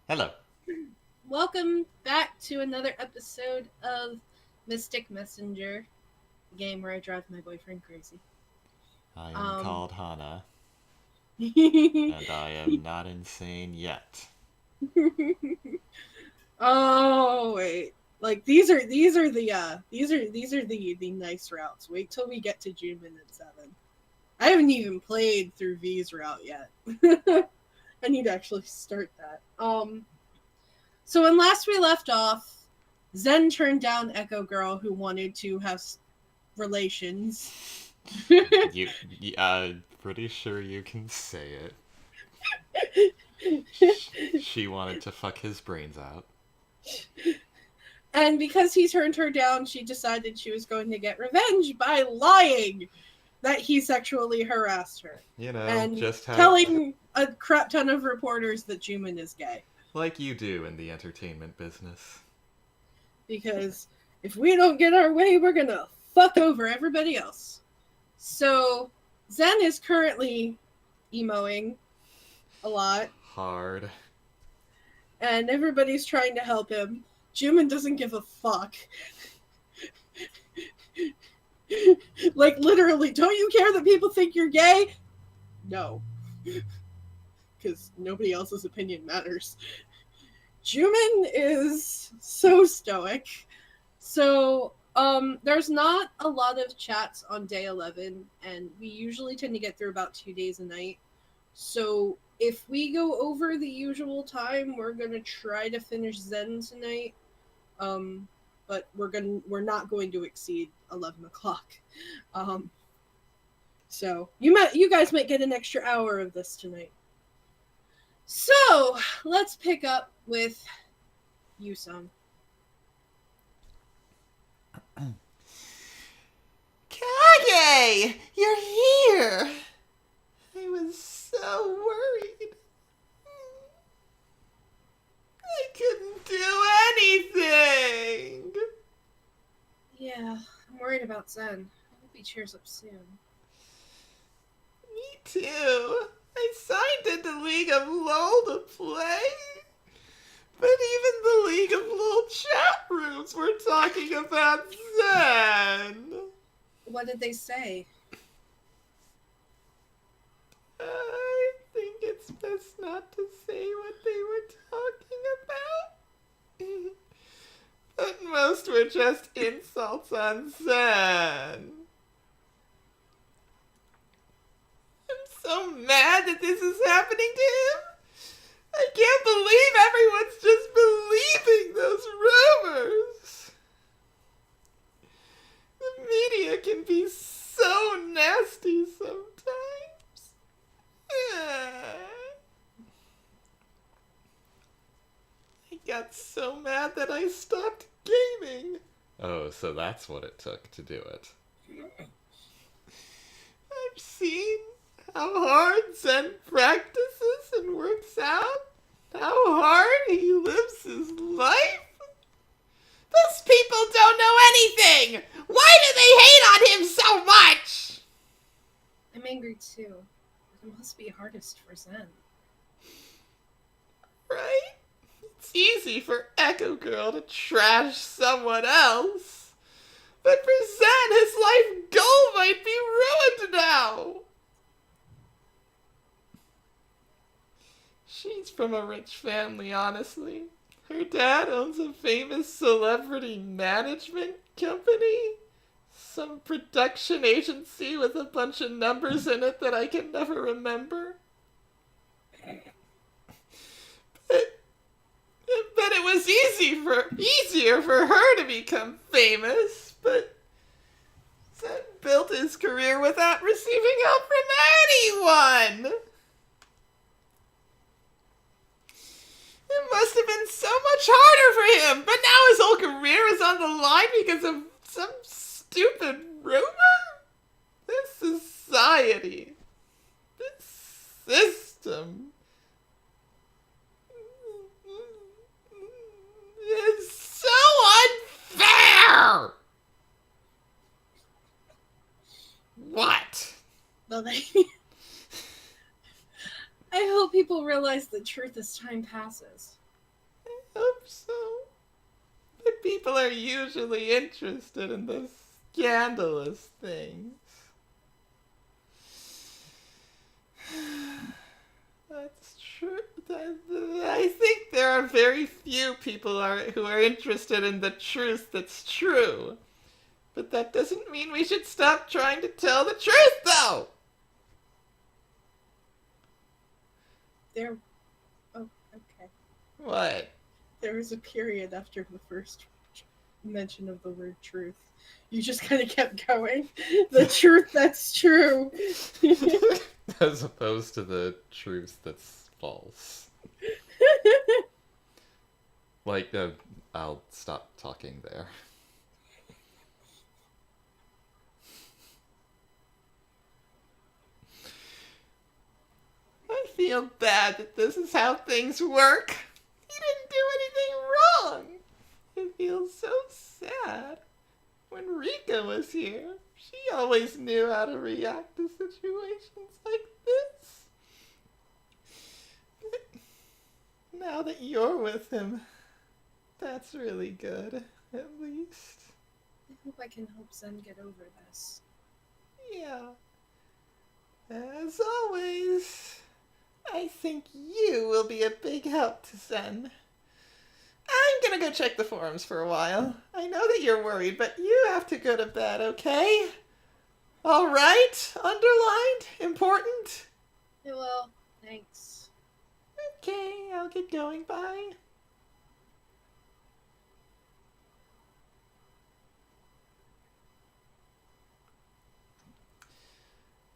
Hello. Welcome back to another episode of Mystic Messenger, the game where I drive my boyfriend crazy. I am Um, called Hana, and I am not insane yet. oh wait, like these are the nice routes. Wait till we get to Juman and Seven. I haven't even played through V's route yet. I need to actually start that. So when last we left off, Zen turned down Echo Girl who wanted to have relations. Pretty sure you can say it. She wanted to fuck his brains out. And because he turned her down, she decided she was going to get revenge by lying that he sexually harassed her You know, and just how, telling a crap ton of reporters that Juman is gay. like you do in the entertainment business. Because if we don't get our way, we're gonna fuck over everybody else. So Zen is currently emoing a lot, Hard. and everybody's trying to help him. Juman doesn't give a fuck. Like, literally, don't you care that people think you're gay? No. Because nobody else's opinion matters. Juman is so stoic. So, there's not a lot of chats on day 11, and we usually tend to get through about 2 days a night. So, if we go over the usual time, we're gonna try to finish Zen tonight. Um, but we're not going to exceed 11 o'clock. Um, so you guys might get an extra hour of this tonight. So let's pick up with Yusung. Kage! You're here! I was so worried. I couldn't do anything! Yeah, I'm worried about Zen. I hope he cheers up soon. Me too. I signed into League of LOL to play. But even the League of LOL chat rooms were talking about Zen. What did they say? I think it's best not to say what they were talking about. But most were just insults on Zen. I'm so mad that this is happening to him. I can't believe everyone's just believing those rumors. The media can be so nasty sometimes. I got so mad that I stopped gaming. Oh, so that's what it took to do it. I've seen how hard Zen practices and works out, how hard he lives his life. Those people don't know anything! Why do they hate on him so much? I'm angry too. It must be hardest for Zen. Right? It's easy for Echo Girl to trash someone else. But for Zen, his life goal might be ruined now. She's from a rich family, honestly. Her dad owns a famous celebrity management company. Some production agency with a bunch of numbers in it that I can never remember. But, but it was easier for her to become famous. But Zen built his career without receiving help from anyone. It must have been so much harder for him, but now his whole career is on the line because of some stupid rumor? This society, this system is so unfair! What? Well, I hope people realize the truth as time passes. hope so. But people are usually interested in the scandalous things. That's true. I think there are very few people who are interested in the truth that's true. But that doesn't mean we should stop trying to tell the truth, though! There. Oh, okay. What? There was a period after the first mention of the word truth. You just kind of kept going. The truth that's true. As opposed to the truth that's false. Like, I'll stop talking there. I feel bad that this is how things work. He didn't do anything wrong. It feels so sad. When Rika was here, she always knew how to react to situations like this. But now that you're with him, that's really good, at least. I hope I can help Zen get over this. Yeah. As always, I think you will be a big help to Zen. I'm gonna go check the forums for a while. I know that you're worried, but you have to go to bed, okay? Alright? Underlined? Important? I will. Thanks. Okay, I'll get going. Bye.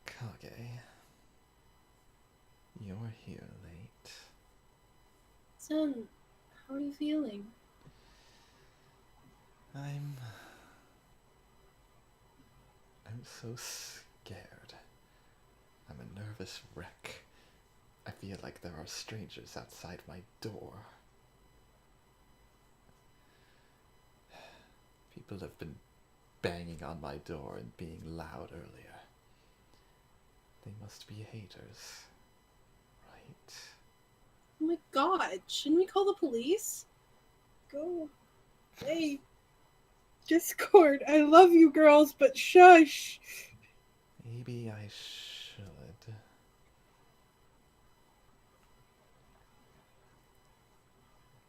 Kage, you're here late. Zen, how are you feeling? I'm so scared. I'm a nervous wreck. I feel like there are strangers outside my door. People have been banging on my door and being loud earlier. They must be haters, right? Oh my god, shouldn't we call the police? Go. Hey. Discord, I love you girls, but shush. Maybe I should.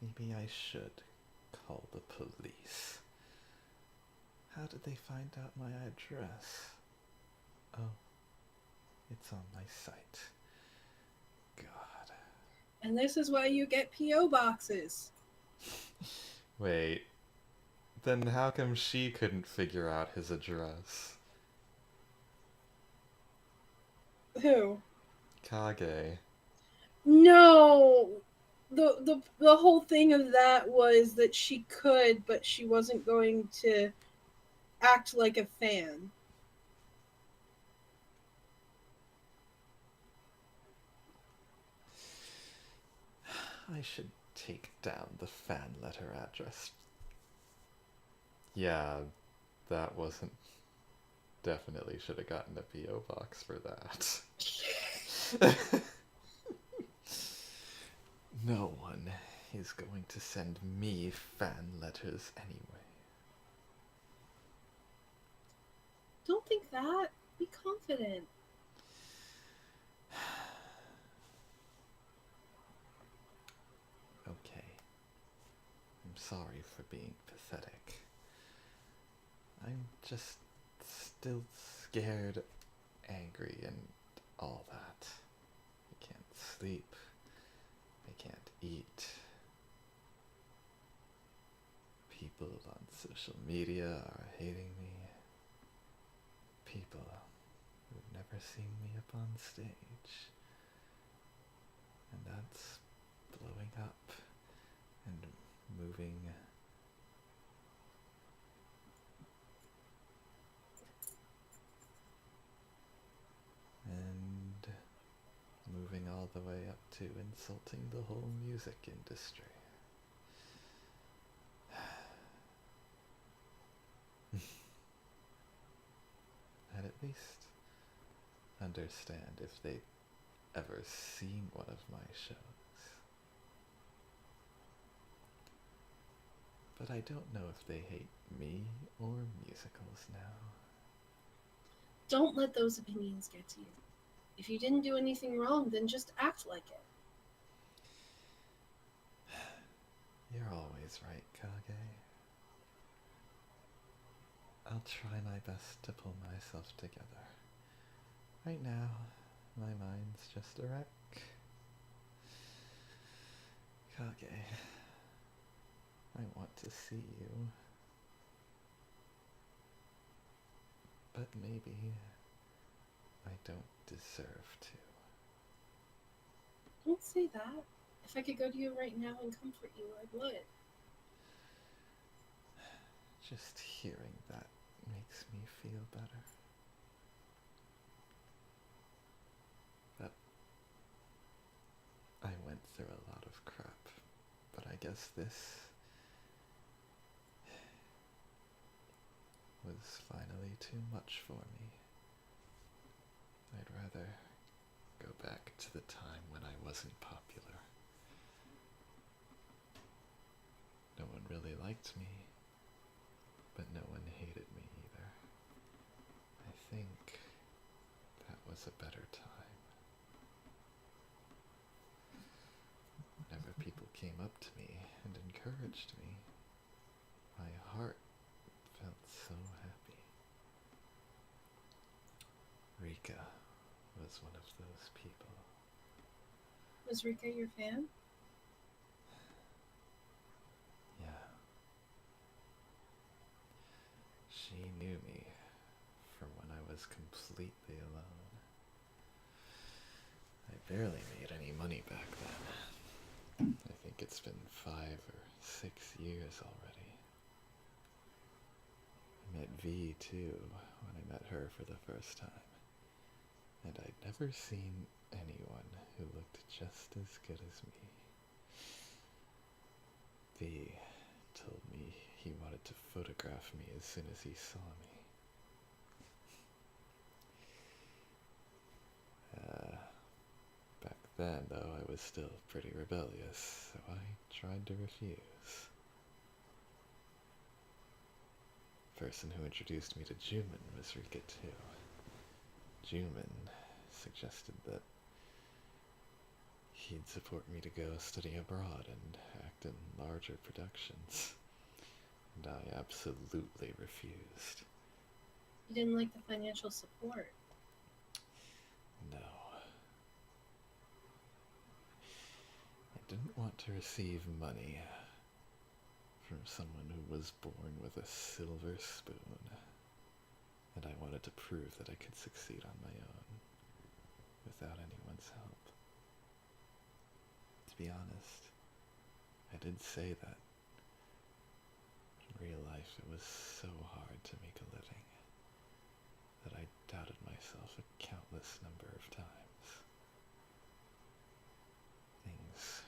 Maybe I should call the police. How did they find out my address? Oh, it's on my site. God. And this is why you get P.O. boxes. Wait. Then how come she couldn't figure out his address? Who? Kage. No. The whole thing of that was that she could, but she wasn't going to act like a fan. I should take down the fan letter address. Yeah, that wasn't... Definitely should have gotten a P.O. box for that. No one is going to send me fan letters anyway. Don't think that. Be confident. Okay. I'm sorry for being pathetic. I'm just still scared, angry, and all that. I can't sleep. I can't eat. People on social media are hating me. People who've never seen me up on stage. And that's blowing up and moving. And moving all the way up to insulting the whole music industry. I'd at least understand if they'd ever seen one of my shows. But I don't know if they hate me or musicals now. Don't let those opinions get to you. If you didn't do anything wrong, then just act like it. You're always right, Kage. I'll try my best to pull myself together. Right now, my mind's just a wreck. Kage, I want to see you. But maybe I don't deserve to. Don't say that. If I could go to you right now and comfort you, I would. Just hearing that makes me feel better. But I went through a lot of crap, but I guess this was finally too much for me. I'd rather go back to the time when I wasn't popular. No one really liked me, but no one hated me either. I think that was a better time. Whenever people came up to me and encouraged me, my heart felt so happy. Rika was one of those people. Was Rika your fan? Yeah. She knew me from when I was completely alone. I barely made any money back then. I think it's been 5 or 6 years already. I met V too when I met her for the first time. And I'd never seen anyone who looked just as good as me. V told me he wanted to photograph me as soon as he saw me. Back then, though, I was still pretty rebellious, so I tried to refuse. The person who introduced me to Juman was Rika too. Juman suggested that he'd support me to go study abroad and act in larger productions. And I absolutely refused. You didn't like the financial support. No. I didn't want to receive money from someone who was born with a silver spoon. And I wanted to prove that I could succeed on my own, without anyone's help. To be honest, I did say that. In real life, it was so hard to make a living that I doubted myself a countless number of times. Things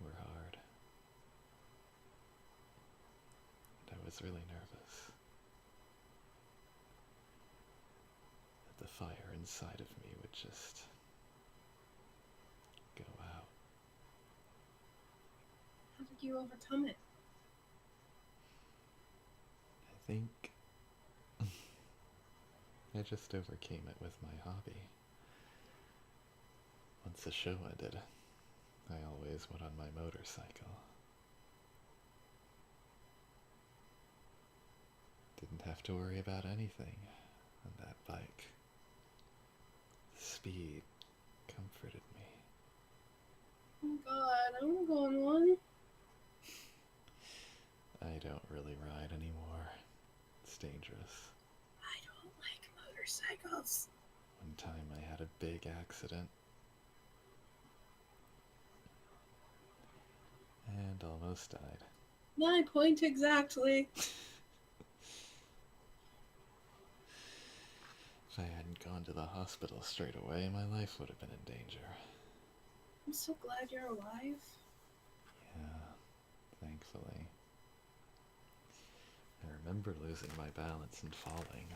were hard. And I was really nervous that the fire inside of me would just go out. How did you overcome it? I think I just overcame it with my hobby. Once the show ended, I always went on my motorcycle. Didn't have to worry about anything on that bike. Speed comforted me. Oh god, I want to go on one. I don't really ride anymore. It's dangerous. I don't like motorcycles. One time I had a big accident. And almost died. My point exactly. If I hadn't gone to the hospital straight away, my life would have been in danger. I'm so glad you're alive. Yeah, thankfully. I remember losing my balance and falling.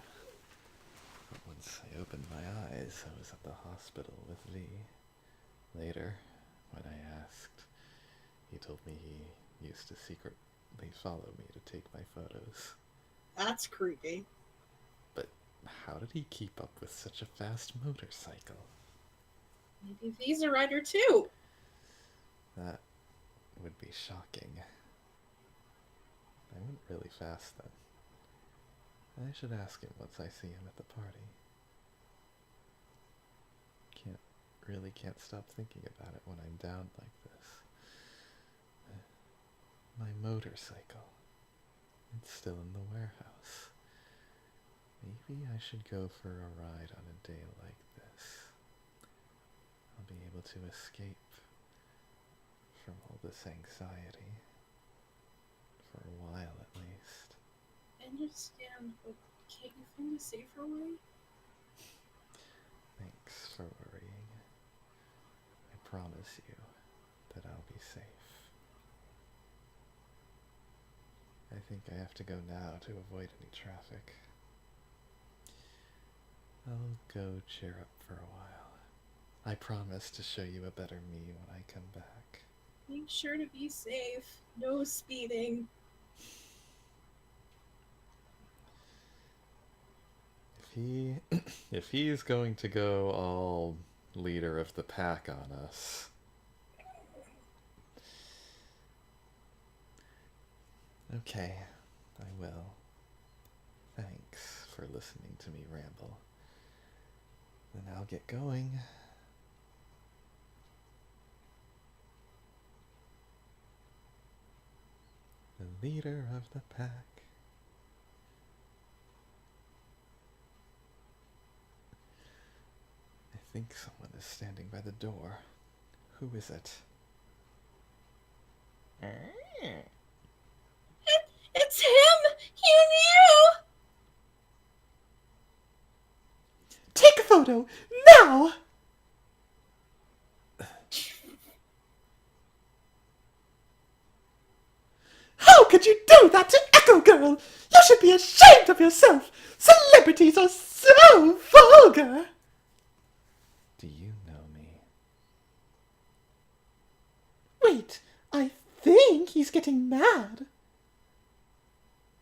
But once I opened my eyes, I was at the hospital with V. Later, when I asked, he told me he used a secret constantly follow me to take my photos. That's creepy. But how did he keep up with such a fast motorcycle? Maybe he's a rider too. That would be shocking. I went really fast then. I should ask him once I see him at the party. Can't stop thinking about it when I'm down like this. My motorcycle. It's still in the warehouse. Maybe I should go for a ride on a day like this. I'll be able to escape from all this anxiety. For a while at least. I understand, but can't you find a safer way? Thanks for worrying. I promise you that I'll be safe. I think I have to go now to avoid any traffic. I'll go cheer up for a while. I promise to show you a better me when I come back. Make sure to be safe. No speeding. If he's going to go all leader of the pack on us. Okay, I will. Thanks for listening to me ramble. Then I'll get going. The leader of the pack. I think someone is standing by the door. Who is it? It's him! He and you! Take a photo, now! How could you do that to Echo Girl? You should be ashamed of yourself! Celebrities are so vulgar! Do you know me? Wait, I think he's getting mad.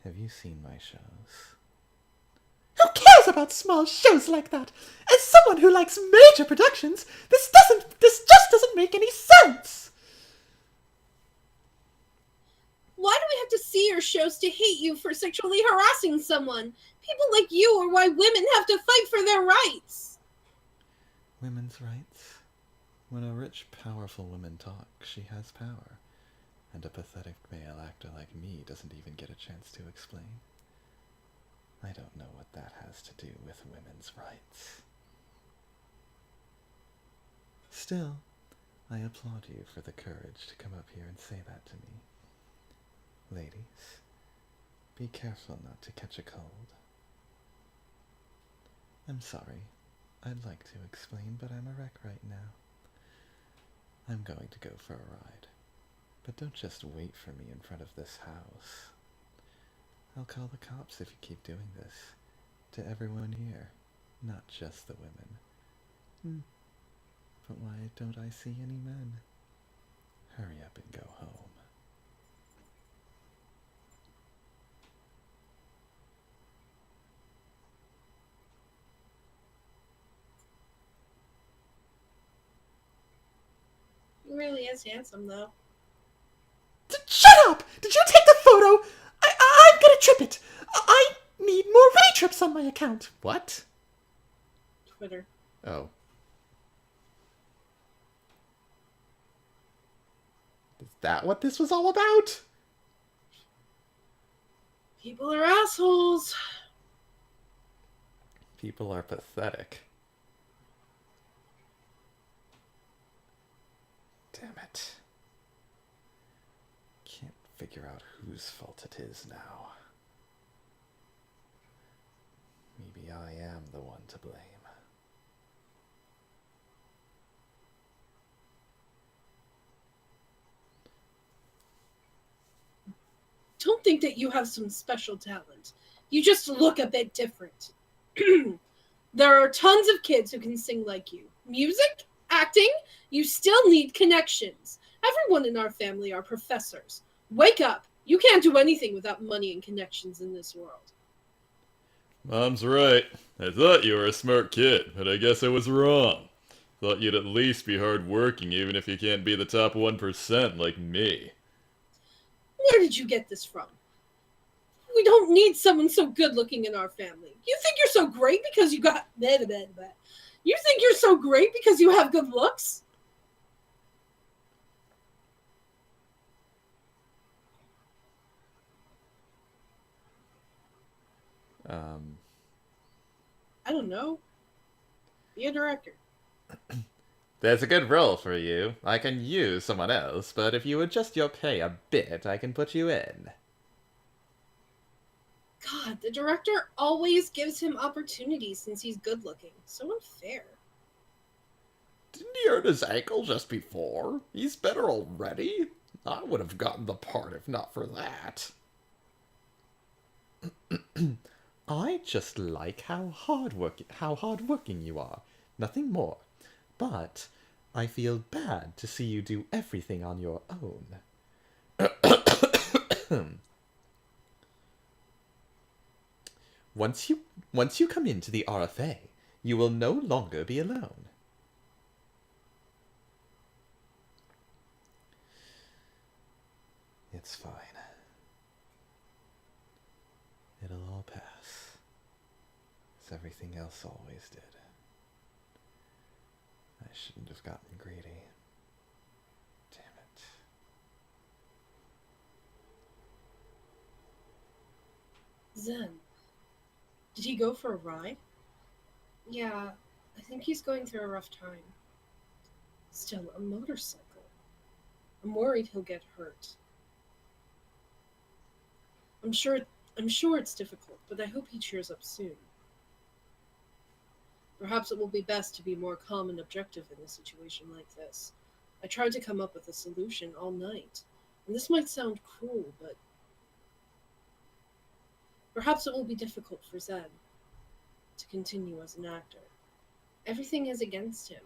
Have you seen my shows? Who cares about small shows like that? As someone who likes major productions, this just doesn't make any sense. Why do we have to see your shows to hate you for sexually harassing someone? People like you are why women have to fight for their rights. Women's rights? When a rich, powerful woman talks, she has power. And a pathetic male actor like me doesn't even get a chance to explain. I don't know what that has to do with women's rights. Still, I applaud you for the courage to come up here and say that to me. Ladies, be careful not to catch a cold. I'm sorry. I'd like to explain, but I'm a wreck right now. I'm going to go for a ride. But don't just wait for me in front of this house. I'll call the cops if you keep doing this. To everyone here, not just the women. But why don't I see any men? Hurry up and go home. He really is handsome, though. Shut up! Did you take the photo? I'm gonna trip it. I need more retrips on my account. What? Twitter. Oh. Is that what this was all about? People are assholes. People are pathetic. Damn it. Can't figure out whose fault it is now. Maybe I am the one to blame. Don't think that you have some special talent. You just look a bit different. There are tons of kids who can sing like you. Music? Acting? You still need connections. Everyone in our family are professors. Wake up. You can't do anything without money and connections in this world. Mom's right. I thought you were a smart kid, but I guess I was wrong. Thought you'd at least be hardworking even if you can't be the top 1% like me. Where did you get this from? We don't need someone so good looking in our family. You think you're so great because you got... You think you're so great because you have good looks? I don't know. Be a director. There's a good role for you. I can use someone else, but if you adjust your pay a bit, I can put you in. God, the director always gives him opportunities since he's good looking. So unfair. Didn't he hurt his ankle just before? He's better already? I would have gotten the part if not for that. I just like how hardworking you are. Nothing more. But I feel bad to see you do everything on your own. Once you come into the RFA, you will no longer be alone. It's fine. It'll all pass. As everything else always did. I shouldn't have gotten greedy. Damn it. Zen. Did he go for a ride? Yeah, I think he's going through a rough time. Still, a motorcycle. I'm worried he'll get hurt. I'm sure it's difficult, but I hope he cheers up soon. Perhaps it will be best to be more calm and objective in a situation like this. I tried to come up with a solution all night, and this might sound cruel, but perhaps it will be difficult for Zen to continue as an actor. Everything is against him.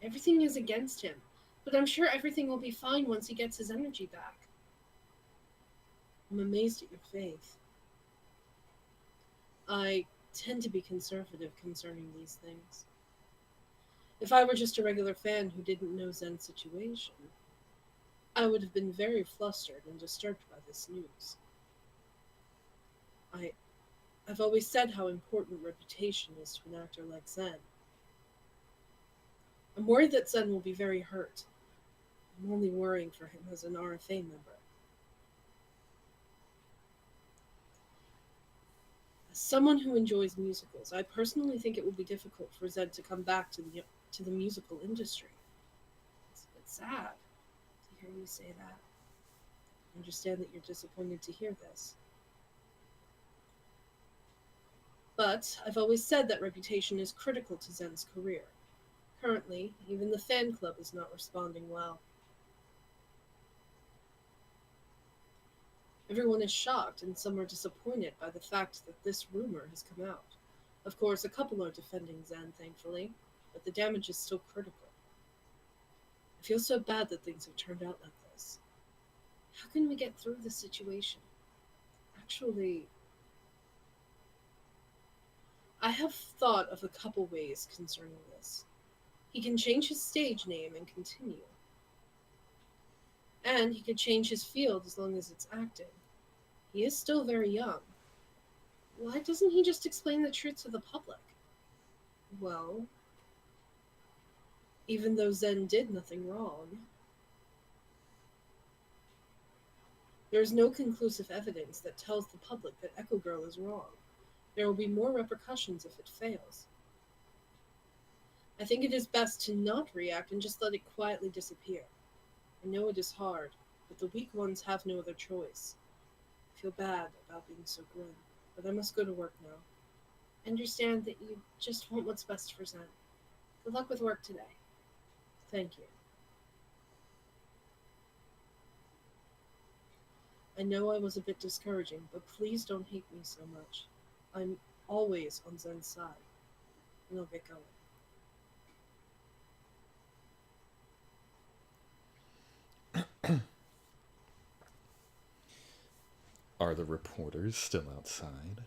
Everything is against him, but I'm sure everything will be fine once he gets his energy back. I'm amazed at your faith. I tend to be conservative concerning these things. If I were just a regular fan who didn't know Zen's situation, I would have been very flustered and disturbed by this news. I've always said how important reputation is to an actor like Zen. I'm worried that Zen will be very hurt. I'm only worrying for him as an RFA member. As someone who enjoys musicals, I personally think it will be difficult for Zen to come back to the musical industry. It's a bit sad to hear you say that. I understand that you're disappointed to hear this. But I've always said that reputation is critical to Zen's career. Currently, even the fan club is not responding well. Everyone is shocked and some are disappointed by the fact that this rumor has come out. Of course, a couple are defending Zen, thankfully, but the damage is still critical. I feel so bad that things have turned out like this. How can we get through this situation? Actually, I have thought of a couple ways concerning this. He can change his stage name and continue. And he could change his field as long as it's acting. He is still very young. Why doesn't he just explain the truth to the public? Well, even though Zen did nothing wrong, there is no conclusive evidence that tells the public that Echo Girl is wrong. There will be more repercussions if it fails. I think it is best to not react and just let it quietly disappear. I know it is hard, but the weak ones have no other choice. I feel bad about being so grim, but I must go to work now. I understand that you just want what's best for Zen. Good luck with work today. Thank you. I know I was a bit discouraging, but please don't hate me so much. I'm always on Zen's side, and I'll get going. Are the reporters still outside?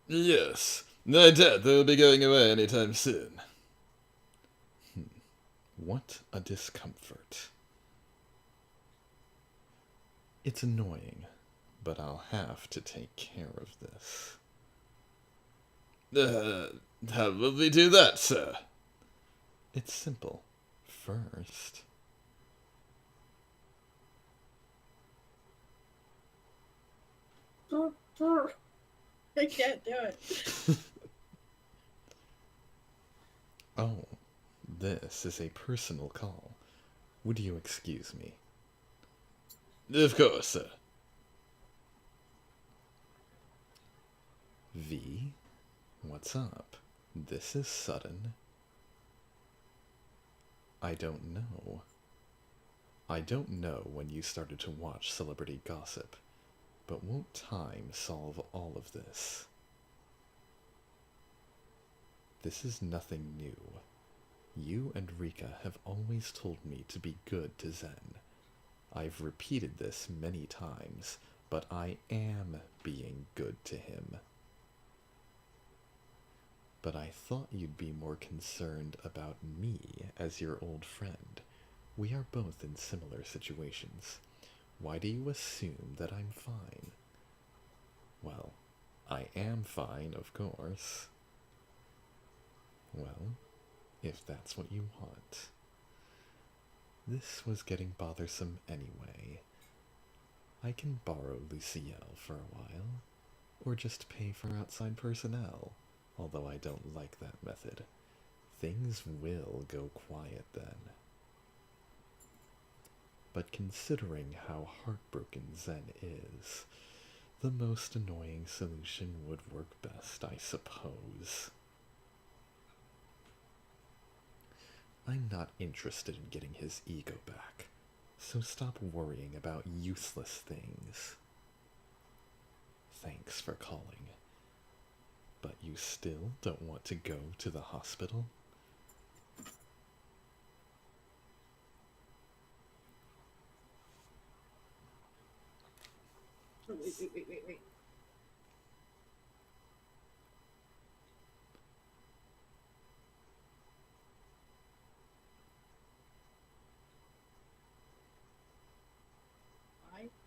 Yes, I doubt they'll be going away anytime soon. What a discomfort. It's annoying, but I'll have to take care of this. How will we do that, sir? It's simple. First... I can't do it. Oh, this is a personal call. Would you excuse me? Of course, sir. V? What's up? This is sudden. I don't know. I don't know when you started to watch celebrity gossip, but won't time solve all of this? This is nothing new. You and Rika have always told me to be good to Zen. I've repeated this many times, but I am being good to him. But I thought you'd be more concerned about me as your old friend. We are both in similar situations. Why do you assume that I'm fine? Well, I am fine, of course. Well, if that's what you want. This was getting bothersome anyway. I can borrow Lucielle for a while, or just pay for outside personnel, although I don't like that method. Things will go quiet then. But considering how heartbroken Zen is, the most annoying solution would work best, I suppose. I'm not interested in getting his ego back, so stop worrying about useless things. Thanks for calling. But you still don't want to go to the hospital? Wait.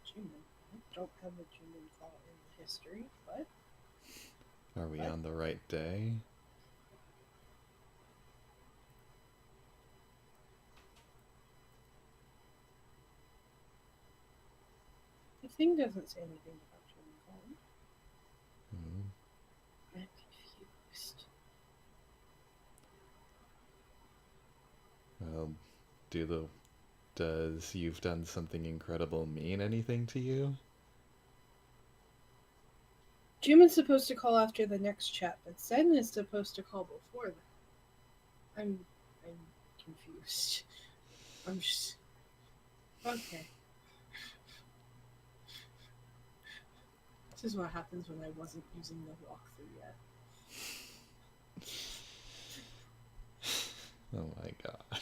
Juman. I don't have a Juman call in the history, but... Are we on the right day? The thing doesn't say anything about Juman calling. I'm confused. Well, does you've done something incredible mean anything to you? Juman's supposed to call after the next chat, but Zen is supposed to call before that. I'm confused. I'm just... Okay. This is what happens when I wasn't using the walkthrough yet. Oh my god.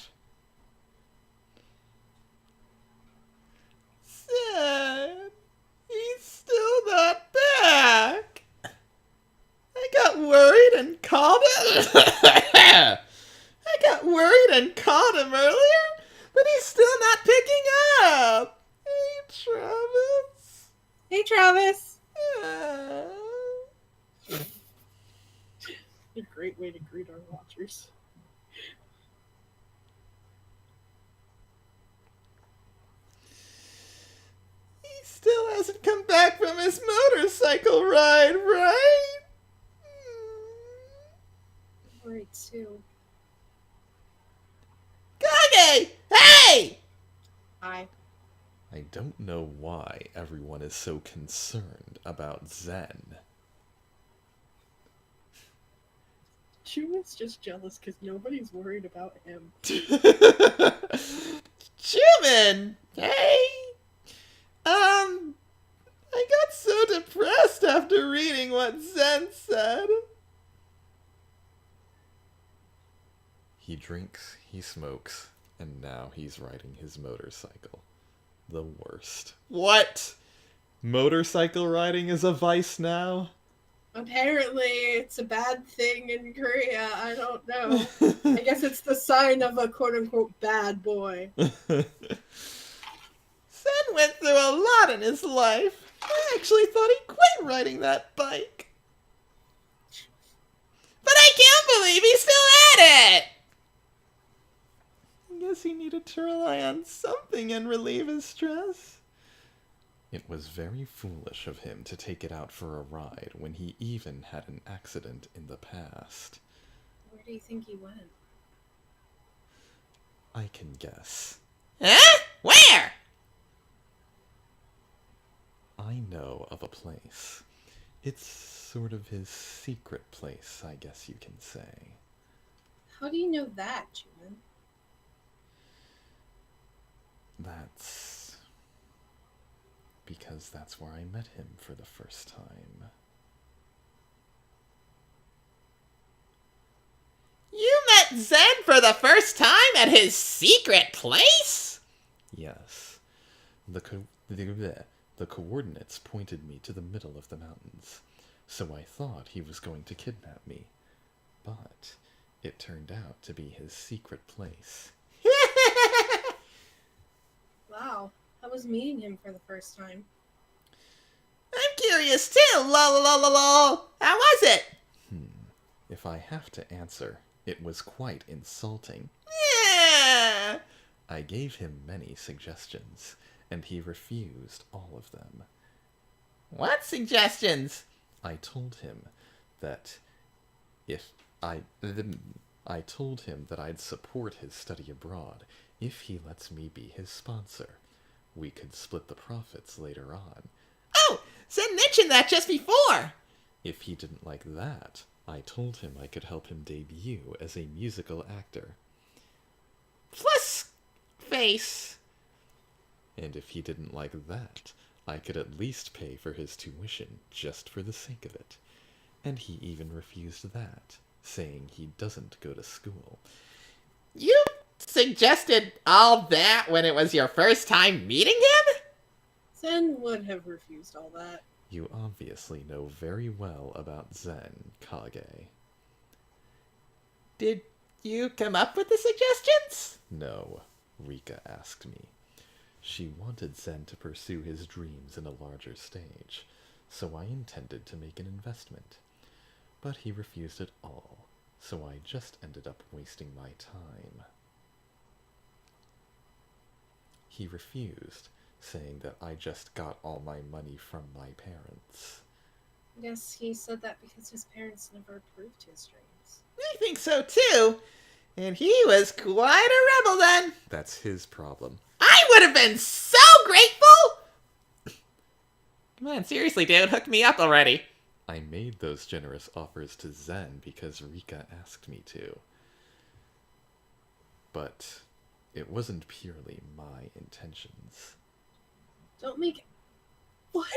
Zen, he's still not back. I got worried and called him. I got worried and called him earlier, but he's still not picking up. Hey, Travis. Hey, Travis! A great way to greet our watchers. He still hasn't come back from his motorcycle ride, right? Right, too. Kage! Hey! Hi. I don't know why everyone is so concerned about Zen. Juman's just jealous because nobody's worried about him. Juman! Hey! I got so depressed after reading what Zen said. He drinks, he smokes, and now he's riding his motorcycle. The worst. What? Motorcycle riding is a vice now? Apparently, it's a bad thing in Korea. I don't know. I guess it's the sign of a quote-unquote bad boy. Sen went through a lot in his life. I actually thought he quit riding that bike. But I can't believe he's still at it! I guess he needed to rely on something and relieve his stress. It was very foolish of him to take it out for a ride when he even had an accident in the past. Where do you think he went? I can guess. Huh? Where? I know of a place. It's sort of his secret place, I guess you can say. How do you know that, Juman? That's because that's where I met him for the first time. You met Zen for the first time at his secret place? Yes. The coordinates pointed me to the middle of the mountains, so I thought he was going to kidnap me. But it turned out to be his secret place. Wow. How was meeting him for the first time? I'm curious too, lol. How was it? If I have to answer, it was quite insulting. Yeah. I gave him many suggestions, and he refused all of them. What suggestions? I told him that I told him that I'd support his study abroad if he lets me be his sponsor. We could split the profits later on. Oh, Zen mentioned that just before. If he didn't like that, I told him I could help him debut as a musical actor. Plus face. And if he didn't like that, I could at least pay for his tuition just for the sake of it. And he even refused that, saying he doesn't go to school. You suggested all that when it was your first time meeting him? Zen would have refused all that. You obviously know very well about Zen, Kage. Did you come up with the suggestions? No, Rika asked me. She wanted Zen to pursue his dreams in a larger stage, so I intended to make an investment. But he refused it all, so I just ended up wasting my time. He refused, saying that I just got all my money from my parents. I guess he said that because his parents never approved his dreams. I think so too. And he was quite a rebel then. That's his problem. I would have been so grateful! Come on, seriously, dude, hook me up already. I made those generous offers to Zen because Rika asked me to. But it wasn't purely my intentions. Don't make... What?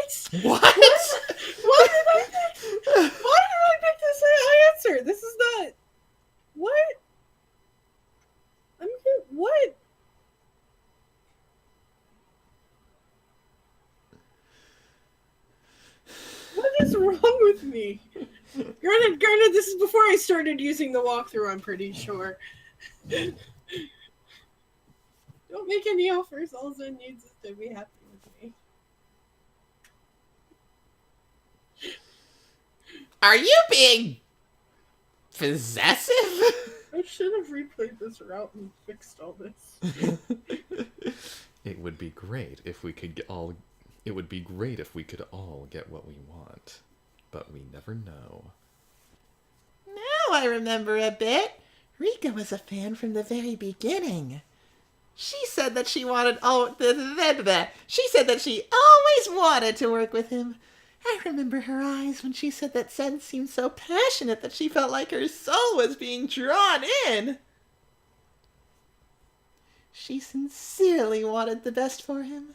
What? Why did I pick this answer? This is not... What? I'm here... What? What is wrong with me? Granted, this is before I started using the walkthrough, I'm pretty sure. Don't make any offers. All Zen needs is to be happy with me. Are you being possessive? I should have replayed this route and fixed all this. It would be great if we could all get what we want, but we never know. Now I remember a bit. Rika was a fan from the very beginning. She said that she wanted She said that she always wanted to work with him. I remember her eyes when she said that Zen seemed so passionate that she felt like her soul was being drawn in. She sincerely wanted the best for him.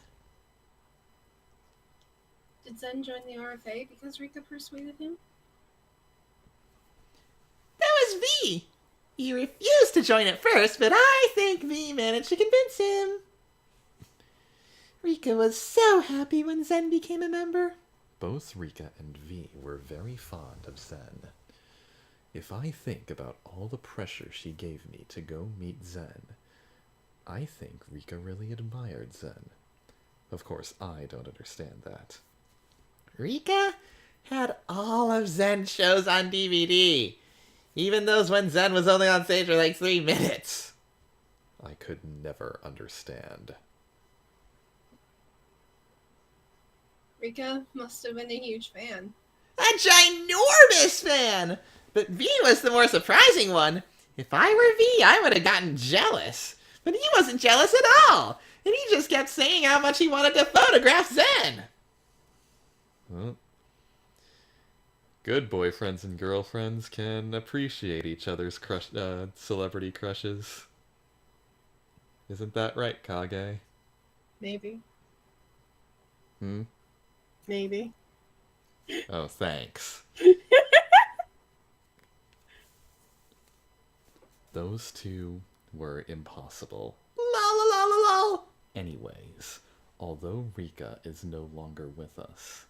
Did Zen join the RFA because Rika persuaded him? That was V. He refused to join at first, but I think V managed to convince him. Rika was so happy when Zen became a member. Both Rika and V were very fond of Zen. If I think about all the pressure she gave me to go meet Zen, I think Rika really admired Zen. Of course, I don't understand that. Rika had all of Zen's shows on DVD. Even those when Zen was only on stage for like 3 minutes. I could never understand. Rika must have been a huge fan. A ginormous fan! But V was the more surprising one. If I were V, I would have gotten jealous. But he wasn't jealous at all. And he just kept saying how much he wanted to photograph Zen. Well, good boyfriends and girlfriends can appreciate each other's celebrity crushes. Isn't that right, Kage? Maybe. Hmm? Maybe. Oh, thanks. Those two were impossible. La la la la la. Anyways, although Rika is no longer with us,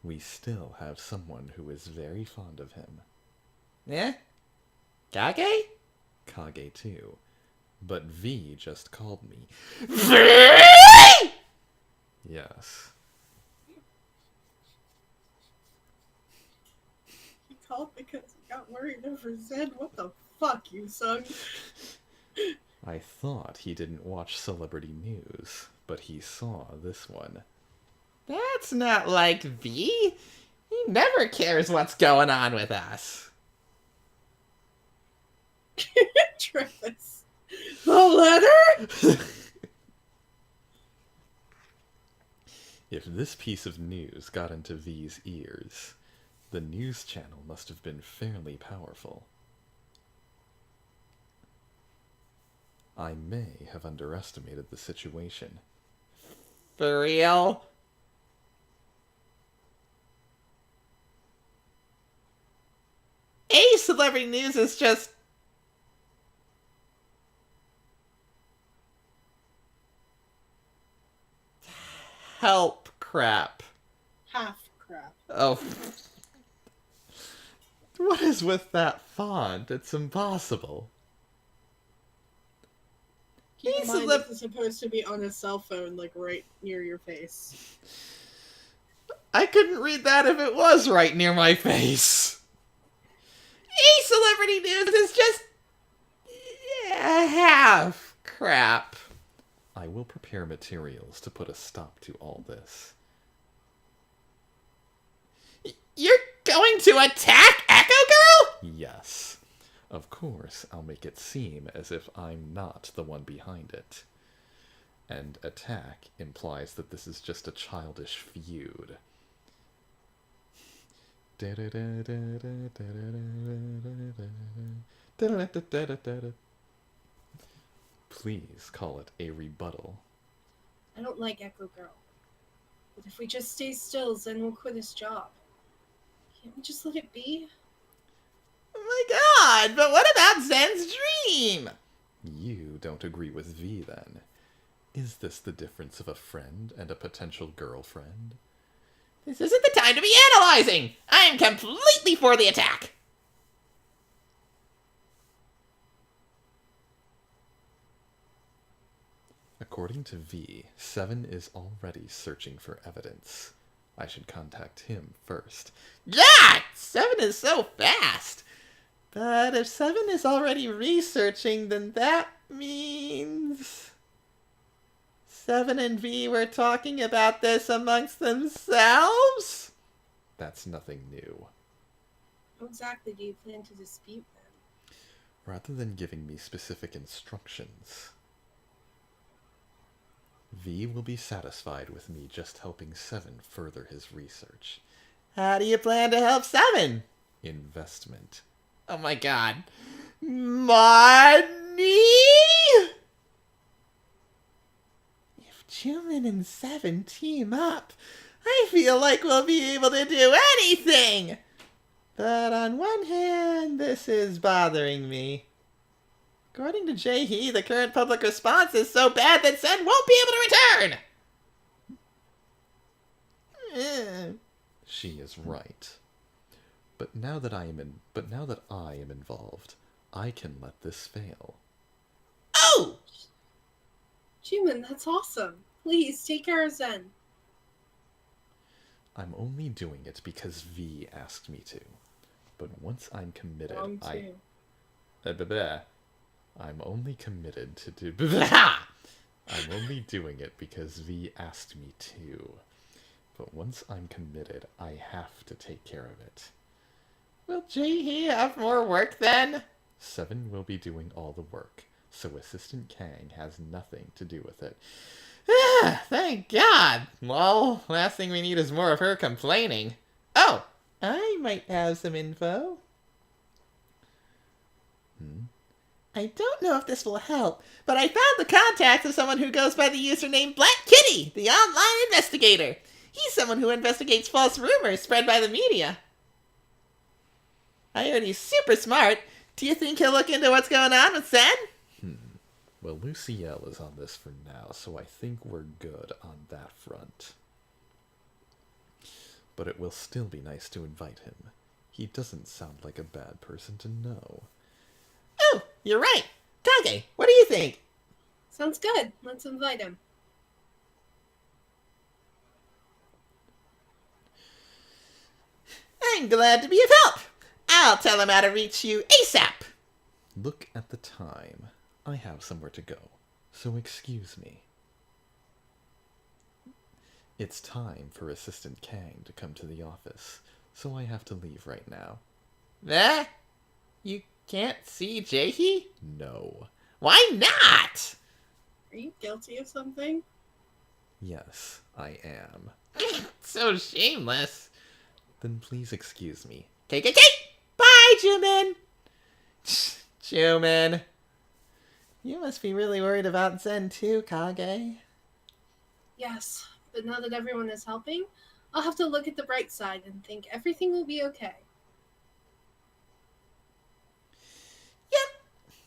we still have someone who is very fond of him. Yeah? Kage? Kage too. But V just called me. Yes. He called because he got worried over Zen. What the fuck, you son? I thought he didn't watch celebrity news, but he saw this one. That's not like V. He never cares what's going on with us. Travis. The letter? If this piece of news got into V's ears, the news channel must have been fairly powerful. I may have underestimated the situation. For real? A celebrity news is just... help crap. Half crap. Oh. What is with that font? It's impossible. Keep in He's mind, celeb- this is supposed to be on a cell phone, like right near your face. I couldn't read that if it was right near my face. A celebrity news is just... half crap. I will prepare materials to put a stop to all this. You're going to attack Echo Girl? Yes. Of course, I'll make it seem as if I'm not the one behind it. And attack implies that this is just a childish feud. Please call it a rebuttal. I don't like Echo Girl. But if we just stay still, Zen will quit his job. Can't we just let it be? Oh my god, but what about Zen's dream? You don't agree with V then. Is this the difference of a friend and a potential girlfriend? This isn't the time to be analyzing! I am completely for the attack! According to V, Seven is already searching for evidence. I should contact him first. Yeah! 7 is so fast! But if 7 is already researching, then that means... 7 and V were talking about this amongst themselves? That's nothing new. How exactly do you plan to dispute them? Rather than giving me specific instructions, V will be satisfied with me just helping Seven further his research. How do you plan to help 7? Investment. Oh my god. Money? If Juman and 7 team up, I feel like we'll be able to do anything! But on one hand, this is bothering me. According to Jae-hee, the current public response is so bad that Sen won't be able to return! She is right. But now that I am involved, I can let this fail. Oh! Juman, that's awesome. Please, take care of Zen. I'm only doing it because V asked me to. But once I'm committed, Wrong too. I'm only committed to do. I'm only doing it because V asked me to. But once I'm committed, I have to take care of it. Will Jae-hee have more work then? Seven will be doing all the work, so Assistant Kang has nothing to do with it. Thank God! Well, last thing we need is more of her complaining. Oh! I might have some info. I don't know if this will help, but I found the contact of someone who goes by the username Black Kitty, the online investigator. He's someone who investigates false rumors spread by the media. I heard he's super smart. Do you think he'll look into what's going on with Sen? Well, Lucielle is on this for now, so I think we're good on that front. But it will still be nice to invite him. He doesn't sound like a bad person to know. Oh, you're right. Kage, what do you think? Sounds good. Let's invite him. I'm glad to be of help. I'll tell him how to reach you ASAP. Look at the time. I have somewhere to go, so excuse me. It's time for Assistant Kang to come to the office, so I have to leave right now. You can't see Jae-hee? No. Why not? Are you guilty of something? Yes, I am. So shameless. Then please excuse me. KKK! Bye, Jumin! Jumin. You must be really worried about Zen too, Kage. Yes, but now that everyone is helping, I'll have to look at the bright side and think everything will be okay. Yep.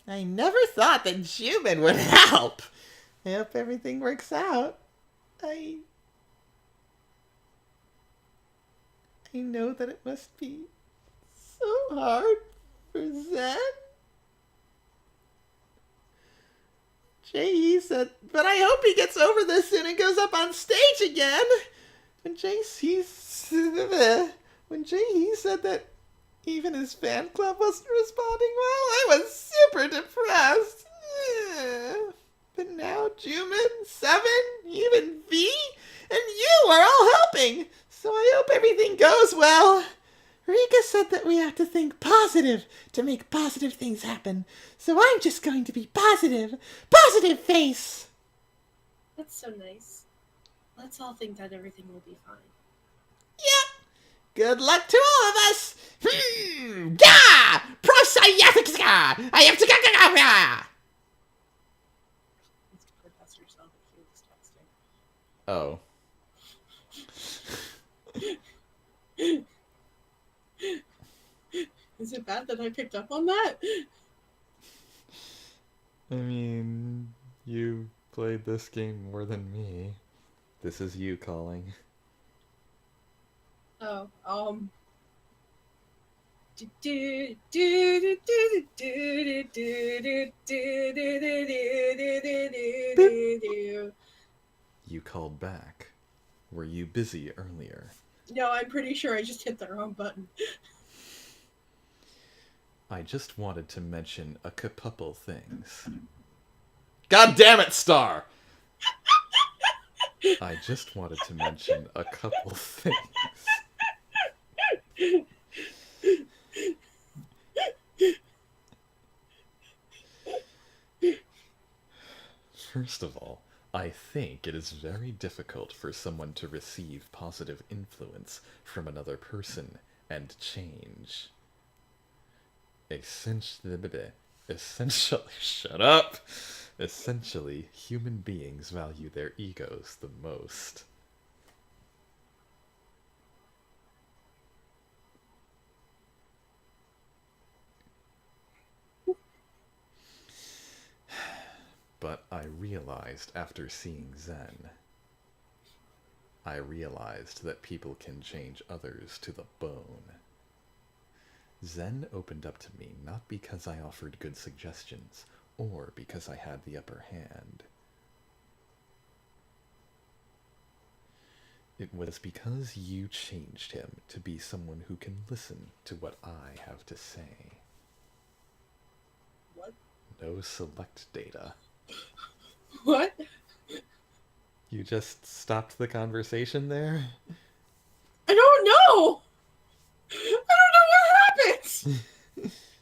I never thought that Jumin would help. I hope everything works out. I know that it must be so hard for Zen. Jae-hee said, but I hope he gets over this soon and goes up on stage again. When Jae-hee said that even his fan club wasn't responding well, I was super depressed. But now Jumin, Seven, even V, and you are all helping. So I hope everything goes well. Rika said that we have to think positive to make positive things happen. So I'm just going to be positive. Positive face! That's so nice. Let's all think that everything will be fine. Yep. Good luck to all of us. Gah! Prosciatica! I have to go. It's Professor Cell that he was texting. Oh. Is it bad that I picked up on that? I mean, you played this game more than me. This is you calling. Oh, You called back. Were you busy earlier? No, I'm pretty sure I just hit the wrong button. I just wanted to mention a couple things. God damn it, Star! I just wanted to mention a couple things. First of all, I think it is very difficult for someone to receive positive influence from another person and change. Essentially, shut up! Essentially, human beings value their egos the most. but I realized after seeing Zen, I realized that people can change others to the bone. Zen opened up to me not because I offered good suggestions, or because I had the upper hand. It was because you changed him to be someone who can listen to what I have to say. What? No select data. What? You just stopped the conversation there? I don't know! I don't know what happened!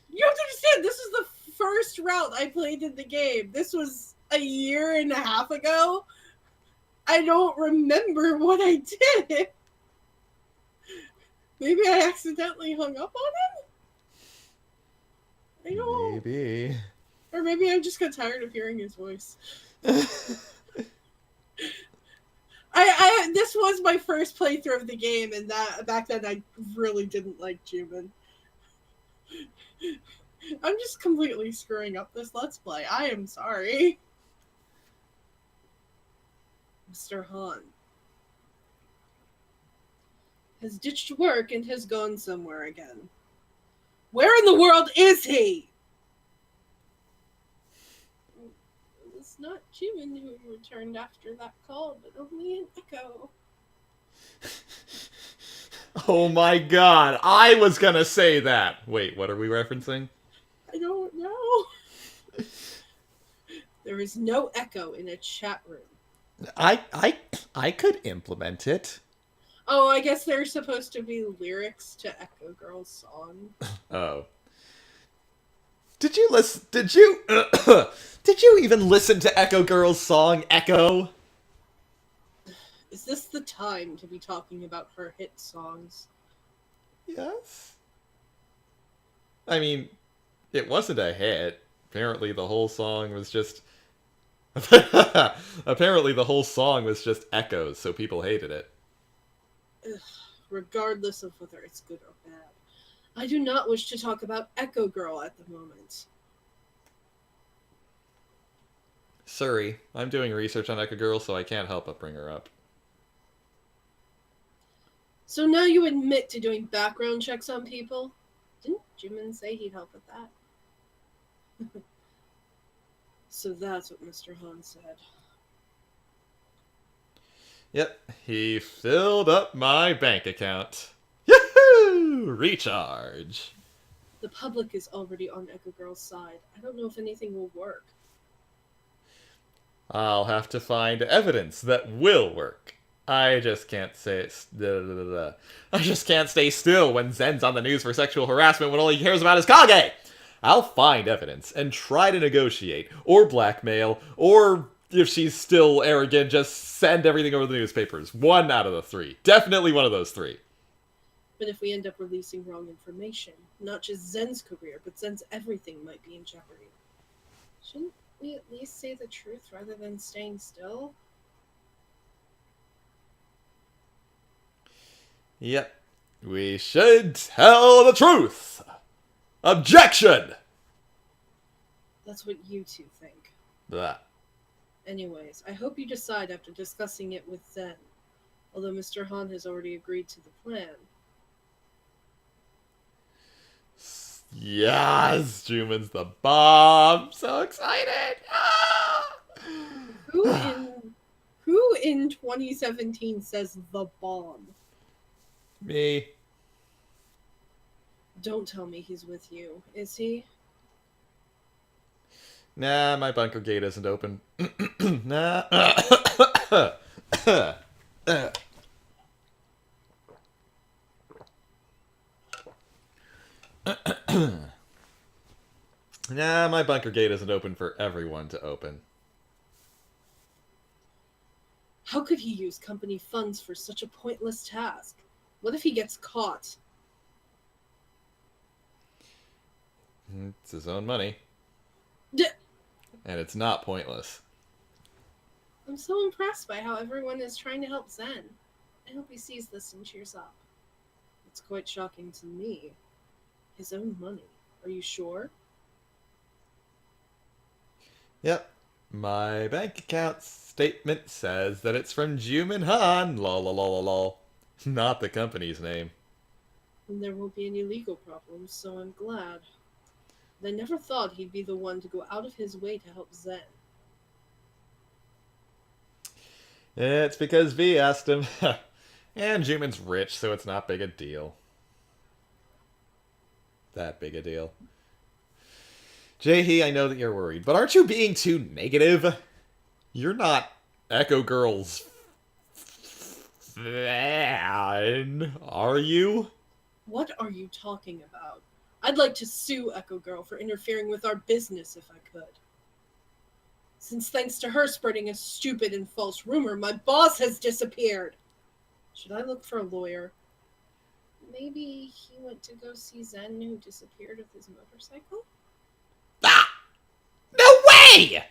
You have to understand, this is the first route I played in the game. This was a year and a half ago. I don't remember what I did. Maybe I accidentally hung up on him? I don't... Maybe. Or maybe I just got tired of hearing his voice. This was my first playthrough of the game, and that back then I really didn't like Juman. I'm just completely screwing up this Let's Play. I am sorry. Mr. Han has ditched work and has gone somewhere again. Where in the world is he? It was not Juman who returned after that call, but only an echo. Oh my god, I was gonna say that! Wait, what are we referencing? I don't know. There is no echo in a chat room. I could implement it. Oh, I guess there's supposed to be lyrics to Echo Girl's song. Oh. Did you listen? Did you even listen to Echo Girl's song Echo? Is this the time to be talking about her hit songs? Yes. I mean, it wasn't a hit. Apparently the whole song was just apparently the whole song was just echoes, so people hated it. Ugh, regardless of whether it's good or bad. I do not wish to talk about Echo Girl at the moment. Sorry, I'm doing research on Echo Girl, so I can't help but bring her up. So now you admit to doing background checks on people? Didn't Jimin say he'd help with that? So that's what Mr. Han said. Yep, he filled up my bank account. Yahoo! Recharge. The public is already on Echo Girl's side. I don't know if anything will work. I'll have to find evidence that will work. I just can't say I just can't stay still when Zen's on the news for sexual harassment when all he cares about is Kage! I'll find evidence and try to negotiate, or blackmail, or if she's still arrogant, just send everything over the newspapers. One out of the three. Definitely one of those three. But if we end up releasing wrong information, not just Zen's career, but Zen's everything might be in jeopardy. Shouldn't we at least say the truth rather than staying still? Yep. We should tell the truth. Objection! That's what you two think. Blah. Anyways, I hope you decide after discussing it with Zen. Although Mr. Han has already agreed to the plan. Yes! Juman's the bomb! So excited! Ah! Who in 2017 says the bomb? Me. Don't tell me he's with you, is he? Nah, my bunker gate isn't open. Nah. Nah, my bunker gate isn't open for everyone to open. How could he use company funds for such a pointless task? What if he gets caught? It's his own money. D- And it's not pointless. I'm so impressed by how everyone is trying to help Zen. I hope he sees this and cheers up. It's quite shocking to me. His own money. Are you sure? Yep. My bank account statement says that it's from Juman Han. Lol, lol, lol, lol. Not the company's name. And there won't be any legal problems, so I'm glad. But I never thought he'd be the one to go out of his way to help Zen. It's because V asked him. And Juman's rich, so it's not big a deal. That big a deal. Jae-hee, I know that you're worried, but aren't you being too negative? You're not Echo Girl's fan, are you? What are you talking about? I'd like to sue Echo Girl for interfering with our business if I could. Since thanks to her spreading a stupid and false rumor, my boss has disappeared. Should I look for a lawyer? Maybe he went to go see Zen who disappeared with his motorcycle? Ah! No way!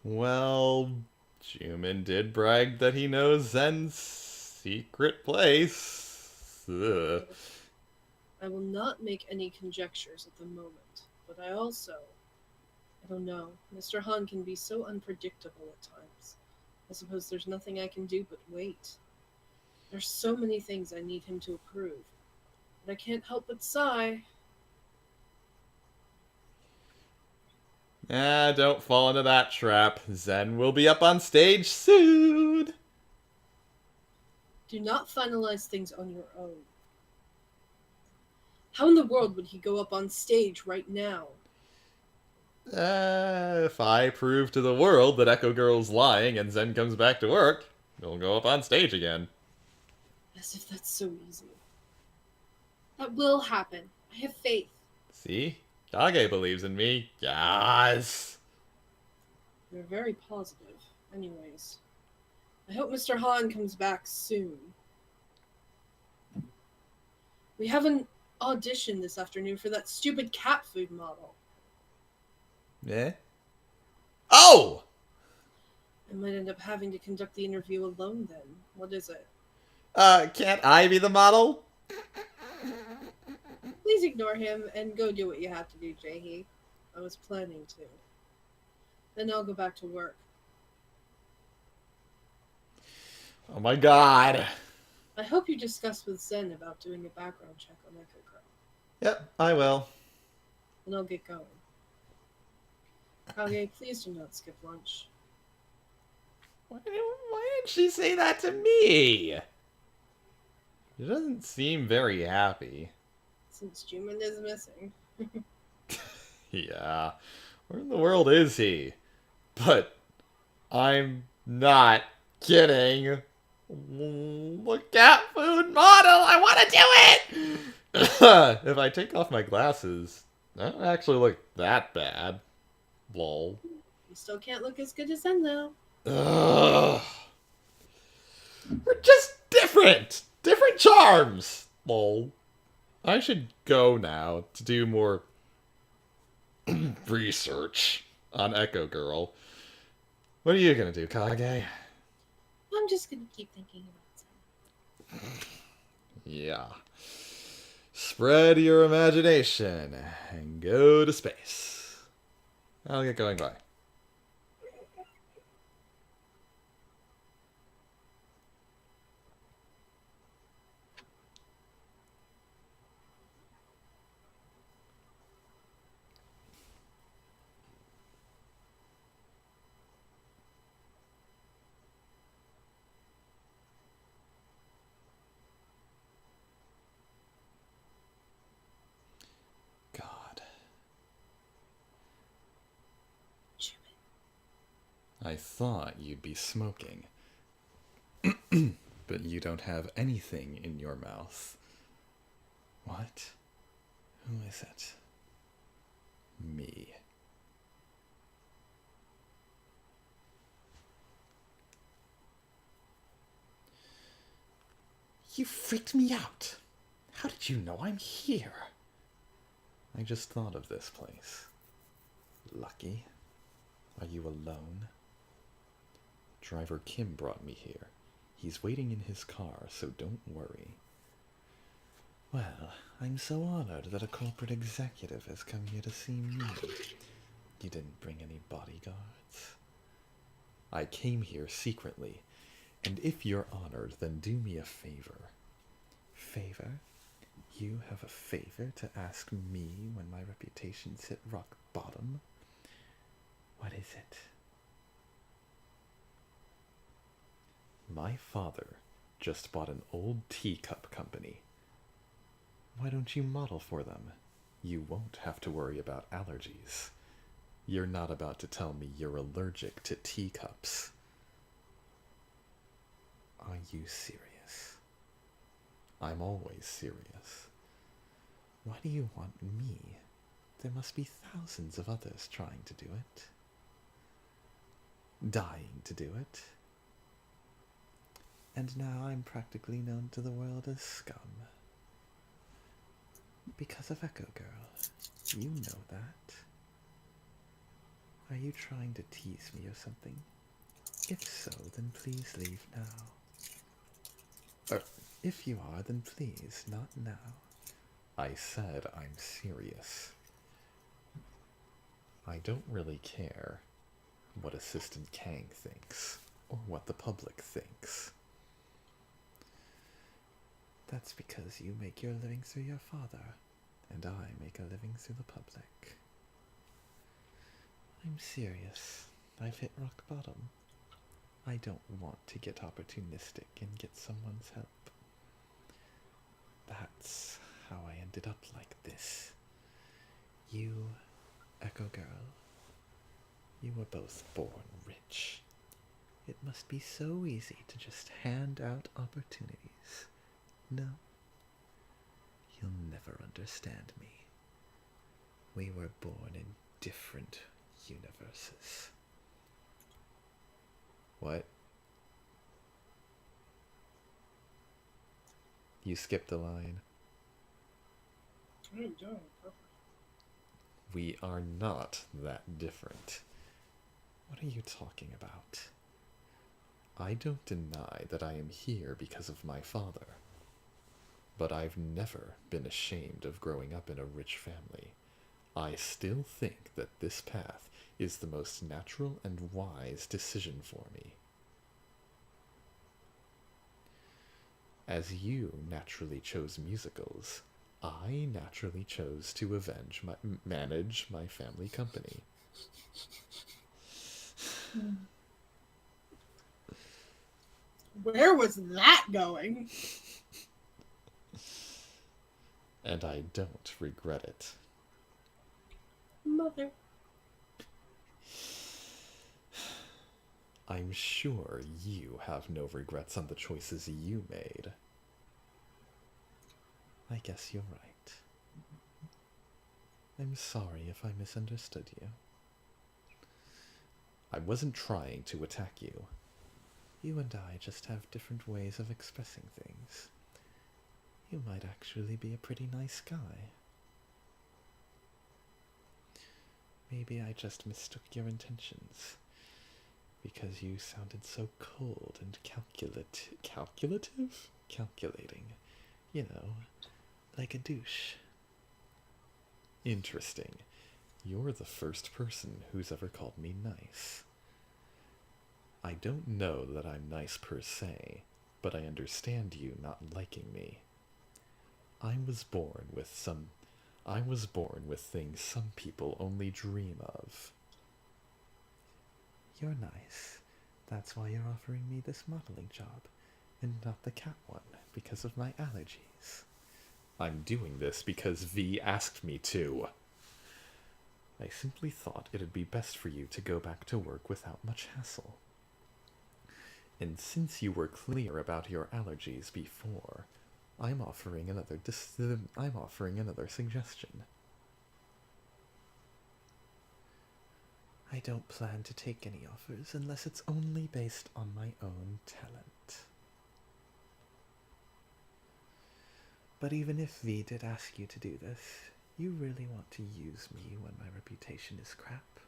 Well, Juman did brag that he knows Zen's secret place. Ugh. I will not make any conjectures at the moment, but I don't know. Mr. Han can be so unpredictable at times. I suppose there's nothing I can do but wait. There's so many things I need him to approve, but I can't help but sigh. Don't fall into that trap. Zen will be up on stage soon. Do not finalize things on your own. How in the world would he go up on stage right now? If I prove to the world that Echo Girl's lying and Zen comes back to work, he'll go up on stage again. As if that's so easy. That will happen. I have faith. See? Kage believes in me. Yes! You're very positive. Anyways, I hope Mr. Han comes back soon. We have an audition this afternoon for that stupid cat food model. Yeah? Oh! I might end up having to conduct the interview alone then. What is it? Can't I be the model? Please ignore him and go do what you have to do, Jae-hee. I was planning to. Then I'll go back to work. Oh my god. I hope you discuss with Zen about doing a background check on Echo Girl. Yep, I will. And I'll get going. Kage, please do not skip lunch. Why didn't she say that to me? She doesn't seem very happy. Since Juman is missing. Yeah. Where in the world is he? But I'm not kidding. The cat food model! I want to do it! If I take off my glasses, I don't actually look that bad. Lol. You still can't look as good as Zen, though. Ugh. We're just different! Different charms! Lol. I should go now to do more research on Echo Girl. What are you gonna do, Kage? I'm just gonna keep thinking about Zen. Yeah. Spread your imagination and go to space. I'll get going by. God. Juman. I thought you'd be smoking. But you don't have anything in your mouth. What? Who is it? Me. You freaked me out. How did you know I'm here? I just thought of this place. Lucky. Are you alone? Driver Kim brought me here. He's waiting in his car, so don't worry. Well, I'm so honored that a corporate executive has come here to see me. You didn't bring any bodyguards? I came here secretly, and if you're honored, then do me a favor. Favor? You have a favor to ask me when my reputation's hit rock bottom? What is it? My father just bought an old teacup company. Why don't you model for them? You won't have to worry about allergies. You're not about to tell me you're allergic to teacups. Are you serious? I'm always serious. Why do you want me? There must be thousands of others trying to do it. Dying to do it. And now I'm practically known to the world as scum. Because of Echo Girl. You know that. Are you trying to tease me or something? If so, then please leave now. Or, if you are, then please, not now. I said I'm serious. I don't really care what Assistant Kang thinks, or what the public thinks. That's because you make your living through your father, and I make a living through the public. I'm serious. I've hit rock bottom. I don't want to get opportunistic and get someone's help. That's how I ended up like this. You, Echo Girl, you were both born rich. It must be so easy to just hand out opportunities. No, you'll never understand me. We were born in different universes. What? You skipped a line. What are you doing? We are not that different. What are you talking about? I don't deny that I am here because of my father. But I've never been ashamed of growing up in a rich family. I still think that this path is the most natural and wise decision for me. As you naturally chose musicals, I naturally chose to manage my family company. Where was that going? And I don't regret it. Mother. I'm sure you have no regrets on the choices you made. I guess you're right. I'm sorry if I misunderstood you. I wasn't trying to attack you. You and I just have different ways of expressing things. You might actually be a pretty nice guy. Maybe I just mistook your intentions. Because you sounded so cold and calculative? Calculating. You know, like a douche. Interesting. You're the first person who's ever called me nice. I don't know that I'm nice per se, but I understand you not liking me. I was born with things some people only dream of. You're nice. That's why you're offering me this modeling job, and not the cat one, because of my allergies. I'm doing this because V asked me to. I simply thought it'd be best for you to go back to work without much hassle. And since you were clear about your allergies before, I'm offering another suggestion. I don't plan to take any offers unless it's only based on my own talent. But even if V did ask you to do this, you really want to use me when my reputation is crap?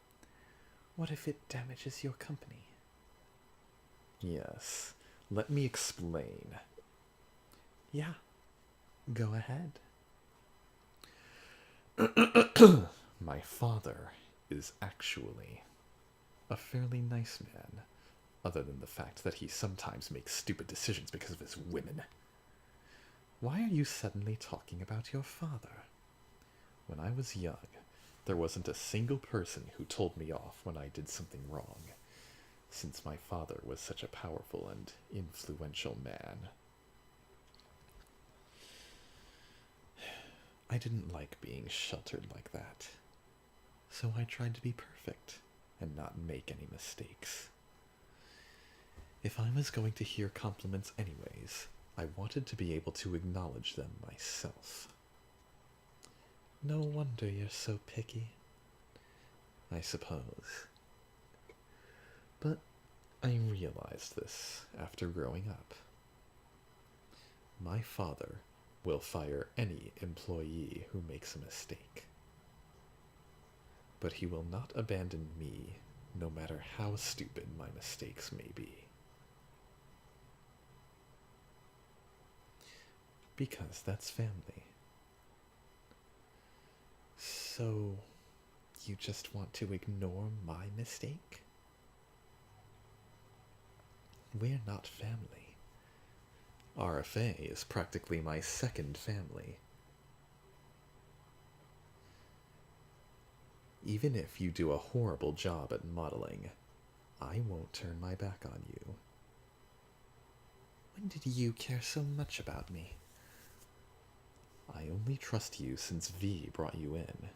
What if it damages your company? Yes, let me explain. Yeah, go ahead. My father is actually a fairly nice man, other than the fact that he sometimes makes stupid decisions because of his women. Why are you suddenly talking about your father? When I was young, there wasn't a single person who told me off when I did something wrong, since my father was such a powerful and influential man. I didn't like being sheltered like that, so I tried to be perfect and not make any mistakes. If I was going to hear compliments anyways, I wanted to be able to acknowledge them myself. No wonder you're so picky, I suppose. But I realized this after growing up. My father will fire any employee who makes a mistake. But he will not abandon me, no matter how stupid my mistakes may be. Because that's family. So, you just want to ignore my mistake? We're not family. RFA is practically my second family. Even if you do a horrible job at modeling, I won't turn my back on you. When did you care so much about me? I only trust you since V brought you in.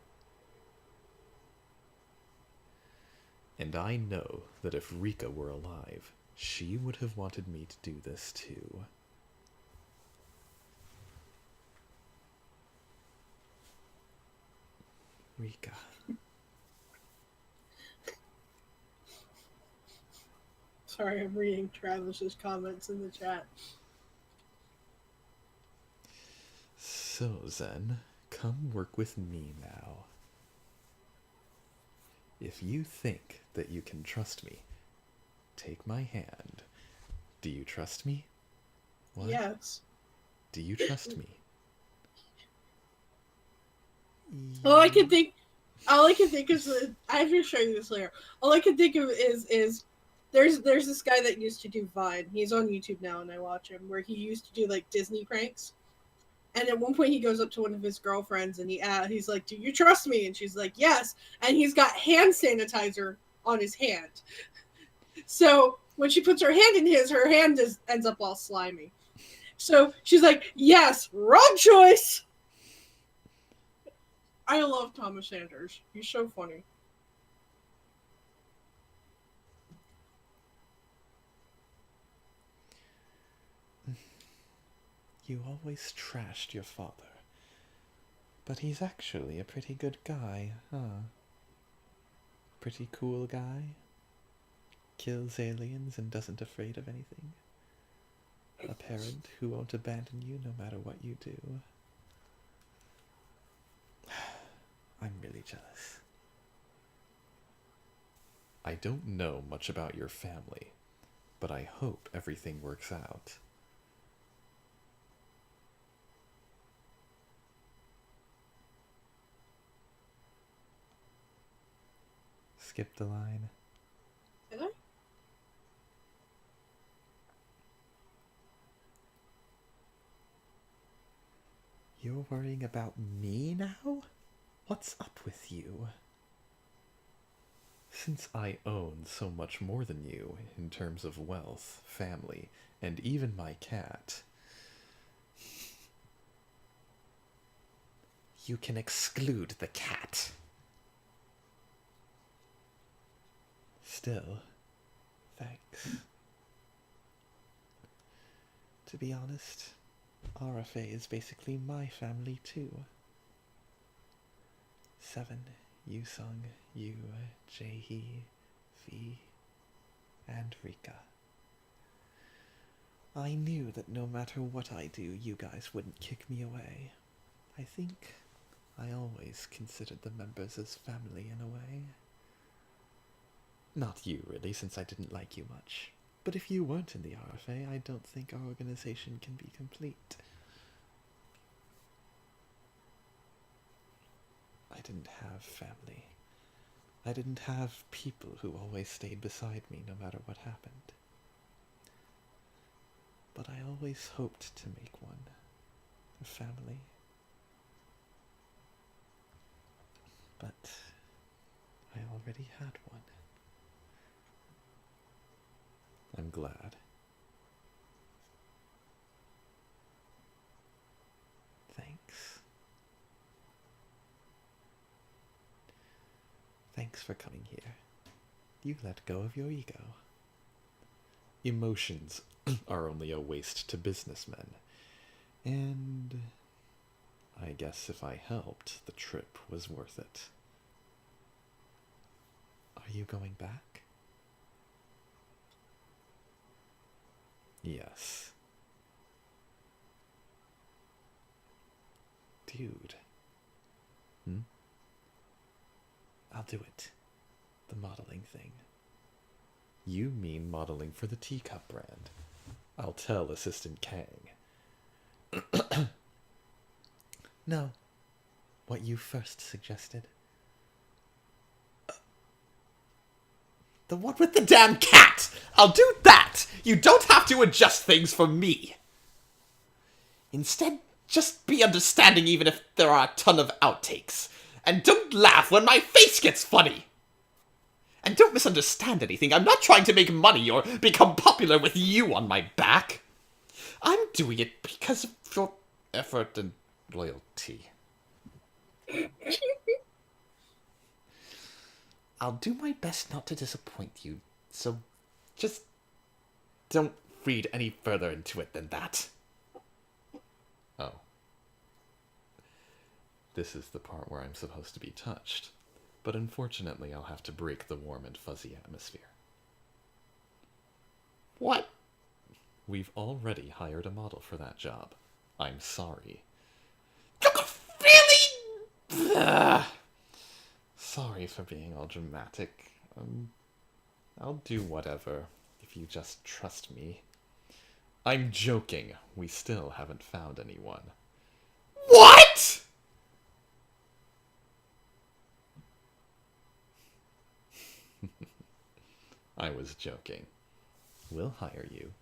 And I know that if Rika were alive, she would have wanted me to do this too. Rika. Sorry, I'm reading Travis's comments in the chat. So, Zen, come work with me now. If you think that you can trust me, take my hand. Do you trust me? What? Yes. Do you trust me? All I can think is I have to show you this later. All I can think of is there's this guy that used to do Vine. He's on YouTube now, and I watch him. Where he used to do like Disney pranks, and at one point he goes up to one of his girlfriends and he's like, "Do you trust me?" And she's like, "Yes." And he's got hand sanitizer on his hand. So when she puts her hand in his, her hand ends up all slimy. So she's like, "Yes, wrong choice." I love Thomas Sanders. He's so funny. You always trashed your father. But he's actually a pretty good guy, huh? Pretty cool guy? Kills aliens and doesn't afraid of anything? A parent who won't abandon you no matter what you do? I'm really jealous. I don't know much about your family, but I hope everything works out. Skip the line. Did I? You're worrying about me now? What's up with you? Since I own so much more than you in terms of wealth, family, and even my cat, you can exclude the cat. Still, thanks. To be honest, RFA is basically my family too. 7, Yusung, Yu, Jaehee, V, and Rika. I knew that no matter what I do, you guys wouldn't kick me away. I think I always considered the members as family in a way. Not you, really, since I didn't like you much. But if you weren't in the RFA, I don't think our organization can be complete. I didn't have family. I didn't have people who always stayed beside me no matter what happened. But I always hoped to make one. A family. But I already had one. I'm glad. Thanks. Thanks for coming here. You let go of your ego. Emotions are only a waste to businessmen. And I guess if I helped, the trip was worth it. Are you going back? Yes. Dude. I'll do it. The modeling thing. You mean modeling for the teacup brand. I'll tell Assistant Kang. No. What you first suggested. The one with the damn cat! I'll do that! You don't have to adjust things for me! Instead, just be understanding even if there are a ton of outtakes. And don't laugh when my face gets funny! And don't misunderstand anything. I'm not trying to make money or become popular with you on my back. I'm doing it because of your effort and loyalty. I'll do my best not to disappoint you, so just don't read any further into it than that. Oh. This is the part where I'm supposed to be touched. But unfortunately, I'll have to break the warm and fuzzy atmosphere. What? We've already hired a model for that job. I'm sorry. Really? Sorry for being all dramatic. I'll do whatever, if you just trust me. I'm joking. We still haven't found anyone. What?! I was joking. We'll hire you.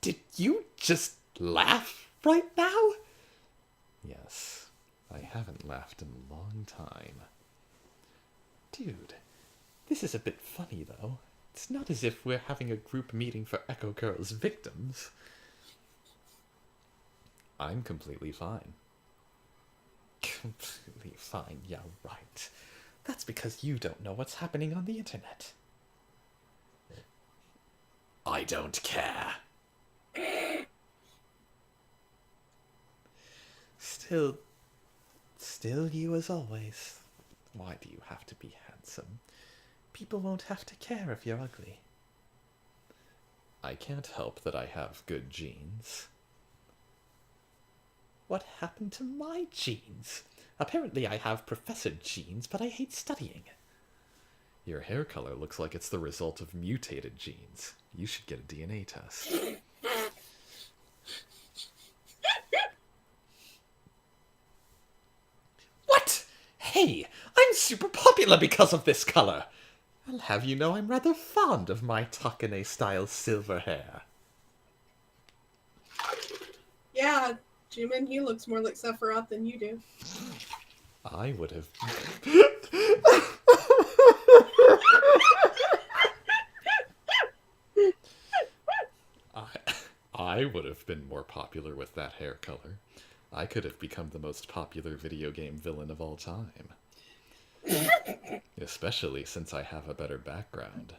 Did you just laugh right now? Yes, I haven't laughed in a long time. Dude, this is a bit funny though. It's not as if we're having a group meeting for Echo Girl's victims. I'm completely fine. Completely fine, yeah, right. That's because you don't know what's happening on the internet. I don't care. Still you as always. Why do you have to be handsome? People won't have to care if you're ugly. I can't help that I have good genes. What happened to my genes? Apparently I have professor genes, but I hate studying. Your hair color looks like it's the result of mutated genes. You should get a DNA test. What? Hey, I'm super popular because of this color. I'll have you know I'm rather fond of my Takane-style silver hair. Yeah, Juman, he looks more like Sephiroth than you do. I would have... I would have been more popular with that hair color. I could have become the most popular video game villain of all time. Especially since I have a better background.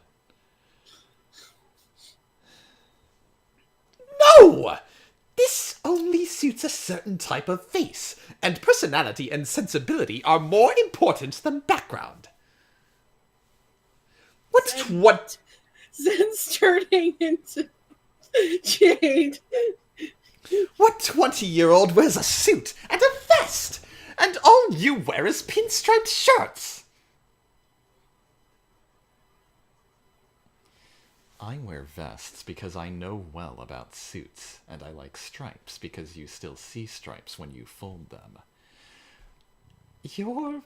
No! This only suits a certain type of face, and personality and sensibility are more important than background. What? Zen's turning into Jade. What 20-year-old wears a suit and a vest, and all you wear is pinstriped shirts? I wear vests because I know well about suits, and I like stripes because you still see stripes when you fold them. You're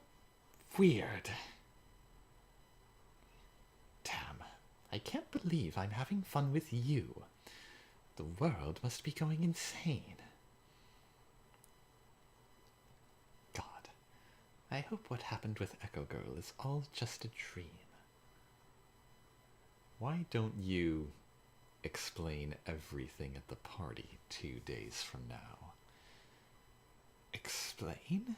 weird. Damn, I can't believe I'm having fun with you. The world must be going insane. God, I hope what happened with Echo Girl is all just a dream. Why don't you explain everything at the party 2 days from now? Explain?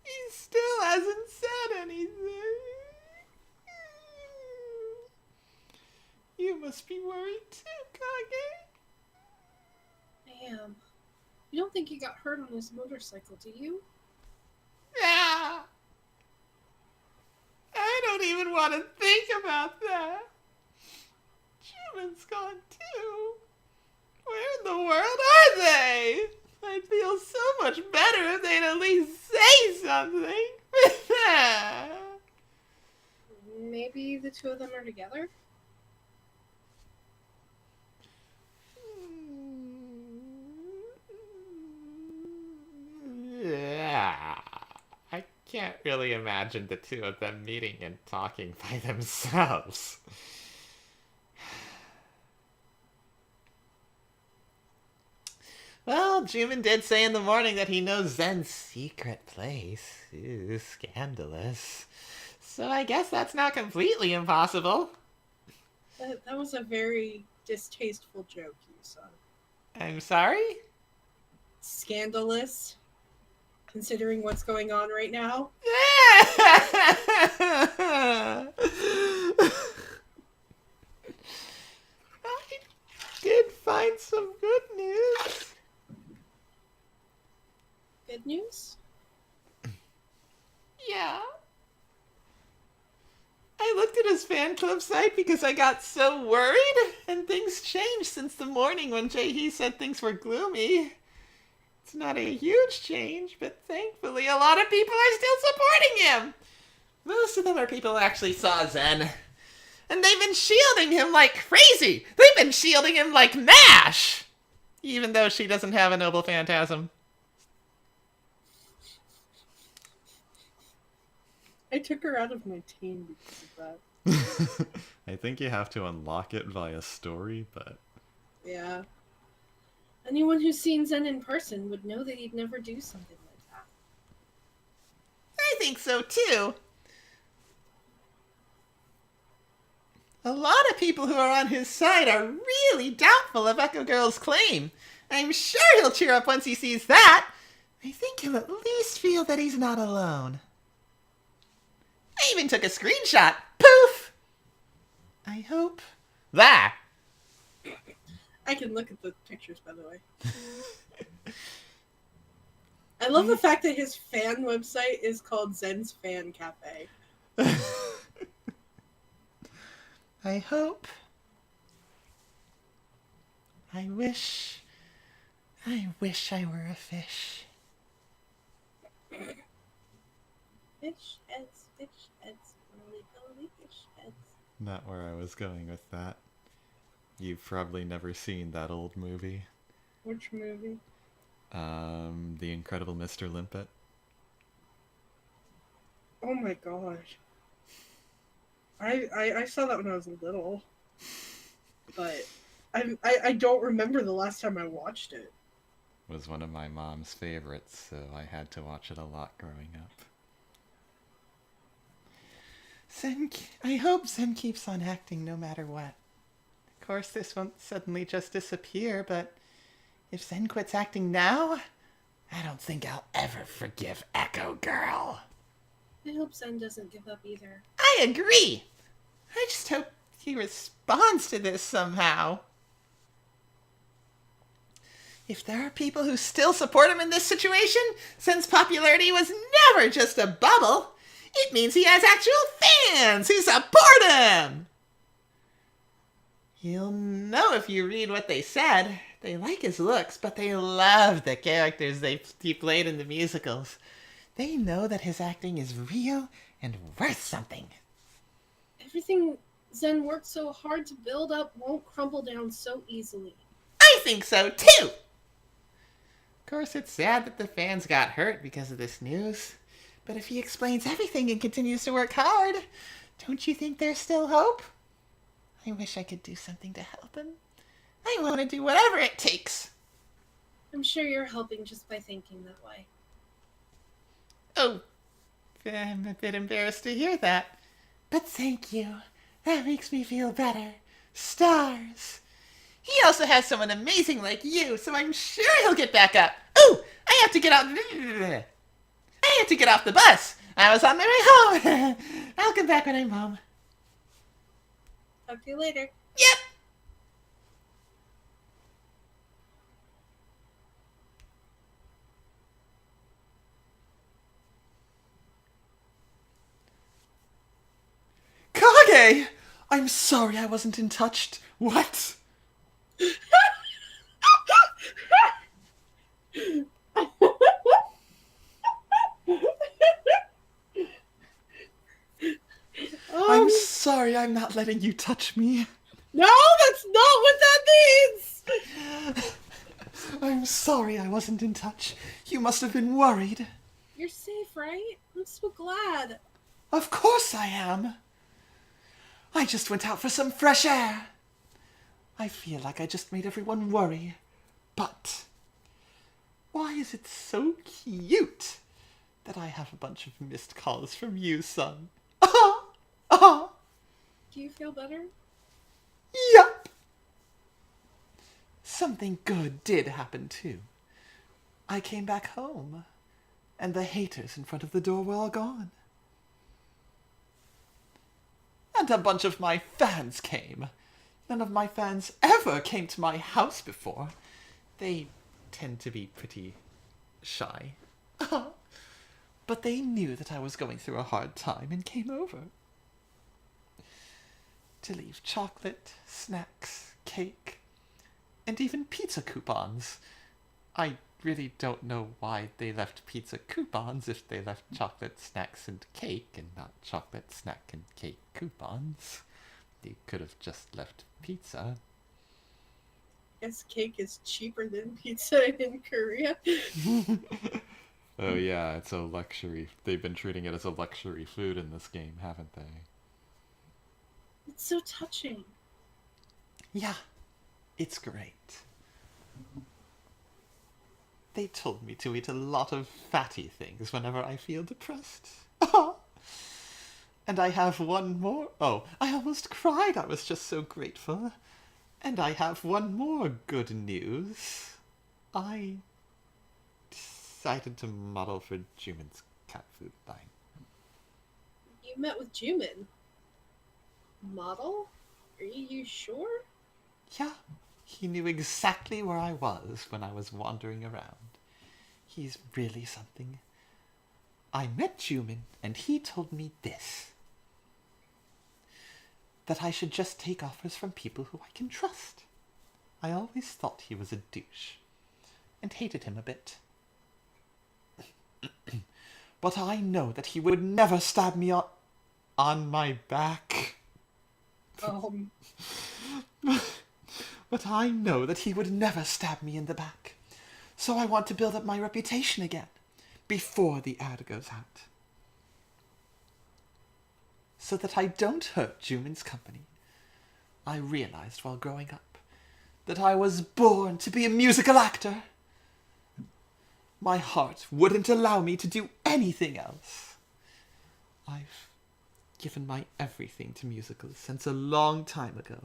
He still hasn't said anything. You must be worried too, Kage. I am. You don't think he got hurt on his motorcycle, do you? Yeah. I don't even want to think about that. Juman's gone too. Where in the world are they? I'd feel so much better if they'd at least say something. Maybe the two of them are together? Yeah. I can't really imagine the two of them meeting and talking by themselves. Well, Juman did say in the morning that he knows Zen's secret place. Ew, scandalous. So I guess that's not completely impossible. That was a very distasteful joke, you son. I'm sorry? Scandalous, considering what's going on right now. I did find some good news. Good news? Yeah. I looked at his fan club site because I got so worried, and things changed since the morning when Jae-hee said things were gloomy. It's not a huge change, but thankfully a lot of people are still supporting him. Most of them are people who actually saw Zen. And they've been shielding him like crazy. They've been shielding him like MASH. Even though she doesn't have a noble phantasm. I took her out of my team because of that. I think you have to unlock it via story, but... Yeah. Anyone who's seen Zen in person would know that he'd never do something like that. I think so too. A lot of people who are on his side are really doubtful of Echo Girl's claim. I'm sure he'll cheer up once he sees that. I think he'll at least feel that he's not alone. I even took a screenshot. Poof! I hope that. I can look at the pictures, by the way. I love the fact that his fan website is called Zen's Fan Cafe. I hope. I wish I were a fish. Fish heads, really fish heads. Not where I was going with that. You've probably never seen that old movie. Which movie? The Incredible Mr. Limpet. Oh my gosh. I saw that when I was little. But I don't remember the last time I watched it. Was one of my mom's favorites, so I had to watch it a lot growing up. I hope Zen keeps on acting no matter what. Of course, this won't suddenly just disappear, but if Zen quits acting now, I don't think I'll ever forgive Echo Girl. I hope Zen doesn't give up either. I agree! I just hope he responds to this somehow. If there are people who still support him in this situation, Zen's popularity was never just a bubble. It means he has actual fans who support him! You'll know if you read what they said. They like his looks, but they love the characters he played in the musicals. They know that his acting is real and worth something. Everything Zen worked so hard to build up won't crumble down so easily. I think so too! Of course, it's sad that the fans got hurt because of this news. But if he explains everything and continues to work hard, don't you think there's still hope? I wish I could do something to help him. I want to do whatever it takes. I'm sure you're helping just by thinking that way. Oh, I'm a bit embarrassed to hear that. But thank you. That makes me feel better. Stars. He also has someone amazing like you, so I'm sure he'll get back up. Ooh, I have to get out. I have to get off the bus. I was on my way home. I'll come back when I'm home. Talk to you later. Yep. Kage! I'm sorry I wasn't in touch. What? I'm sorry I'm not letting you touch me. No, that's not what that means! I'm sorry I wasn't in touch. You must have been worried. You're safe, right? I'm so glad. Of course I am. I just went out for some fresh air. I feel like I just made everyone worry. But why is it so cute that I have a bunch of missed calls from you, son? Do you feel better? Yup. Something good did happen too. I came back home, and the haters in front of the door were all gone. And a bunch of my fans came. None of my fans ever came to my house before. They tend to be pretty shy. But they knew that I was going through a hard time and came over. To leave chocolate, snacks, cake, and even pizza coupons. I really don't know why they left pizza coupons if they left chocolate, snacks, and cake, and not chocolate, snack, and cake coupons. They could have just left pizza. Guess cake is cheaper than pizza in Korea. Oh yeah, it's a luxury. They've been treating it as a luxury food in this game, haven't they? It's so touching. Yeah, it's great. They told me to eat a lot of fatty things whenever I feel depressed. And I have one more. Oh, I almost cried. I was just so grateful. And I have one more good news. I decided to model for Juman's cat food line. You met with Juman. Model? Are you sure? Yeah, he knew exactly where I was when I was wandering around. He's really something. I met Juman, and he told me this. That I should just take offers from people who I can trust. I always thought he was a douche, and hated him a bit. But I know that he would never stab me on my back. But I know that he would never stab me in the back. So I want to build up my reputation again, before the ad goes out. So that I don't hurt Juman's company. I realized while growing up that I was born to be a musical actor. My heart wouldn't allow me to do anything else. I've given my everything to musicals since a long time ago.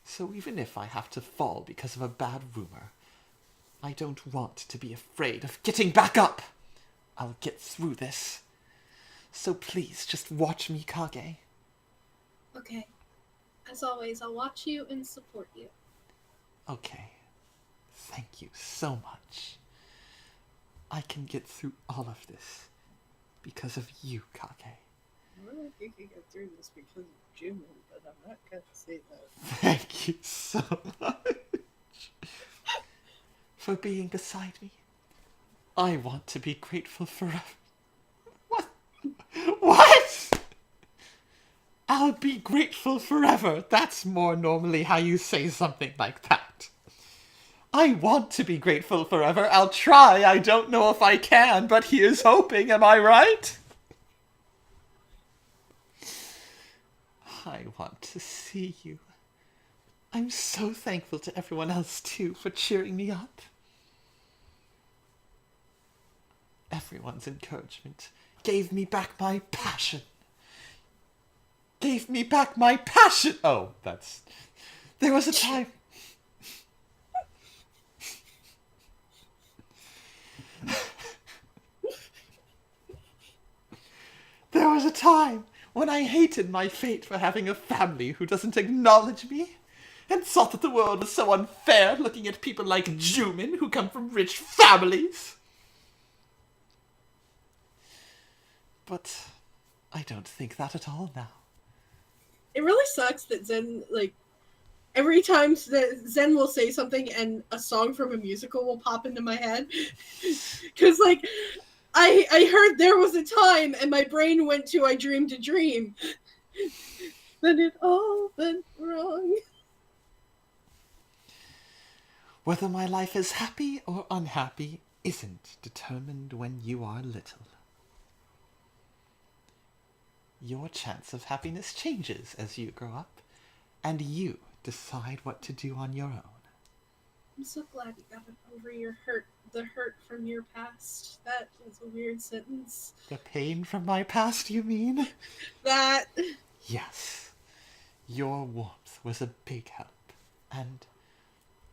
So even if I have to fall because of a bad rumor, I don't want to be afraid of getting back up. I'll get through this. So please, just watch me, Kage. Okay. As always, I'll watch you and support you. Okay. Thank you so much. I can get through all of this because of you, Kage. I don't know if you can get through this because of Juman, but I'm not gonna say that. Thank you so much for being beside me. I want to be grateful forever. What? What? I'll be grateful forever. That's more normally how you say something like that. I want to be grateful forever. I'll try. I don't know if I can, but here's hoping. Am I right? I want to see you. I'm so thankful to everyone else, too, for cheering me up. Everyone's encouragement gave me back my passion. Gave me back my passion. Oh, that's... There was a time... There was a time when I hated my fate for having a family who doesn't acknowledge me, and thought that the world was so unfair looking at people like Jumin who come from rich families. But I don't think that at all now. It really sucks that Zen, like, every time Zen will say something and a song from a musical will pop into my head. Because, like, I heard There Was a Time and my brain went to I Dreamed a Dream. Then it all went wrong. Whether my life is happy or unhappy isn't determined when you are little. Your chance of happiness changes as you grow up, and you decide what to do on your own. I'm so glad you got over your hurt, the hurt from your past. That was a weird sentence. The pain from my past, you mean? That... Yes. Your warmth was a big help, and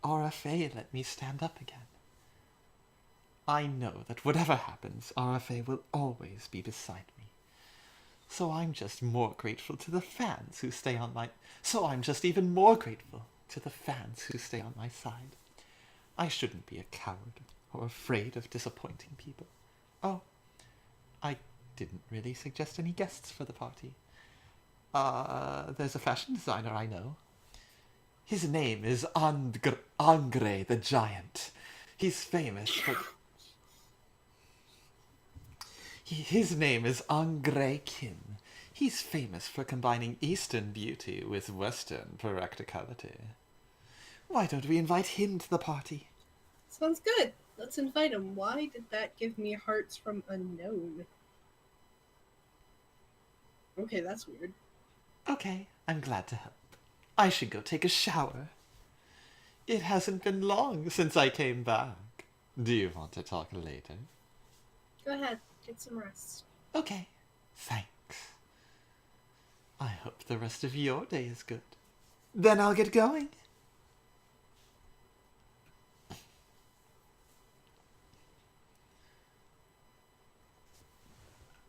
RFA let me stand up again. I know that whatever happens, RFA will always be beside me. So I'm just more grateful to the fans who stay on my... So I'm just even more grateful to the fans who stay on my side. I shouldn't be a coward or afraid of disappointing people. Oh, I didn't really suggest any guests for the party. There's a fashion designer I know. His name is Angre the Giant. He's famous for... His name is Angre Kim. He's famous for combining Eastern beauty with Western practicality. Why don't we invite him to the party? Sounds good. Let's invite him. Why did that give me hearts from unknown? Okay, that's weird. Okay, I'm glad to help. I should go take a shower. It hasn't been long since I came back. Do you want to talk later? Go ahead. Get some rest. Okay, thanks. I hope the rest of your day is good. Then I'll get going.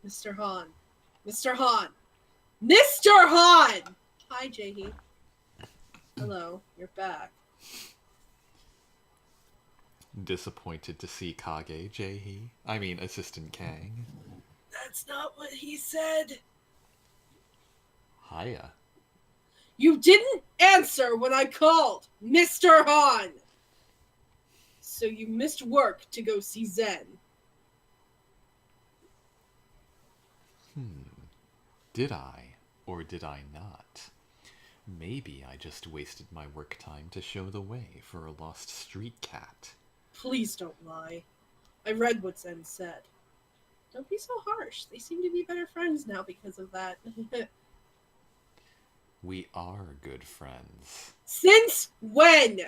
Mr. Han. Mr. Han! Mr. Han! Hi, Jaehee. Hello, you're back. Disappointed to see Kage, Jaehee. I mean, Assistant Kang. That's not what he said. Hiya. You didn't answer when I called, Mr. Han! So you missed work to go see Zen. Did I, or did I not? Maybe I just wasted my work time to show the way for a lost street cat. Please don't lie. I read what Zen said. Don't be so harsh. They seem to be better friends now because of that. We are good friends. Since when?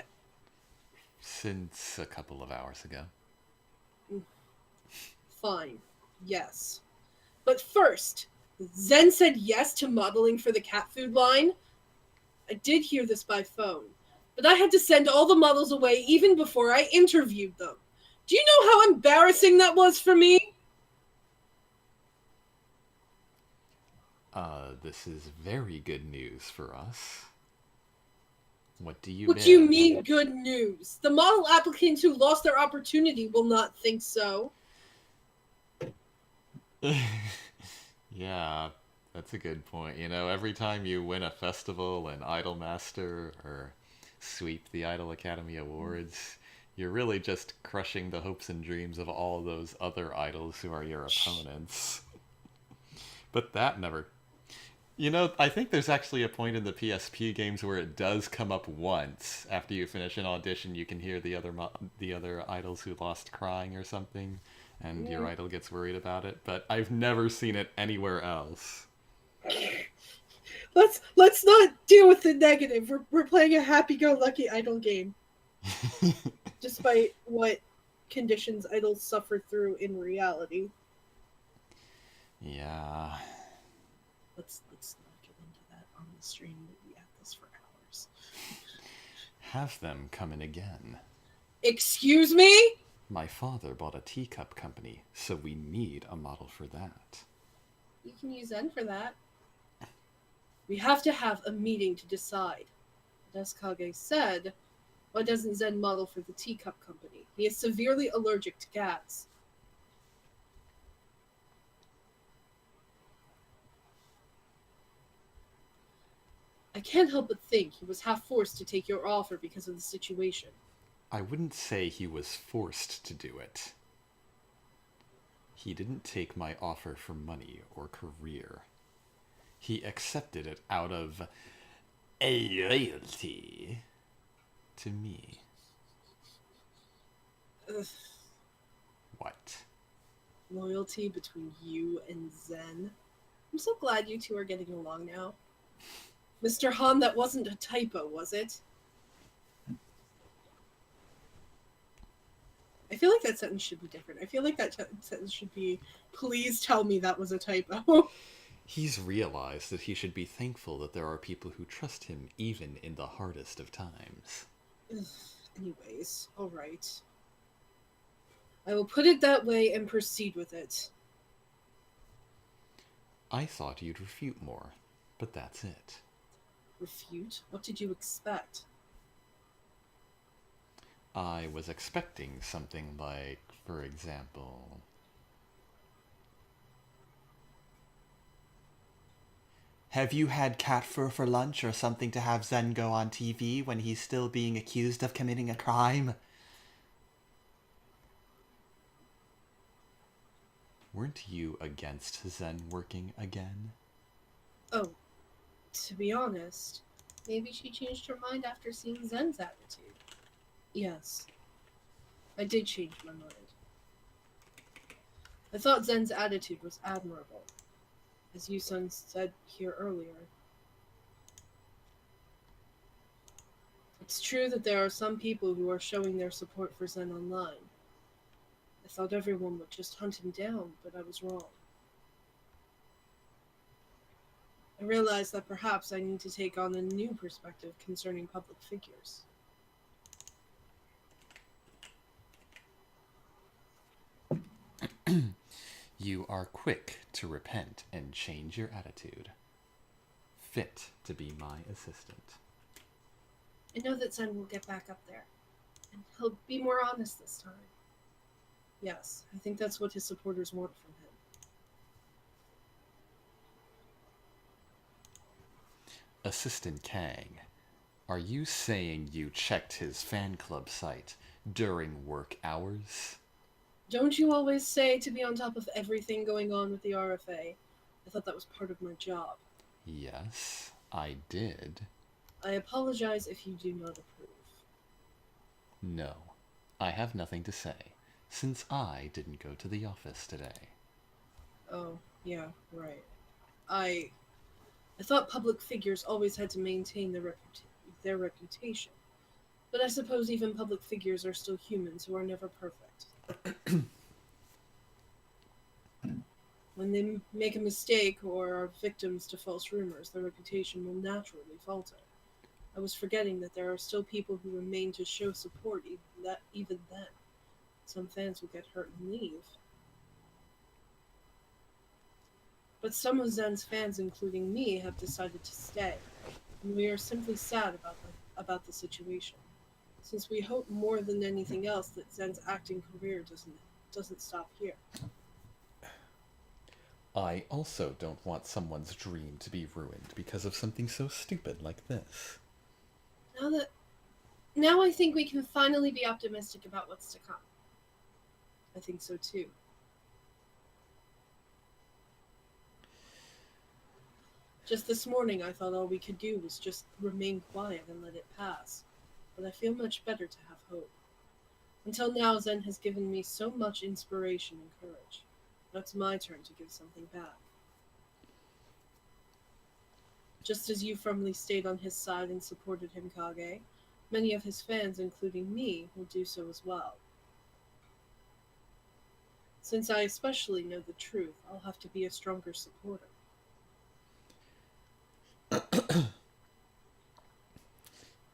Since a couple of hours ago. Fine. Yes. But first, Zen said yes to modeling for the cat food line. I did hear this by phone, but I had to send all the models away even before I interviewed them. Do you know how embarrassing that was for me? This is very good news for us. What do you What do you mean, good news? The model applicants who lost their opportunity will not think so. Yeah, that's a good point. You know, every time you win a festival, an Idolmaster, or sweep the Idol Academy Awards, you're really just crushing the hopes and dreams of all those other idols who are your opponents. But that never... You know, I think there's actually a point in the PSP games where it does come up once. After you finish an audition, you can hear the other idols who lost crying or something, and your Mm. idol gets worried about it. But I've never seen it anywhere else. Let's not deal with the negative. We're playing a happy-go-lucky idol game, despite what conditions idols suffer through in reality. Yeah. Let's not get into that on the stream. We'll be at this for hours. Have them come in again. Excuse me? My father bought a teacup company, so we need a model for that. You can use Zen for that. We have to have a meeting to decide. As Kage said, why doesn't Zen model for the teacup company? He is severely allergic to cats. I can't help but think he was half forced to take your offer because of the situation. I wouldn't say he was forced to do it. He didn't take my offer for money or career. He accepted it out of a loyalty to me. Ugh. What? Loyalty between you and Zen. I'm so glad you two are getting along now. Mr. Han, that wasn't a typo, was it? I feel like that sentence should be different. I feel like that sentence should be, please tell me that was a typo. He's realized that he should be thankful that there are people who trust him even in the hardest of times. Ugh, anyways, alright. I will put it that way and proceed with it. I thought you'd refute more, but that's it. Refute? What did you expect? I was expecting something like, for example... Have you had cat fur for lunch or something to have Zen go on TV when he's still being accused of committing a crime? Weren't you against Zen working again? Oh, to be honest, maybe she changed her mind after seeing Zen's attitude. Yes, I did change my mind. I thought Zen's attitude was admirable, as Yusun said here earlier. It's true that there are some people who are showing their support for Zen online. I thought everyone would just hunt him down, but I was wrong. I realized that perhaps I need to take on a new perspective concerning public figures. You are quick to repent and change your attitude. Fit to be my assistant. I know that Zen will get back up there, and he'll be more honest this time. Yes, I think that's what his supporters want from him. Assistant Kang, are you saying you checked his fan club site during work hours? Don't you always say to be on top of everything going on with the RFA? I thought that was part of my job. Yes, I did. I apologize if you do not approve. No, I have nothing to say, since I didn't go to the office today. Oh, yeah, right. I thought public figures always had to maintain their reputation. But I suppose even public figures are still humans who are never perfect. When they make a mistake or are victims to false rumors, their reputation will naturally falter. I was forgetting that there are still people who remain to show support even then. Some fans will get hurt and leave. But some of Zen's fans, including me, have decided to stay, and we are simply sad about the situation, since we hope more than anything else that Zen's acting career doesn't stop here. I also don't want someone's dream to be ruined because of something so stupid like this. Now I think we can finally be optimistic about what's to come. I think so too. Just this morning I thought all we could do was just remain quiet and let it pass. But I feel much better to have hope. Until now, Zen has given me so much inspiration and courage. Now it's my turn to give something back. Just as you firmly stayed on his side and supported him, Kage, many of his fans, including me, will do so as well. Since I especially know the truth, I'll have to be a stronger supporter.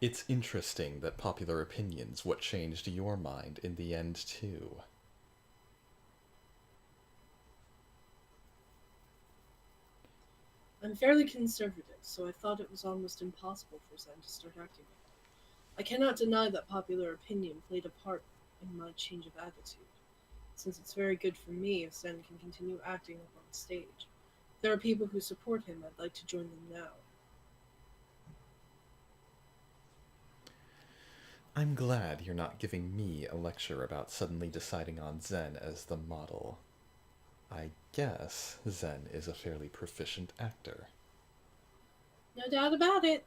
It's interesting that popular opinion's what changed your mind in the end, too. I'm fairly conservative, so I thought it was almost impossible for Zen to start acting like that. I cannot deny that popular opinion played a part in my change of attitude, since it's very good for me if Zen can continue acting up on stage. There are people who support him. I'd like to join them now. I'm glad you're not giving me a lecture about suddenly deciding on Zen as the model. I guess Zen is a fairly proficient actor. No doubt about it.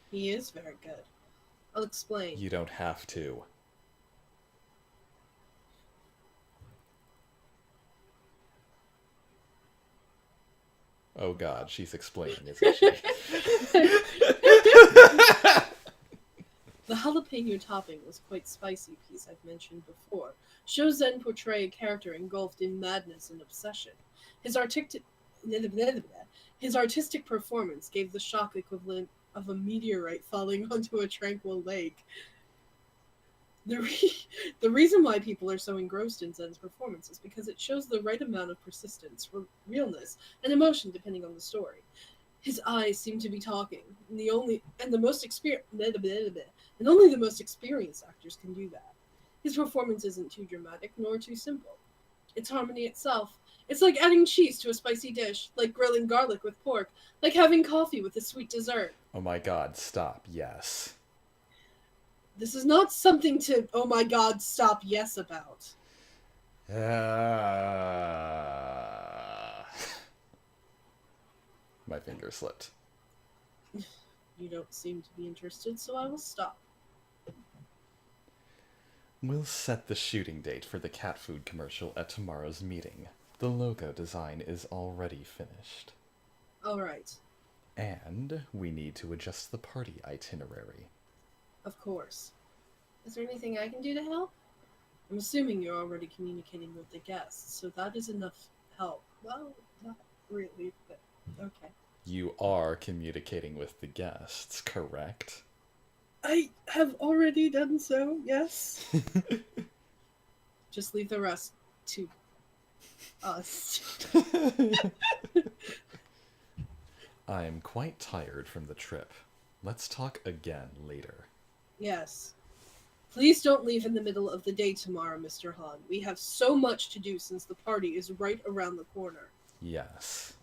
He is very good. I'll explain. You don't have to. Oh god, she's explaining, isn't she? The jalapeno topping was quite spicy piece I've mentioned before. Shows Zen portray a character engulfed in madness and obsession. His artistic performance gave the shock equivalent of a meteorite falling onto a tranquil lake. The reason why people are so engrossed in Zen's performance is because it shows the right amount of persistence, realness, and emotion depending on the story. His eyes seem to be talking, and only the most experienced actors can do that. His performance isn't too dramatic nor too simple. It's harmony itself. It's like adding cheese to a spicy dish, like grilling garlic with pork, like having coffee with a sweet dessert. Oh my god, stop, yes. This is not something to, oh my god, stop yes about. My finger slipped. You don't seem to be interested, so I will stop. We'll set the shooting date for the cat food commercial at tomorrow's meeting. The logo design is already finished. Alright. And we need to adjust the party itinerary. Of course. Is there anything I can do to help? I'm assuming you're already communicating with the guests, so that is enough help. Well, not really, but okay. You are communicating with the guests, correct? I have already done so, yes. Just leave the rest to us. I am quite tired from the trip. Let's talk again later. Yes. Please don't leave in the middle of the day tomorrow, Mr. Han. We have so much to do since the party is right around the corner. Yes.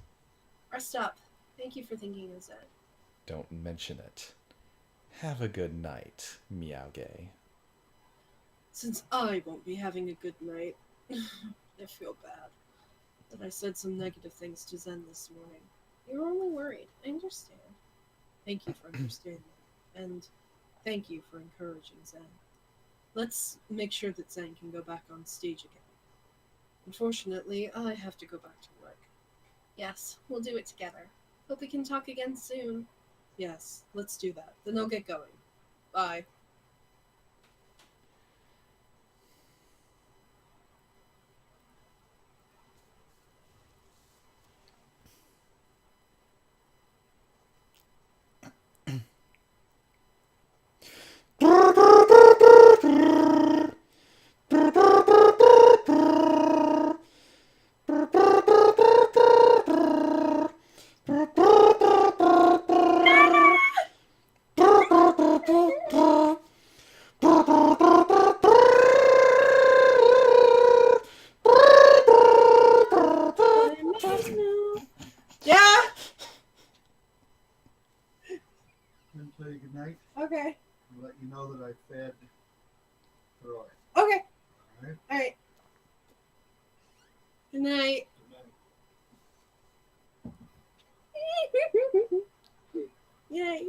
Rest up. Thank you for thinking of Zen. Don't mention it. Have a good night, Meowgay. Since I won't be having a good night, I feel bad that I said some negative things to Zen this morning. You were only worried. I understand. Thank you for understanding. And thank you for encouraging Zen. Let's make sure that Zen can go back on stage again. Unfortunately, I have to go back to work. Yes, we'll do it together. Hope we can talk again soon. Yes, let's do that. Then I'll get going. Bye. Yeah? I'm going to tell you good night Okay. and let you know that I fed Roy. Okay. Alright? Alright. Good night. Good night. Yay.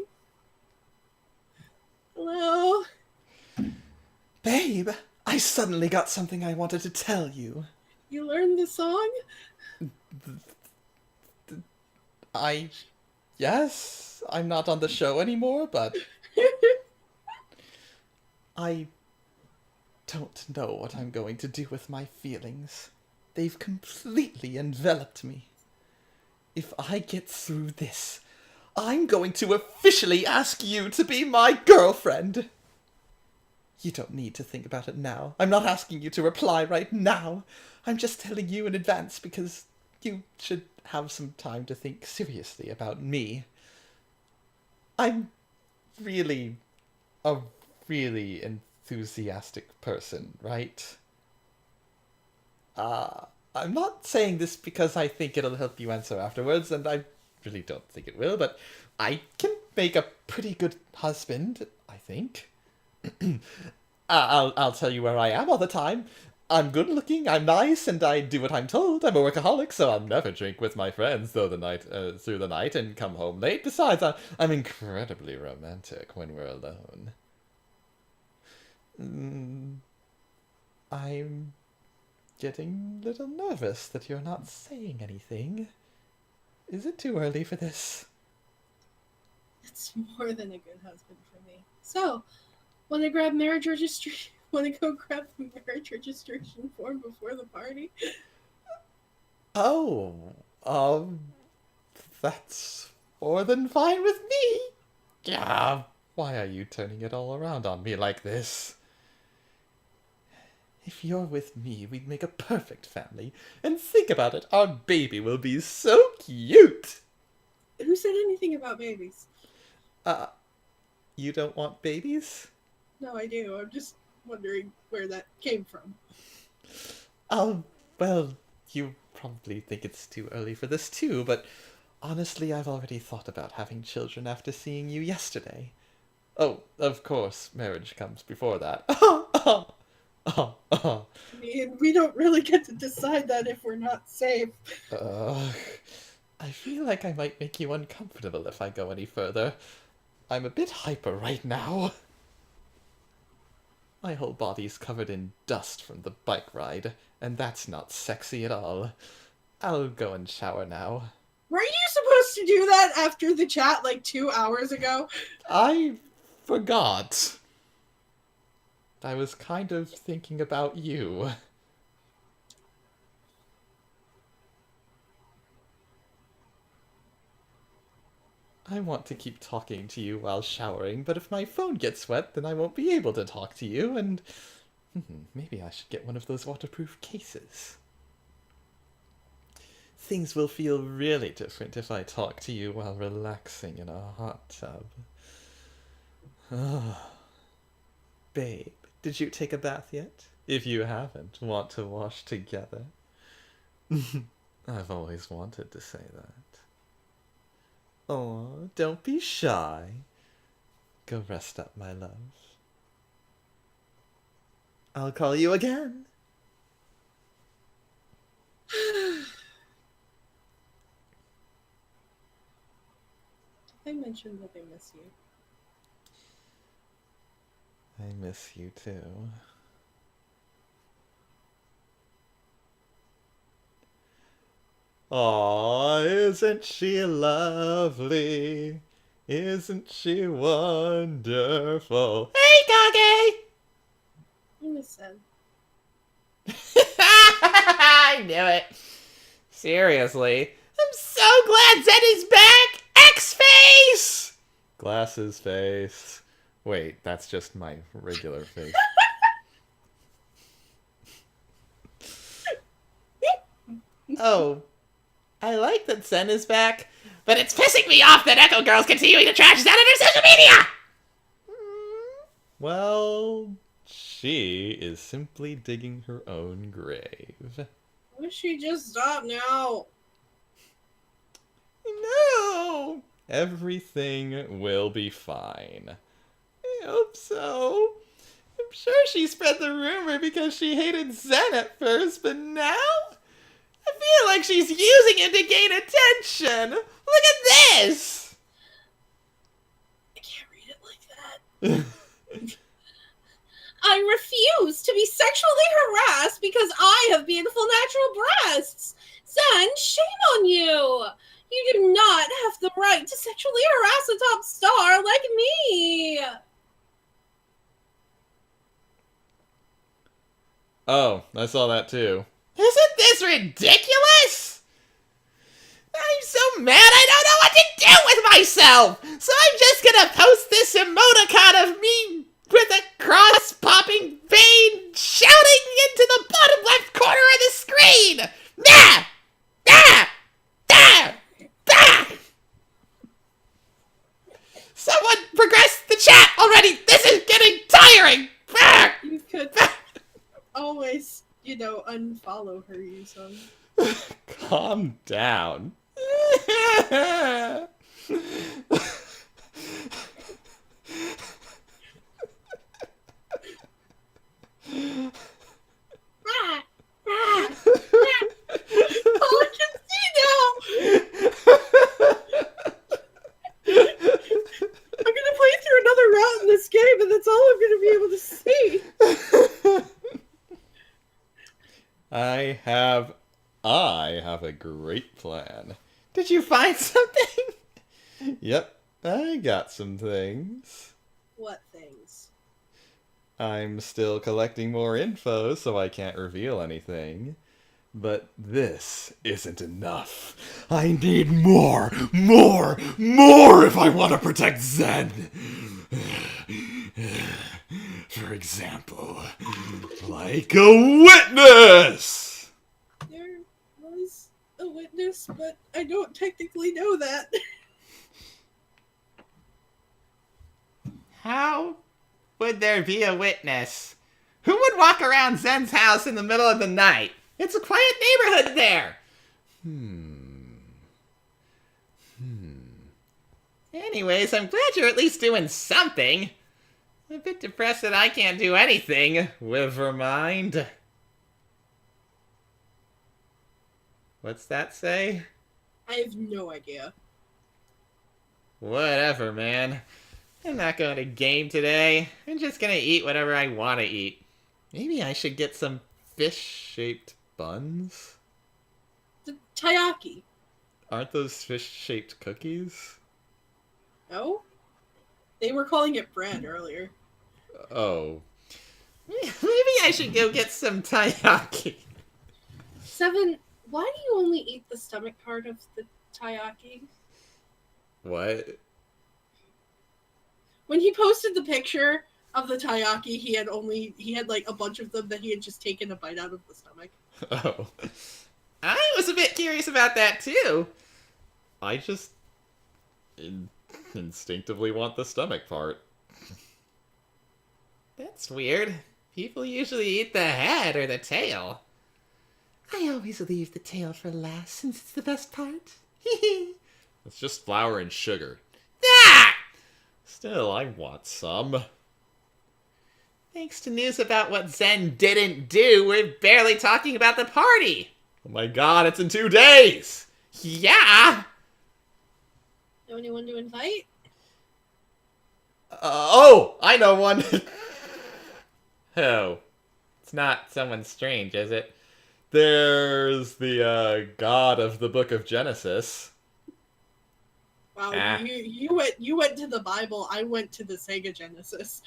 Hello. Babe, I suddenly got something I wanted to tell you. You learned the song? Yes, I'm not on the show anymore, but I don't know what I'm going to do with my feelings. They've completely enveloped me. If I get through this, I'm going to officially ask you to be my girlfriend. You don't need to think about it now. I'm not asking you to reply right now. I'm just telling you in advance because you should have some time to think seriously about me. I'm really a really enthusiastic person, right? I'm not saying this because I think it'll help you answer afterwards, and I really don't think it will, but I can make a pretty good husband, I think. I'll tell you where I am all the time. I'm good looking, I'm nice, and I do what I'm told. I'm a workaholic, so I'll never drink with my friends through the night and come home late. Besides, I'm incredibly romantic when we're alone. I'm getting a little nervous that you're not saying anything. Is it too early for this? It's more than a good husband for me. So, want to grab marriage registration? Want to go grab the marriage registration form before the party? Oh, that's more than fine with me. Yeah, why are you turning it all around on me like this? If you're with me, we'd make a perfect family. And think about it, our baby will be so cute. Who said anything about babies? You don't want babies? No, I do. I'm just wondering where that came from. Well, you probably think it's too early for this too, but honestly, I've already thought about having children after seeing you yesterday. Oh, of course, marriage comes before that. I mean, we don't really get to decide that if we're not safe. I feel like I might make you uncomfortable if I go any further. I'm a bit hyper right now. My whole body's covered in dust from the bike ride, and that's not sexy at all. I'll go and shower now. Were you supposed to do that after the chat like 2 hours ago? I forgot. I was kind of thinking about you. I want to keep talking to you while showering, but if my phone gets wet, then I won't be able to talk to you, and maybe I should get one of those waterproof cases. Things will feel really different if I talk to you while relaxing in a hot tub. Babe, did you take a bath yet? If you haven't, want to wash together? I've always wanted to say that. Oh, don't be shy. Go rest up, my love. I'll call you again. I mentioned that I miss you. I miss you too. Aw, isn't she lovely? Isn't she wonderful? Hey, Kage! I miss Zen. I knew it. Seriously. I'm so glad Zed is back! X-Face! Glasses face. Wait, that's just my regular face. Oh, I like that Zen is back, but it's pissing me off that Echo Girl's continuing to trash Zen on her social media! Well, she is simply digging her own grave. Wish she just stop now. No! Everything will be fine. I hope so. I'm sure she spread the rumor because she hated Zen at first, but now I feel like she's using it to gain attention. Look at this! I refuse to be sexually harassed because I have beautiful natural breasts. Zen, shame on you. You do not have the right to sexually harass a top star like me. Oh, I saw that too. Isn't this ridiculous? I'm so mad I don't know what to do with myself! So I'm just gonna post this emoticon of me with a cross-popping vein shouting into the bottom left corner of the screen! Nah! Nah! Nah! Nah! Someone progress the chat already! This is getting tiring! Ah! You could always, unfollow her, Yusung. Calm down. All I can see now! I'm gonna play through another route in this game, and that's all I'm gonna be able to see. I have a great plan. Did you find something? Yep, I got some things. What things? I'm still collecting more info, so I can't reveal anything. But this isn't enough. I need more if I want to protect Zen. For example, like a witness! There was a witness, but I don't technically know that. How would there be a witness? Who would walk around Zen's house in the middle of the night? It's a quiet neighborhood there! Anyways, I'm glad you're at least doing something. I'm a bit depressed that I can't do anything. Rivermind. What's that say? I have no idea. Whatever, man. I'm not going to game today. I'm just gonna eat whatever I want to eat. Maybe I should get some Fish-shaped buns? The taiyaki. Aren't those fish-shaped cookies? No? They were calling it bread earlier. Oh. Maybe I should go get some taiyaki. Seven, why do you only eat the stomach part of the taiyaki? What? When he posted the picture of the taiyaki, he had like a bunch of them that he had just taken a bite out of the stomach. Oh. I was a bit curious about that too. I just instinctively want the stomach part. That's weird. People usually eat the head or the tail. I always leave the tail for last since it's the best part. It's just flour and sugar. Ah! Still, I want some. Thanks to news about what Zen didn't do, we're barely talking about the party. Oh my god, it's in 2 days! Yeah! Know anyone to invite? Oh! I know one! Who? It's not someone strange, is it? There's the god of the Book of Genesis. Wow, Ah. you went to the Bible. I went to the Sega Genesis.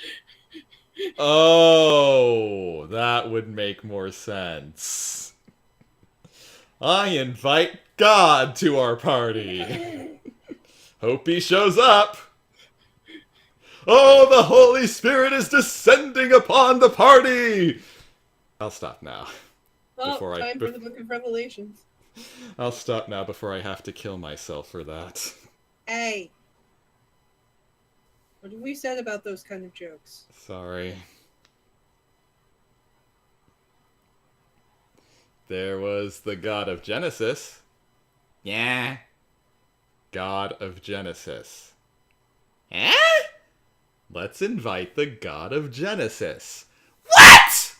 Oh, that would make more sense. I invite God to our party. Hope he shows up. Oh, the Holy Spirit is descending upon the party. I'll stop now. Well, Before I- time for the Book of Revelations. I'll stop now before I have to kill myself for that. Hey, what have we said about those kind of jokes? Sorry. There was the God of Genesis. Yeah. God of Genesis. Eh? Let's invite the God of Genesis. What?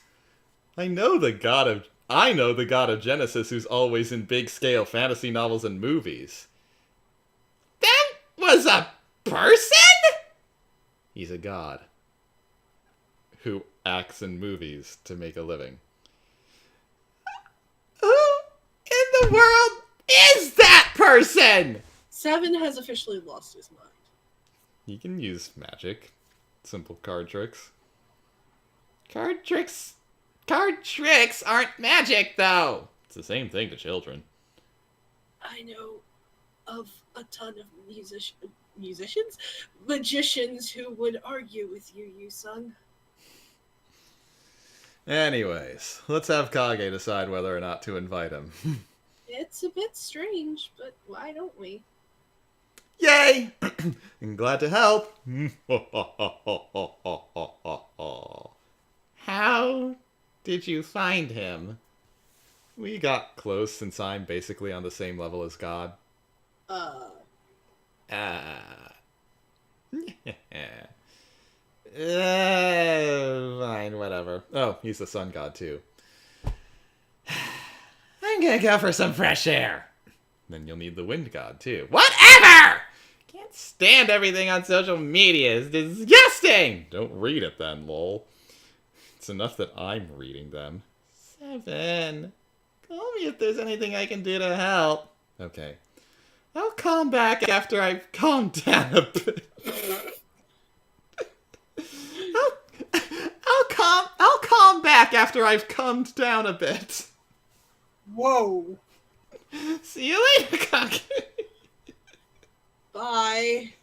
I know the God of Genesis who's always in big scale fantasy novels and movies. That was a person? He's a god who acts in movies to make a living. Who in the world is that person? Seven has officially lost his mind. He can use magic. Simple card tricks. Card tricks aren't magic, though. It's the same thing to children. I know of a ton of magicians who would argue with you, Yusung. Anyways, let's have Kage decide whether or not to invite him. It's a bit strange, but why don't we? Yay! I'm glad to help. How did you find him? We got close since I'm basically on the same level as God. Fine, whatever. Oh, he's the sun god too. I'm gonna go for some fresh air. Then you'll need the wind god too. Whatever! Can't stand everything on social media. It's disgusting! Don't read it then, lol. It's enough that I'm reading them. Seven. Call me if there's anything I can do to help. Okay. I'll calm back after I've calmed down a bit. I'll calm back after I've calmed down a bit. Whoa. See you later, Kage. Bye,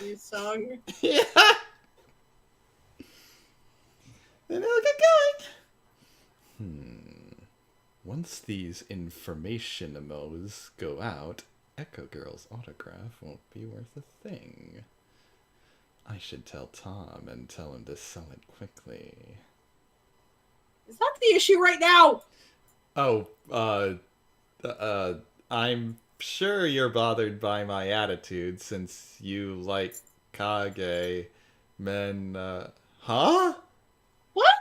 Yusung. Yeah. Then I'll get going. Once these information memos go out, Echo Girl's autograph won't be worth a thing. I should tell Tom and tell him to sell it quickly. Is that the issue right now? Oh, I'm sure you're bothered by my attitude since you like Kage, men, huh? What?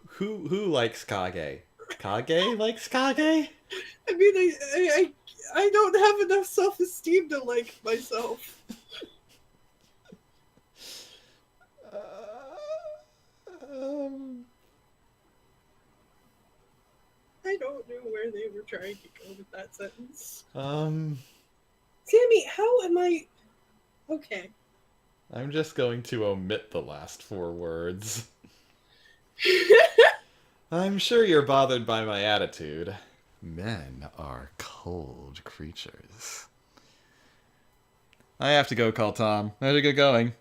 Who likes Kage? Kage likes Kage? I mean, I don't have enough self-esteem to like myself. I don't know where they were trying to go with that sentence. Sammy, how am I... Okay. I'm just going to omit the last 4 words. I'm sure you're bothered by my attitude. Men are cold creatures. I have to go call Tom. How'd it get going?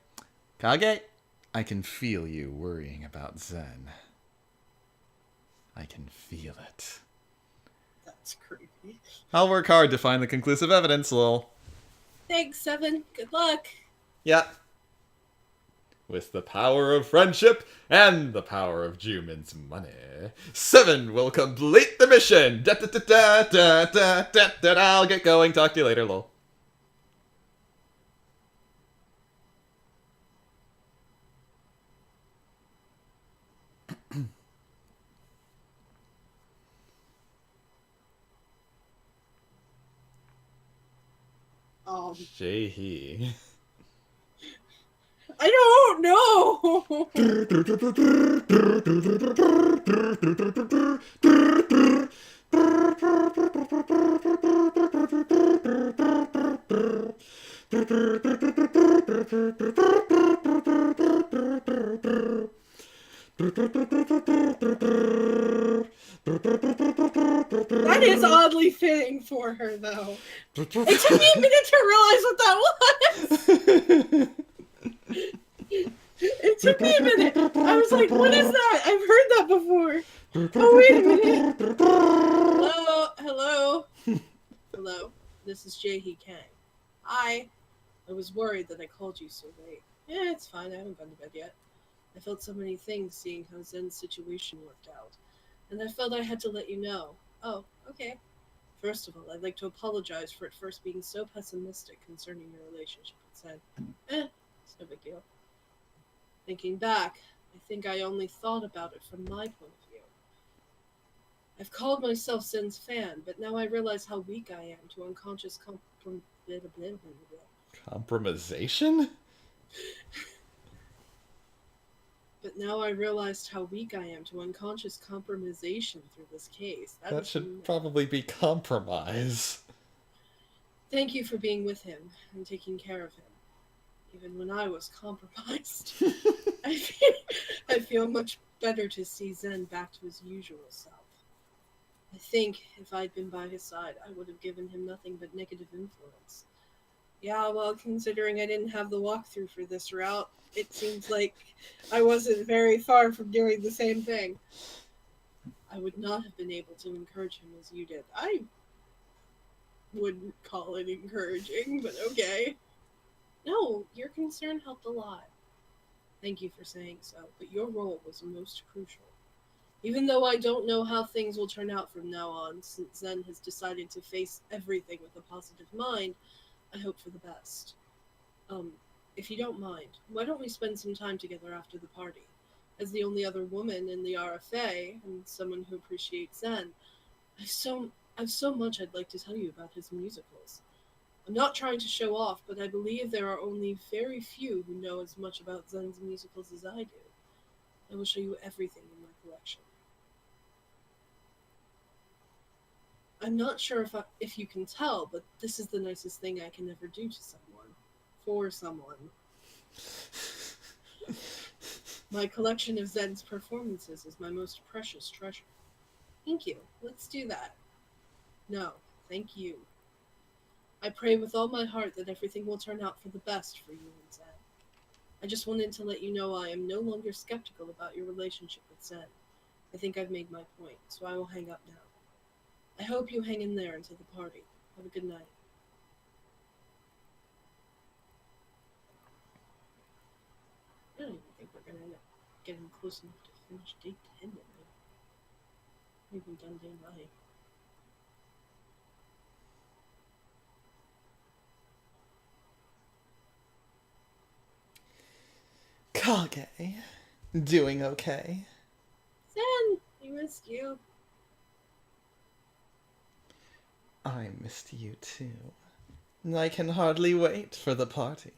Kage, I can feel you worrying about Zen. I can feel it. That's creepy. I'll work hard to find the conclusive evidence, lol. Thanks, Seven. Good luck. Yeah. With the power of friendship and the power of Jumin's money, 7 will complete the mission! I'll get going. Talk to you later, lol. Jae-hee. I don't know. That is oddly fitting for her, though. It took me a minute to realize what that was. It took me a minute. I was like, what is that? I've heard that before. Oh, wait a minute. Hello. This is Jae-hee Kang. I was worried that I called you so late. Yeah, it's fine. I haven't gone to bed yet. I felt so many things seeing how Zen's situation worked out. And I felt I had to let you know. Oh, okay. First of all, I'd like to apologize for at first being so pessimistic concerning your relationship with Zen. It's no big deal. Thinking back, I think I only thought about it from my point of view. I've called myself Zen's fan, but now I realize how weak I am to unconscious Compromisation? But now I realized how weak I am to unconscious compromisation through this case. That should probably be compromise. Thank you for being with him and taking care of him, even when I was compromised. I feel much better to see Zen back to his usual self. I think if I'd been by his side, I would have given him nothing but negative influence. Yeah, well, considering I didn't have the walkthrough for this route, it seems like I wasn't very far from doing the same thing. I would not have been able to encourage him as you did. I wouldn't call it encouraging, but okay. No, your concern helped a lot. Thank you for saying so, but your role was most crucial. Even though I don't know how things will turn out from now on, since Zen has decided to face everything with a positive mind, I hope for the best. If you don't mind, why don't we spend some time together after the party? As the only other woman in the RFA, and someone who appreciates Zen, I've so much I'd like to tell you about his musicals. I'm not trying to show off, but I believe there are only very few who know as much about Zen's musicals as I do. I will show you everything in my collection. I'm not sure if you can tell, but this is the nicest thing I can ever do to someone. For someone. My collection of Zen's performances is my most precious treasure. Thank you. Let's do that. No, thank you. I pray with all my heart that everything will turn out for the best for you and Zen. I just wanted to let you know I am no longer skeptical about your relationship with Zen. I think I've made my point, so I will hang up now. I hope you hang in there until the party. Have a good night. I don't even think we're gonna end up getting close enough to finish day 10 tonight. We've been done day 9. Kage, doing okay? Zen, we missed you. I missed you too. I can hardly wait for the party.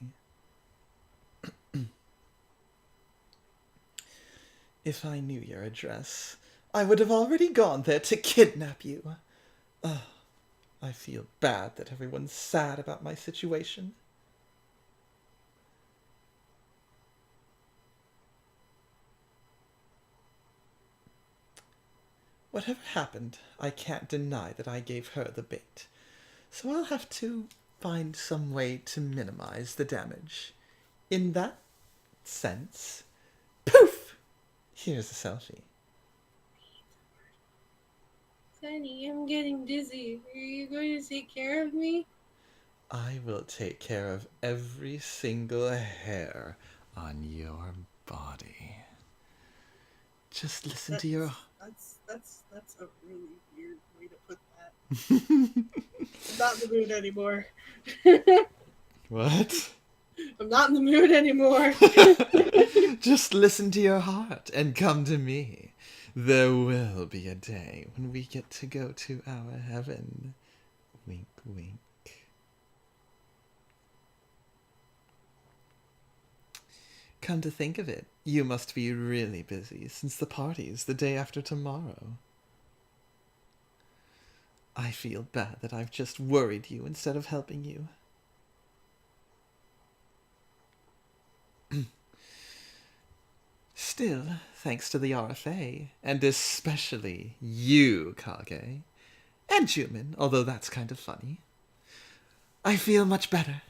If I knew your address, I would have already gone there to kidnap you. I feel bad that everyone's sad about my situation. Whatever happened, I can't deny that I gave her the bait. So I'll have to find some way to minimize the damage. In that sense, poof! Here's a selfie. Sunny, I'm getting dizzy. Are you going to take care of me? I will take care of every single hair on your body. Just listen to your... That's a really weird way to put that. I'm not in the mood anymore. What? I'm not in the mood anymore. Just listen to your heart and come to me. There will be a day when we get to go to our heaven. Wink, wink. Come to think of it, you must be really busy since the party's the day after tomorrow. I feel bad that I've just worried you instead of helping you. Still, thanks to the RFA, and especially you, Kage, and Jumin, although that's kind of funny, I feel much better.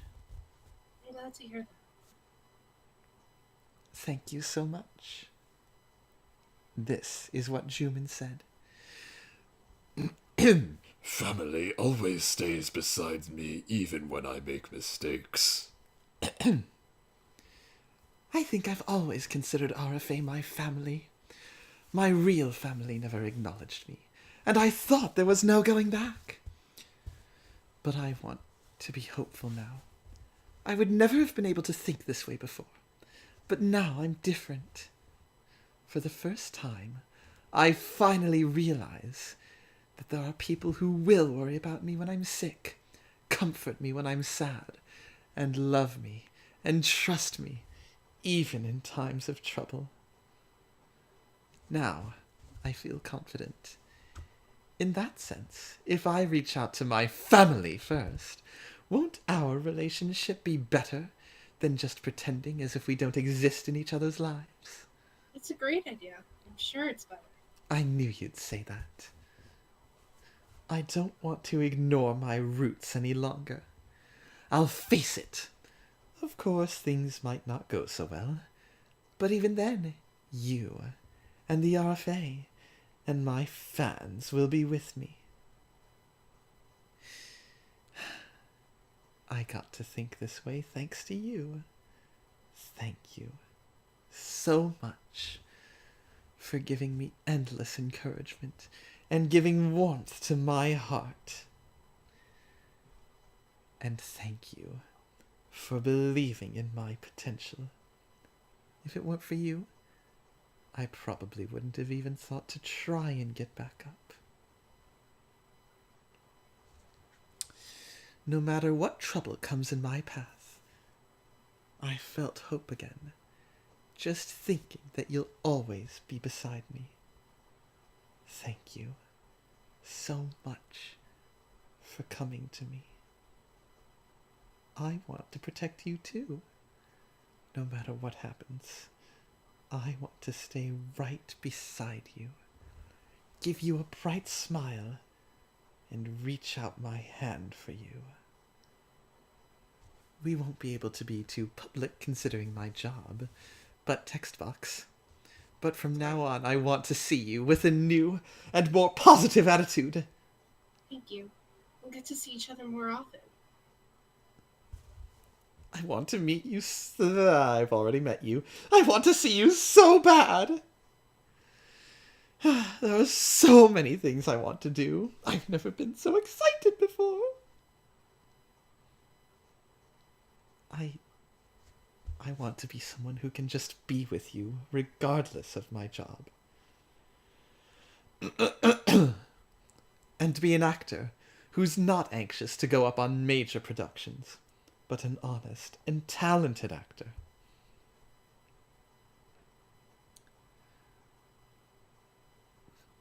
I'm glad to hear that. Thank you so much. This is what Jumin said. Family always stays beside me even when I make mistakes. I think I've always considered RFA my family. My real family never acknowledged me, and I thought there was no going back. But I want to be hopeful now. I would never have been able to think this way before, but now I'm different. For the first time, I finally realize that there are people who will worry about me when I'm sick, comfort me when I'm sad, and love me and trust me, even in times of trouble. Now, I feel confident. In that sense, if I reach out to my family first, won't our relationship be better than just pretending as if we don't exist in each other's lives? It's a great idea. I'm sure it's better. I knew you'd say that. I don't want to ignore my roots any longer. I'll face it. Of course, things might not go so well. But even then, you and the RFA and my fans will be with me. I got to think this way thanks to you. Thank you so much for giving me endless encouragement and giving warmth to my heart. And thank you for believing in my potential. If it weren't for you, I probably wouldn't have even thought to try and get back up. No matter what trouble comes in my path, I felt hope again, just thinking that you'll always be beside me. Thank you so much for coming to me. I want to protect you too. No matter what happens, I want to stay right beside you, give you a bright smile, and reach out my hand for you. We won't be able to be too public considering my job, but text box. But from now on, I want to see you with a new and more positive attitude. Thank you. We'll get to see each other more often. I want to meet you. I've already met you. I want to see you so bad. There are so many things I want to do. I've never been so excited before. I want to be someone who can just be with you, regardless of my job. And be an actor who's not anxious to go up on major productions, but an honest and talented actor.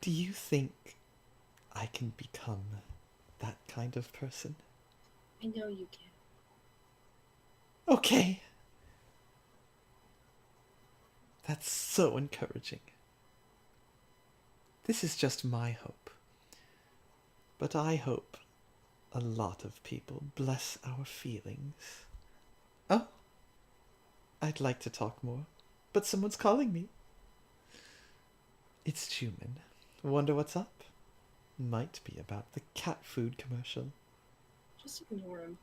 Do you think I can become that kind of person? I know you can. Okay. That's so encouraging. This is just my hope. But I hope a lot of people bless our feelings. Oh, I'd like to talk more, but someone's calling me. It's Juman. Wonder what's up? Might be about the cat food commercial. Just ignore him.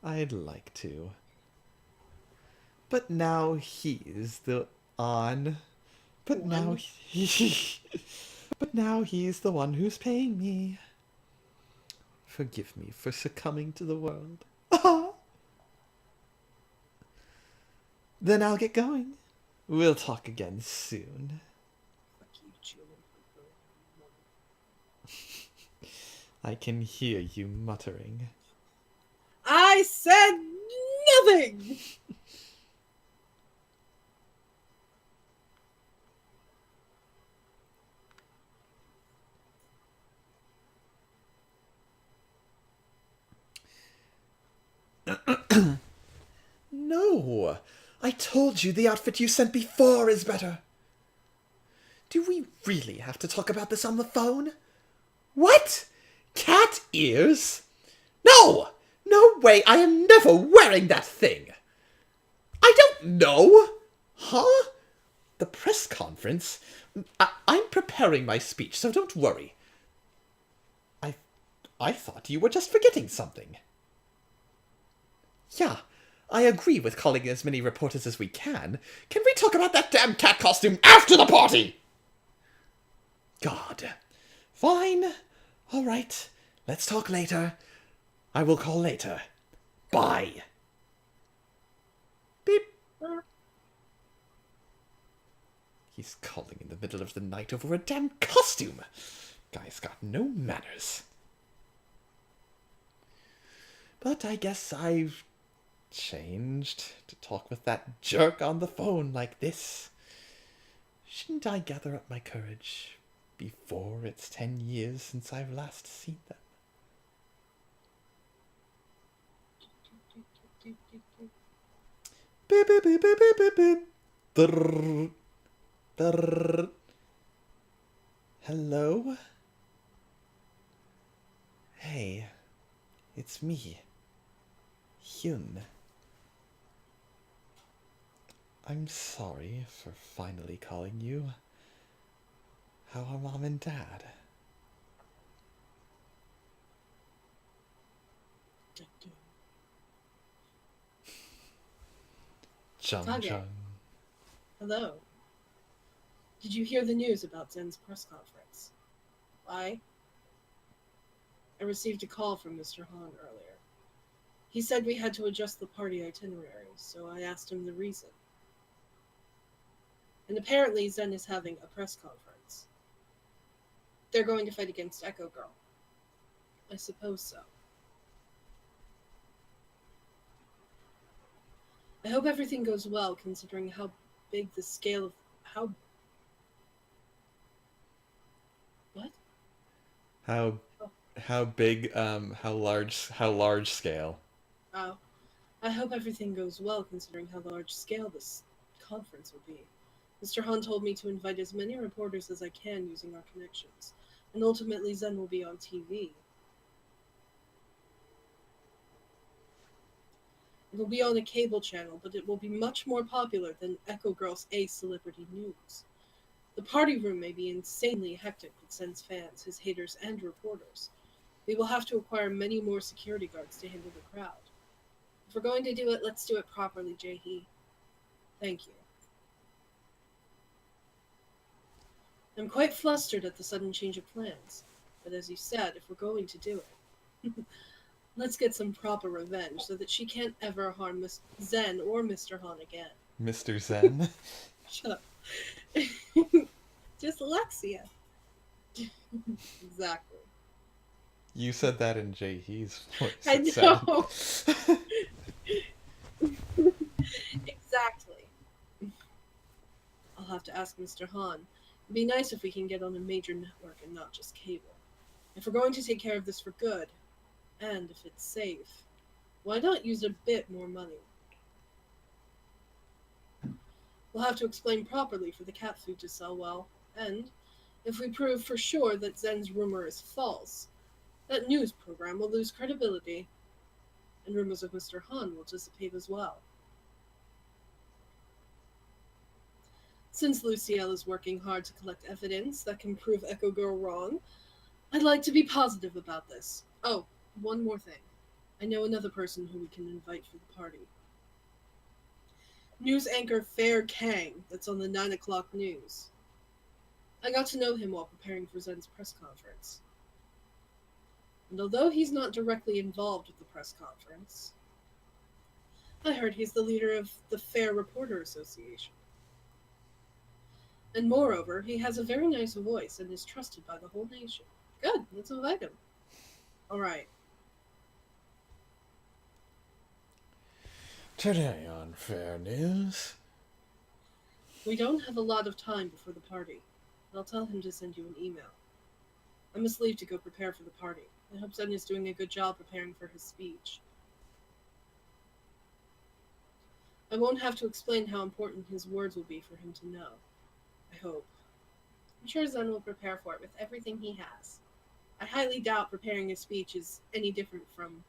I'd like to. But now he's the on. But now but now he's the one who's paying me. Forgive me for succumbing to the world. Then I'll get going. We'll talk again soon. Fuck you, Julian. I can hear you muttering. I said nothing! No! I told you the outfit you sent before is better. Do we really have to talk about this on the phone? What? Cat ears? No! No way! I am never wearing that thing! I don't know! Huh? The press conference? I'm preparing my speech, so don't worry. I thought you were just forgetting something. Yeah, I agree with calling as many reporters as we can. Can we talk about that damn cat costume after the party? God. Fine. All right. Let's talk later. I will call later. Bye. Beep. He's calling in the middle of the night over a damn costume. Guy's got no manners. But I guess I've changed to talk with that jerk on the phone like this. Shouldn't I gather up my courage before it's 10 years since I've last seen them? Beep, beep, beep, beep, beep, beep, beep. Drrr, drrr. Hello? Hey, it's me, Hyun. I'm sorry for finally calling you. How are Mom and Dad? Chum Kage. chum. Hello. Did you hear the news about Zen's press conference? I received a call from Mr. Han earlier. He said we had to adjust the party itinerary, so I asked him the reason. And apparently Zen is having a press conference. They're going to fight against Echo Girl. I suppose so. I hope everything goes well, considering how big the scale of how How big, how large scale? Oh, I hope everything goes well, considering how large scale this conference will be. Mr. Han told me to invite as many reporters as I can using our connections, and ultimately Zen will be on TV. It will be on a cable channel, but it will be much more popular than Echo Girl's A Celebrity News. The party room may be insanely hectic with Zen's fans, his haters, and reporters. We will have to acquire many more security guards to handle the crowd. If we're going to do it, let's do it properly, Jae-hee. Thank you. I'm quite flustered at the sudden change of plans, but as you said, if we're going to do it, let's get some proper revenge so that she can't ever harm Miss Zen or Mr. Han again. Mr. Zen? Shut up. Just Alexia. Exactly. You said that in Jae-hee's voice. I it know. sounded. Exactly. I'll have to ask Mr. Han. It'd be nice if we can get on a major network and not just cable. If we're going to take care of this for good, and if it's safe, why not use a bit more money? We'll have to explain properly for the cat food to sell well, and if we prove for sure that Zen's rumor is false, that news program will lose credibility, and rumors of Mr. Han will dissipate as well. Since Lucielle is working hard to collect evidence that can prove Echo Girl wrong, I'd like to be positive about this. Oh, one more thing. I know another person who we can invite for the party. News anchor Fair Kang, that's on the 9 o'clock news. I got to know him while preparing for Zen's press conference. And although he's not directly involved with the press conference, I heard he's the leader of the Fair Reporter Association. And moreover, he has a very nice voice and is trusted by the whole nation. Good, let's invite him. Alright. Today on Fair News. We don't have a lot of time before the party. I'll tell him to send you an email. I must leave to go prepare for the party. I hope Zen is doing a good job preparing for his speech. I won't have to explain how important his words will be for him to know. I hope. I'm sure Zen will prepare for it with everything he has. I highly doubt preparing a speech is any different from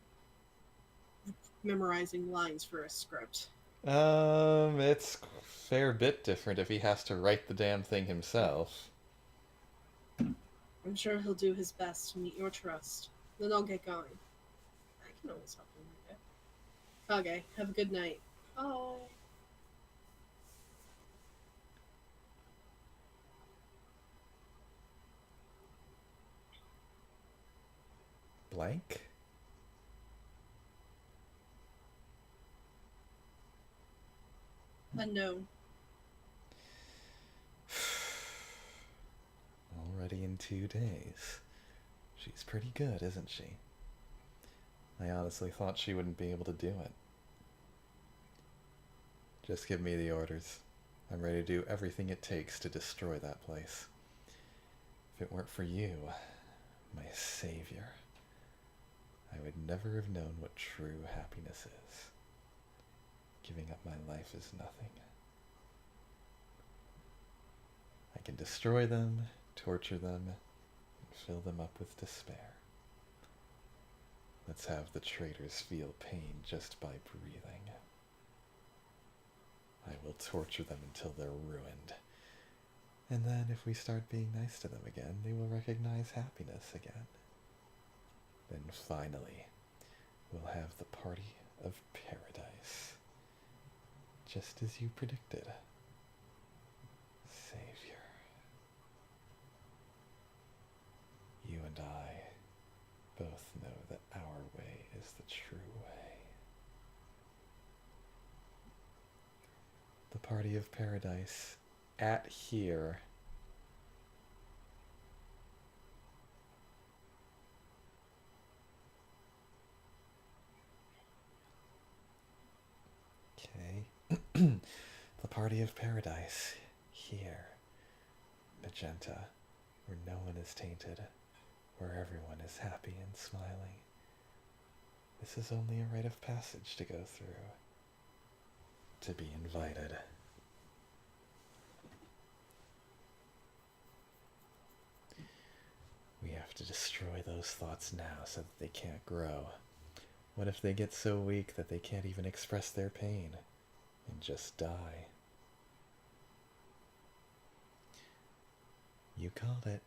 memorizing lines for a script. It's a fair bit different if he has to write the damn thing himself. I'm sure he'll do his best to meet your trust. Then I'll get going. I can always help him with it. Okay, have a good night. Bye. Blank? Unknown. Already in 2 days. She's pretty good, isn't she? I honestly thought she wouldn't be able to do it. Just give me the orders. I'm ready to do everything it takes to destroy that place. If it weren't for you, my savior, I would never have known what true happiness is. Giving up my life is nothing. I can destroy them, torture them, and fill them up with despair. Let's have the traitors feel pain just by breathing. I will torture them until they're ruined. And then if we start being nice to them again, they will recognize happiness again. Then finally, we'll have the party of paradise. Just as you predicted, Savior. You and I both know that our way is the true way. The party of paradise at here. Okay. The party of paradise here. Magenta, where no one is tainted, where everyone is happy and smiling. This is only a rite of passage to go through. To be invited. We have to destroy those thoughts now so that they can't grow. What if they get so weak that they can't even express their pain and just die? You called it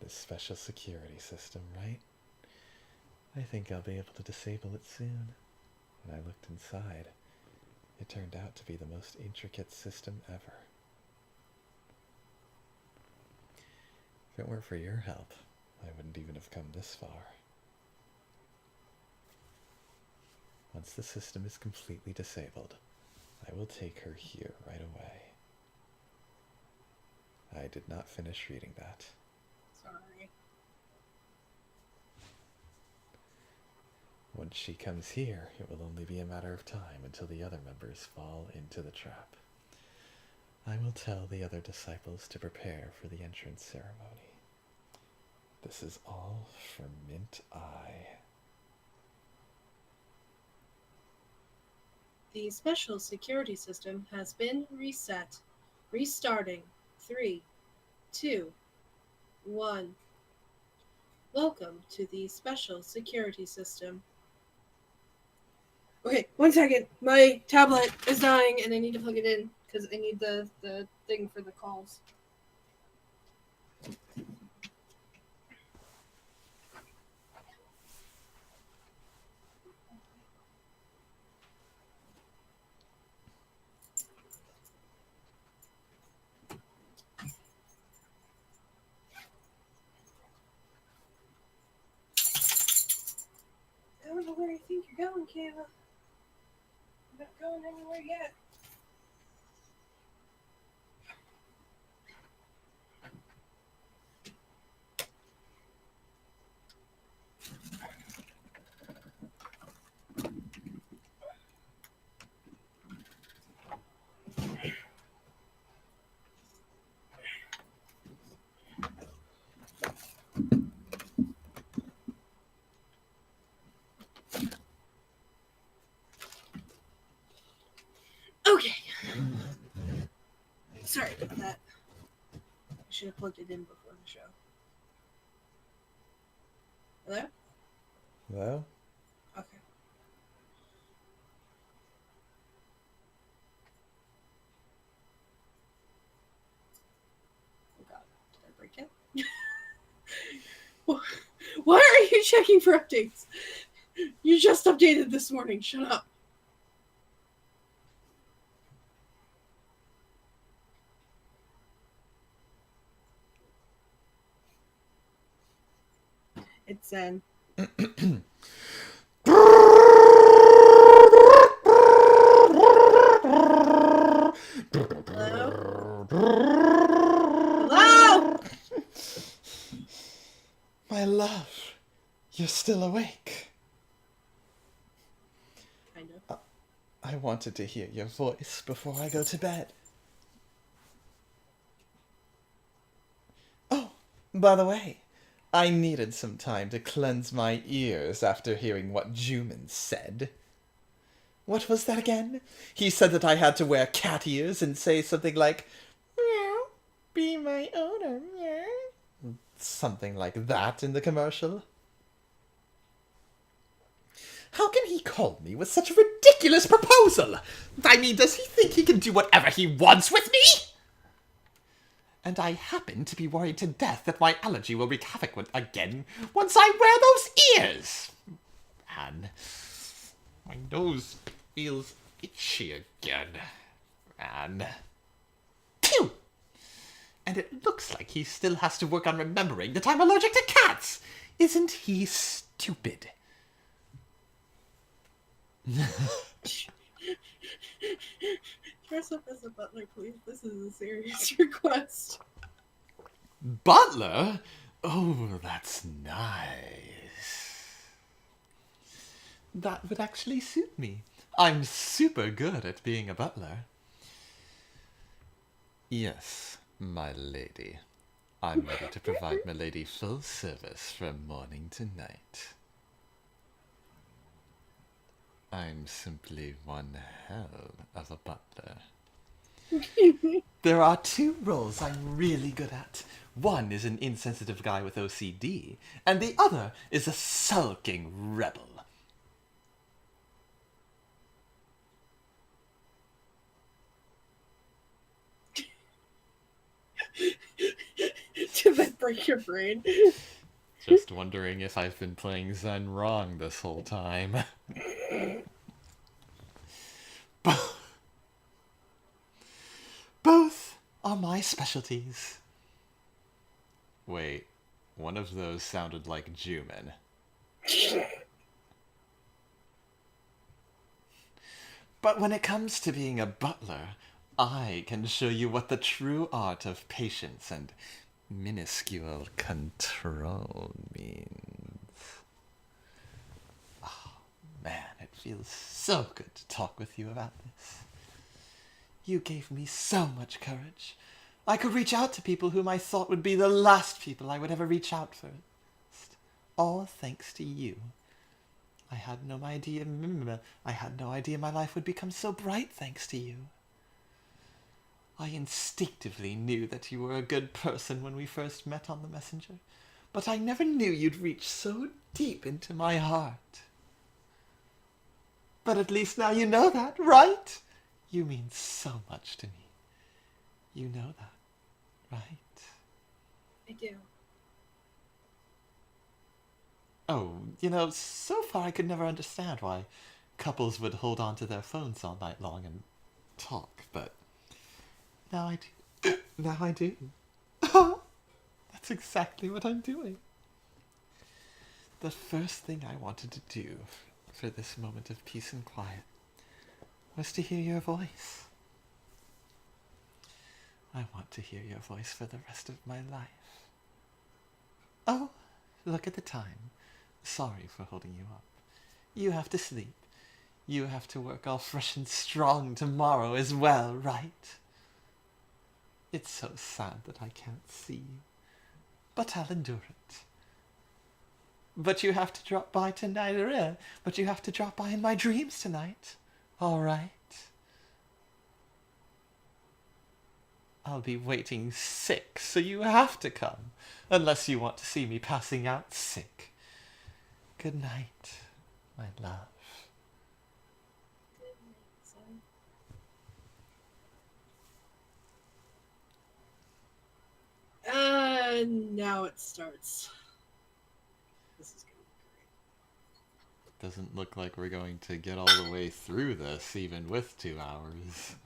the special security system, right? I think I'll be able to disable it soon. When I looked inside, it turned out to be the most intricate system ever. If it weren't for your help, I wouldn't even have come this far. Once the system is completely disabled, I will take her here right away. I did not finish reading that. Sorry. Once she comes here, it will only be a matter of time until the other members fall into the trap. I will tell the other disciples to prepare for the entrance ceremony. This is all for Mint Eye. The special security system has been reset. Restarting. 3, 2, 1. Welcome to the special security system. Okay, 1 second. My tablet is dying and I need to plug it in because I need the thing for the calls. I don't know where you think you're going, Kayla. I'm not going anywhere yet. Okay. Sorry about that. I should have plugged it in before the show. Hello? Hello? Okay. Oh god, did I break it? Why are you checking for updates? You just updated this morning. Shut up. It's Zen. Hello? Hello? My love, you're still awake. wanted to hear your voice before I go to bed. Oh, by the way, I needed some time to cleanse my ears after hearing what Juman said. What was that again? He said that I had to wear cat ears and say something like, meow, be my owner, meow. Something like that in the commercial. How can he call me with such a ridiculous proposal? I mean, does he think he can do whatever he wants with me? And I happen to be worried to death that my allergy will wreak havoc again once I wear those ears. Man, my nose feels itchy again. Man. Phew! And it looks like he still has to work on remembering that I'm allergic to cats. Isn't he stupid? Dress up as a butler, please. This is a serious request. Butler? Oh, that's nice. That would actually suit me. I'm super good at being a butler. Yes, my lady. I'm ready to provide my lady full service from morning to night. I'm simply one hell of a butler. There are two roles I'm really good at. One is an insensitive guy with OCD, and the other is a sulking rebel. Did that break your brain? Just wondering if I've been playing Zen wrong this whole time. Both are my specialties. Wait, one of those sounded like Juman. But when it comes to being a butler, I can show you what the true art of patience and minuscule control means. Oh, man, it feels so good to talk with you about this. You gave me so much courage. I could reach out to people whom I thought would be the last people I would ever reach out first. All thanks to you. I had no idea my life would become so bright thanks to you. I instinctively knew that you were a good person when we first met on the messenger, but I never knew you'd reach so deep into my heart. But at least now you know that, right? You mean so much to me. You know that, right? I do. Oh, so far I could never understand why couples would hold on to their phones all night long and talk, but now I do. Now I do. That's exactly what I'm doing. The first thing I wanted to do for this moment of peace and quiet was to hear your voice. I want to hear your voice for the rest of my life. Oh, look at the time. Sorry for holding you up. You have to sleep. You have to work all fresh and strong tomorrow as well, right? It's so sad that I can't see you, but I'll endure it. But you have to drop by tonight, but you have to drop by in my dreams tonight, all right? I'll be waiting sick, so you have to come, unless you want to see me passing out sick. Good night, my love. Now it starts. This is gonna be Doesn't look like we're going to get all the way through this, even with 2 hours.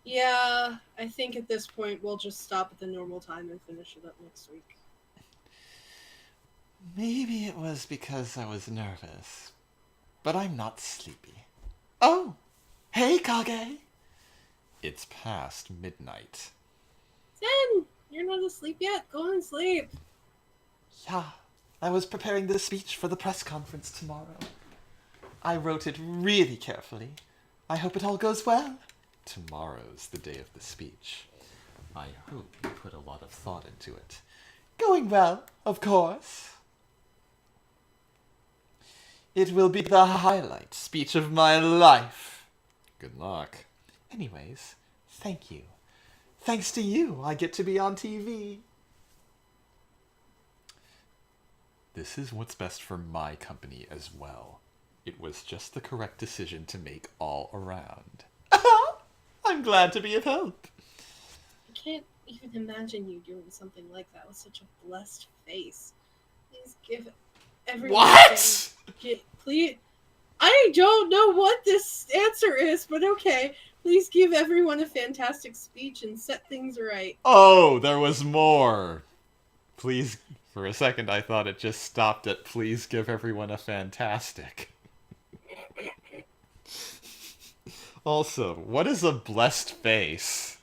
great. Yeah, I think at this point we'll just stop at the normal time and finish it up next week. Maybe it was because I was nervous, but I'm not sleepy. Oh, hey, Kage! It's past midnight. Zen, you're not asleep yet. Go and sleep. Yeah, I was preparing the speech for the press conference tomorrow. I wrote it really carefully. I hope it all goes well. Tomorrow's the day of the speech. I hope you put a lot of thought into it. Going well, of course. It will be the highlight speech of my life. Good luck. Anyways, thank you. Thanks to you, I get to be on TV. This is what's best for my company as well. It was just the correct decision to make all around. I'm glad to be of help. I can't even imagine you doing something like that with such a blessed face. Please give everyone... What? Please... I don't know what this answer is, but okay. Please give everyone a fantastic speech and set things right. Oh, there was more. Please, for a second I thought it just stopped at please give everyone a fantastic. Also, what is a blessed face?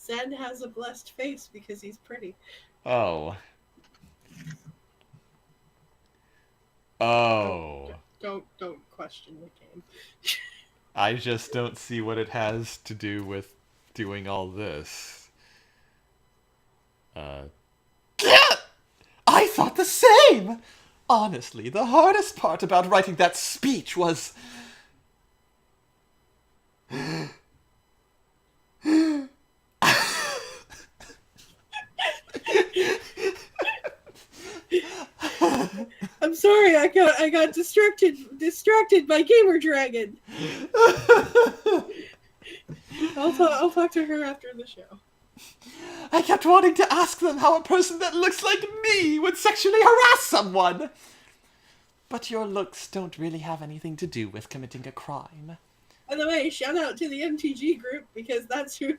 Zen has a blessed face because he's pretty. Oh. Oh. Don't question the game. I just don't see what it has to do with doing all this. I thought the same! Honestly, the hardest part about writing that speech was... I'm sorry, I got distracted by Gamer Dragon. I'll talk to her after the show. I kept wanting to ask them how a person that looks like me would sexually harass someone. But your looks don't really have anything to do with committing a crime. By the way, shout out to the MTG group because that's who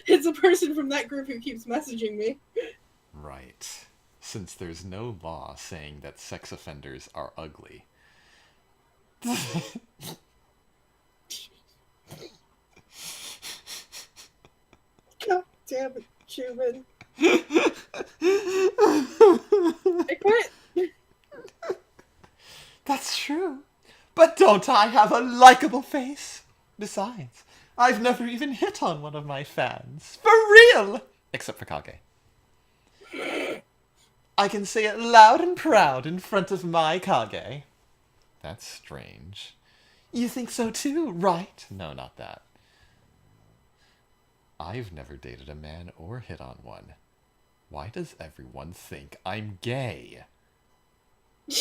it's a person from that group who keeps messaging me. Right. Since there's no law saying that sex offenders are ugly. God damn it, Truman. I quit. That's true. But don't I have a likable face? Besides, I've never even hit on one of my fans. For real! Except for Kage. I can say it loud and proud in front of my Kage. That's strange. You think so too, right? No, not that. I've never dated a man or hit on one. Why does everyone think I'm gay? I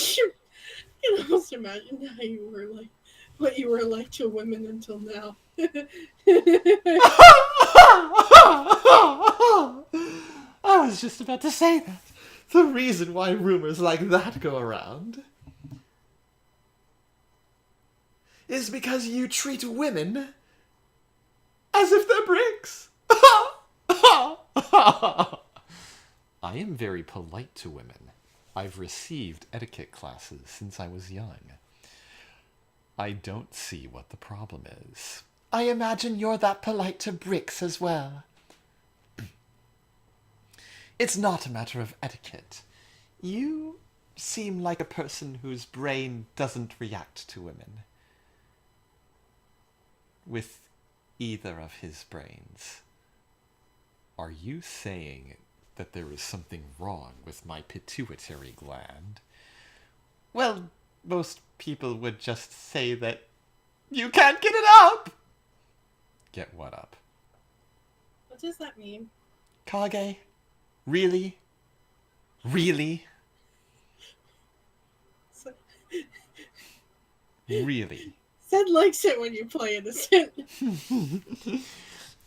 can almost imagine how you were like, what you were like to women until now. I was just about to say that. The reason why rumors like that go around is because you treat women as if they're bricks. I am very polite to women. I've received etiquette classes since I was young. I don't see what the problem is. I imagine you're that polite to bricks as well. It's not a matter of etiquette. You seem like a person whose brain doesn't react to women. With either of his brains. Are you saying that there is something wrong with my pituitary gland? Well, most people would just say that you can't get it up! Get what up? What does that mean? Kage? Really? Really? Really? Zed likes it when you play innocent.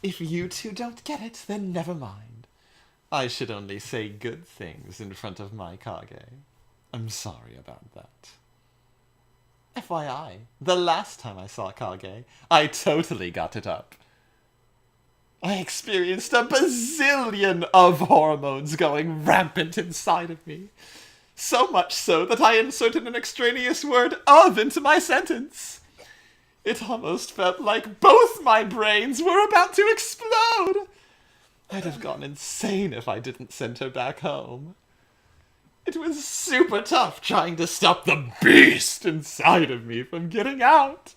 If you two don't get it, then never mind. I should only say good things in front of my Kage. I'm sorry about that. FYI, the last time I saw Kage, I totally got it up. I experienced a bazillion of hormones going rampant inside of me. So much so that I inserted an extraneous word of into my sentence. It almost felt like both my brains were about to explode. I'd have gone insane if I didn't send her back home. It was super tough trying to stop the beast inside of me from getting out.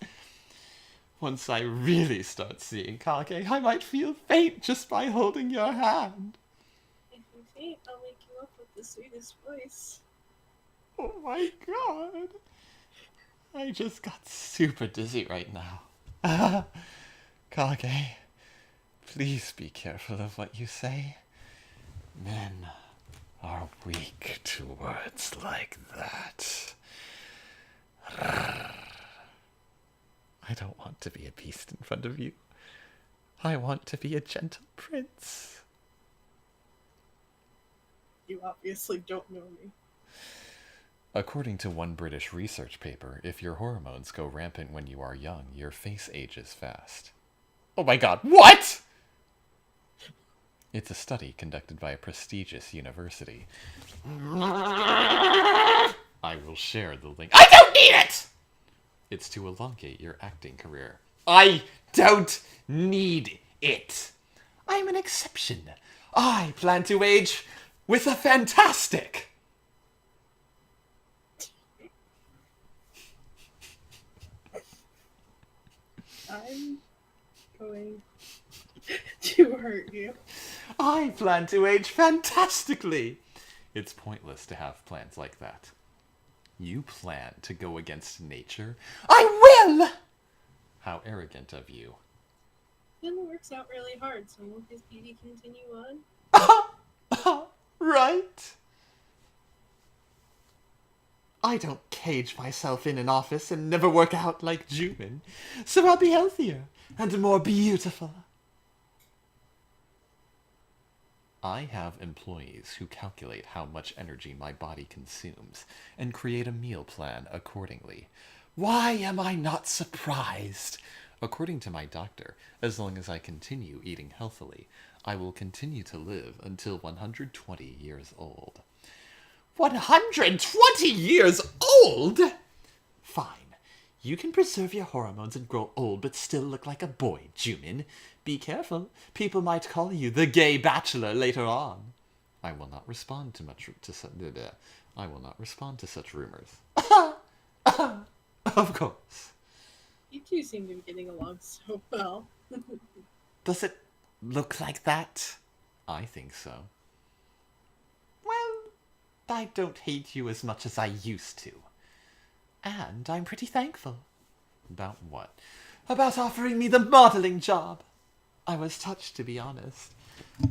Once I really start seeing Kage, I might feel faint just by holding your hand. If you faint, I'll wake you up with the sweetest voice. Oh my god. I just got super dizzy right now. Kage, please be careful of what you say. Men are weak to words like that. I don't want to be a beast in front of you. I want to be a gentle prince. You obviously don't know me. According to one British research paper, if your hormones go rampant when you are young, your face ages fast. Oh my god, what?! It's a study conducted by a prestigious university. I will share the link. I don't need it! It's to elongate your acting career. I don't need it! I'm an exception. I plan to age with a fantastic... I'm going to hurt you. I plan to age fantastically. It's pointless to have plans like that. You plan to go against nature? I will! How arrogant of you. Then it works out really hard, so won't his beauty continue on? Right? I don't cage myself in an office and never work out like Jumin, so I'll be healthier and more beautiful. I have employees who calculate how much energy my body consumes and create a meal plan accordingly. Why am I not surprised? According to my doctor, as long as I continue eating healthily, I will continue to live until 120 years old. 120 years old?! Fine. You can preserve your hormones and grow old but still look like a boy, Jumin. Be careful. People might call you the gay bachelor later on. I will not respond to I will not respond to such rumors. Of course. You two seem to be getting along so well. Does it look like that? I think so. Well, I don't hate you as much as I used to. And I'm pretty thankful. About what? About offering me the modeling job. I was touched, to be honest.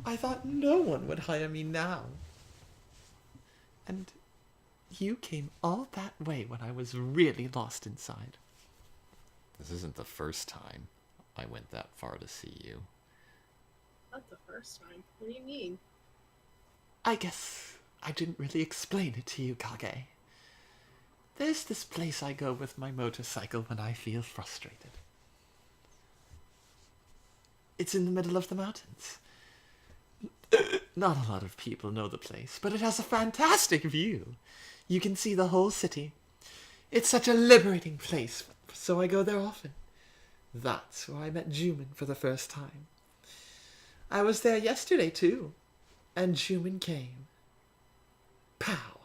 I thought no one would hire me now. And you came all that way when I was really lost inside. This isn't the first time I went that far to see you. Not the first time. What do you mean? I guess I didn't really explain it to you, Kage. There's this place I go with my motorcycle when I feel frustrated. It's in the middle of the mountains. Not a lot of people know the place, but it has a fantastic view. You can see the whole city. It's such a liberating place, so I go there often. That's where I met Jumin for the first time. I was there yesterday, too, and Jumin came. Pow.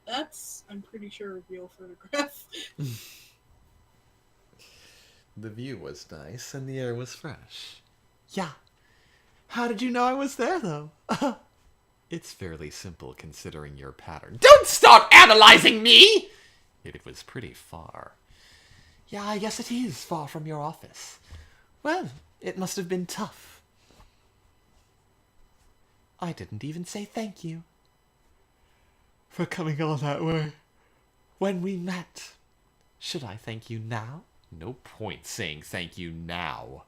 That's, I'm pretty sure, a real photograph. The view was nice, and the air was fresh. Yeah. How did you know I was there, though? It's fairly simple, considering your pattern. Don't start analyzing me! It was pretty far. Yeah, I guess it is far from your office. Well, it must have been tough. I didn't even say thank you for coming all that way when we met. Should I thank you now? No point saying thank you now.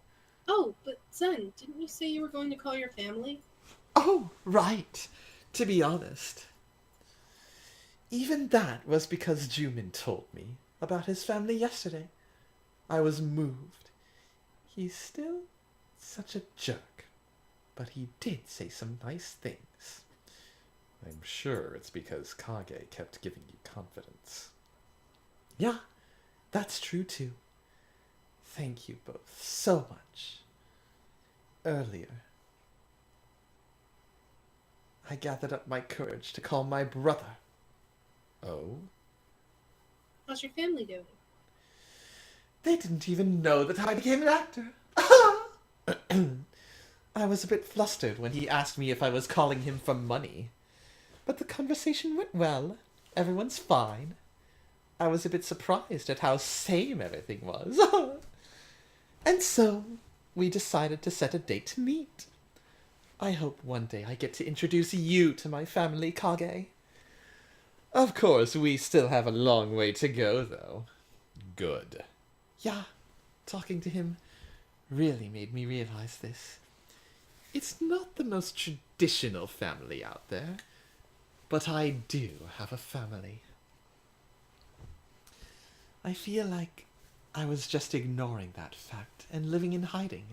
Oh, but Zen, didn't you say you were going to call your family? Oh, right. To be honest, even that was because Jumin told me about his family yesterday. I was moved. He's still such a jerk, but he did say some nice things. I'm sure it's because Kage kept giving you confidence. Yeah, that's true too. Thank you both so much. Earlier, I gathered up my courage to call my brother. Oh? How's your family doing? They didn't even know that I became an actor. I was a bit flustered when he asked me if I was calling him for money. But the conversation went well. Everyone's fine. I was a bit surprised at how same everything was. And so, we decided to set a date to meet. I hope one day I get to introduce you to my family, Kage. Of course, we still have a long way to go, though. Good. Yeah, talking to him really made me realize this. It's not the most traditional family out there, but I do have a family. I feel like I was just ignoring that fact and living in hiding.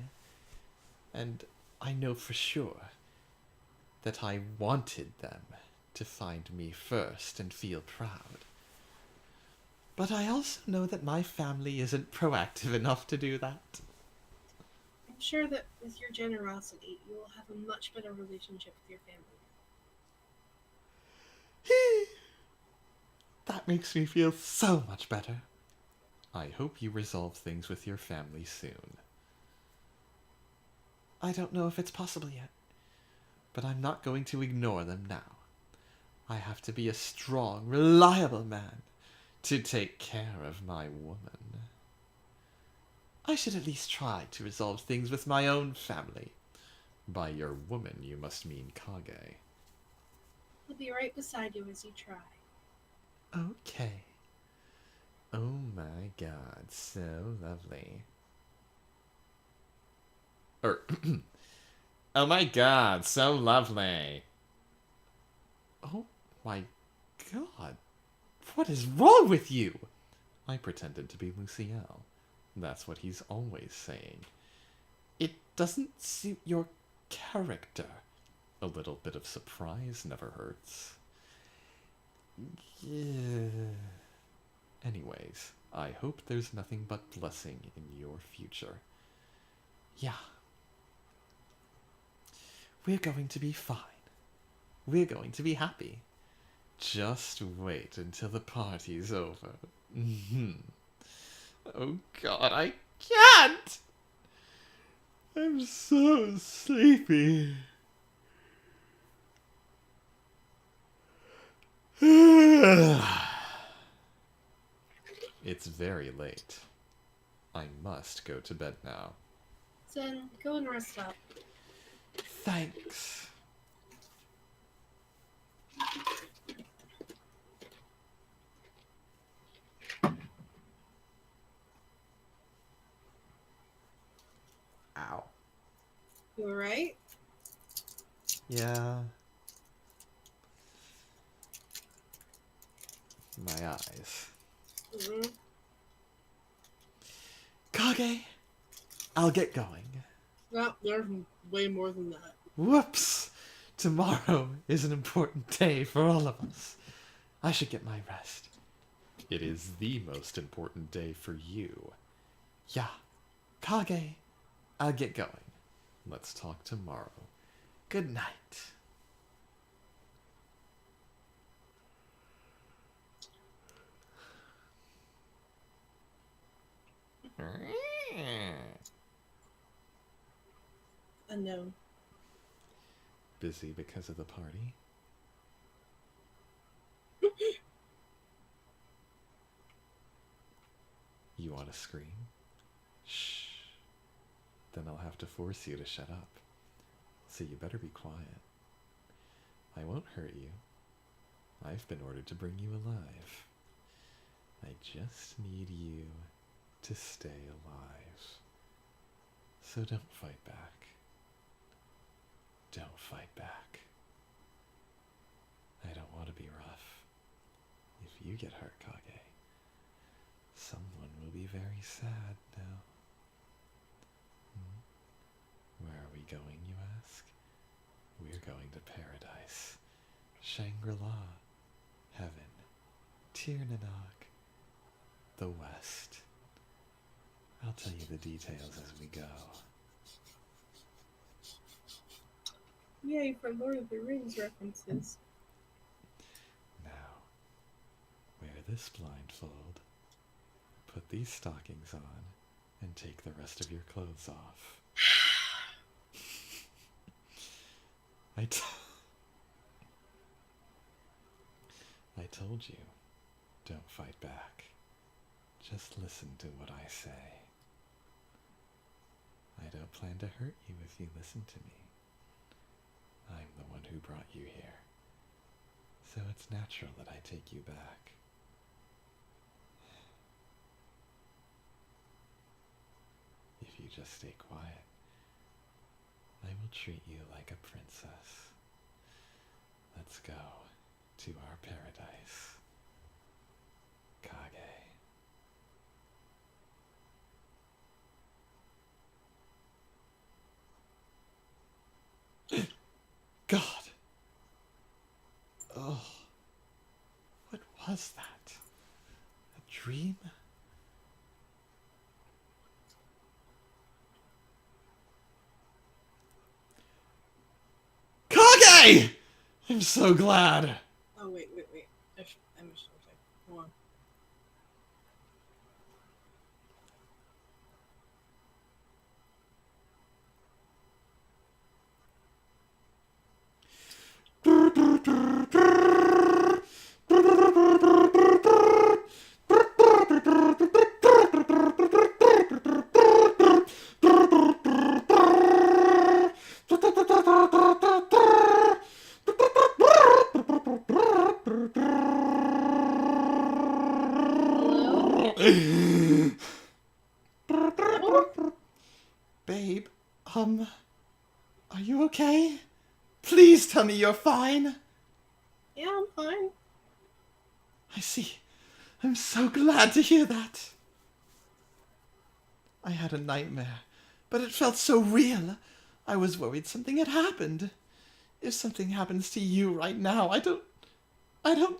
And I know for sure that I wanted them to find me first and feel proud. But I also know that my family isn't proactive enough to do that. I'm sure that with your generosity, you will have a much better relationship with your family. That makes me feel so much better. I hope you resolve things with your family soon. I don't know if it's possible yet, but I'm not going to ignore them now. I have to be a strong, reliable man to take care of my woman. I should at least try to resolve things with my own family. By your woman, you must mean Kage. I'll be right beside you as you try. Okay. Oh my god, so lovely. Oh my god, so lovely. Oh my god. What is wrong with you? I pretended to be Luciel. That's what he's always saying. It doesn't suit your character. A little bit of surprise never hurts. Yeah. Anyways, I hope there's nothing but blessing in your future. Yeah. We're going to be fine. We're going to be happy. Just wait until the party's over. Oh god, I can't! I'm so sleepy. It's very late. I must go to bed now. Zen, go and rest up. Thanks. Ow. You alright? Yeah. My eyes. Mm-hmm. Kage, I'll get going. Well, there's way more than that. Whoops! Tomorrow is an important day for all of us. I should get my rest. It is the most important day for you. Yeah. Kage, I'll get going. Let's talk tomorrow. Good night. Unknown. Busy because of the party? You want to scream? Shh. Then I'll have to force you to shut up. So you better be quiet. I won't hurt you. I've been ordered to bring you alive. I just need you to stay alive. So don't fight back. Don't fight back. I don't want to be rough. If you get hurt, Kage, someone will be very sad now. Where are we going, you ask? We're going to paradise. Shangri-La. Heaven. Tirnanog. The West. I'll tell you the details as we go. Yay for Lord of the Rings references. Now, wear this blindfold. put these stockings on and take the rest of your clothes off. I told you, don't fight back. Just listen to what I say. I don't plan to hurt you if you listen to me. I'm the one who brought you here, so it's natural that I take you back. If you just stay quiet, I will treat you like a princess. Let's go to our paradise, Kage. God! Oh, what was that? A dream? Kage! I'm so glad. Oh, wait. I missed something. Hold on. Babe, are you okay? Please tell me you're fine. Yeah, I'm fine. I see. I'm so glad to hear that. I had a nightmare, but it felt so real. I was worried something had happened. If something happens to you right now, I don't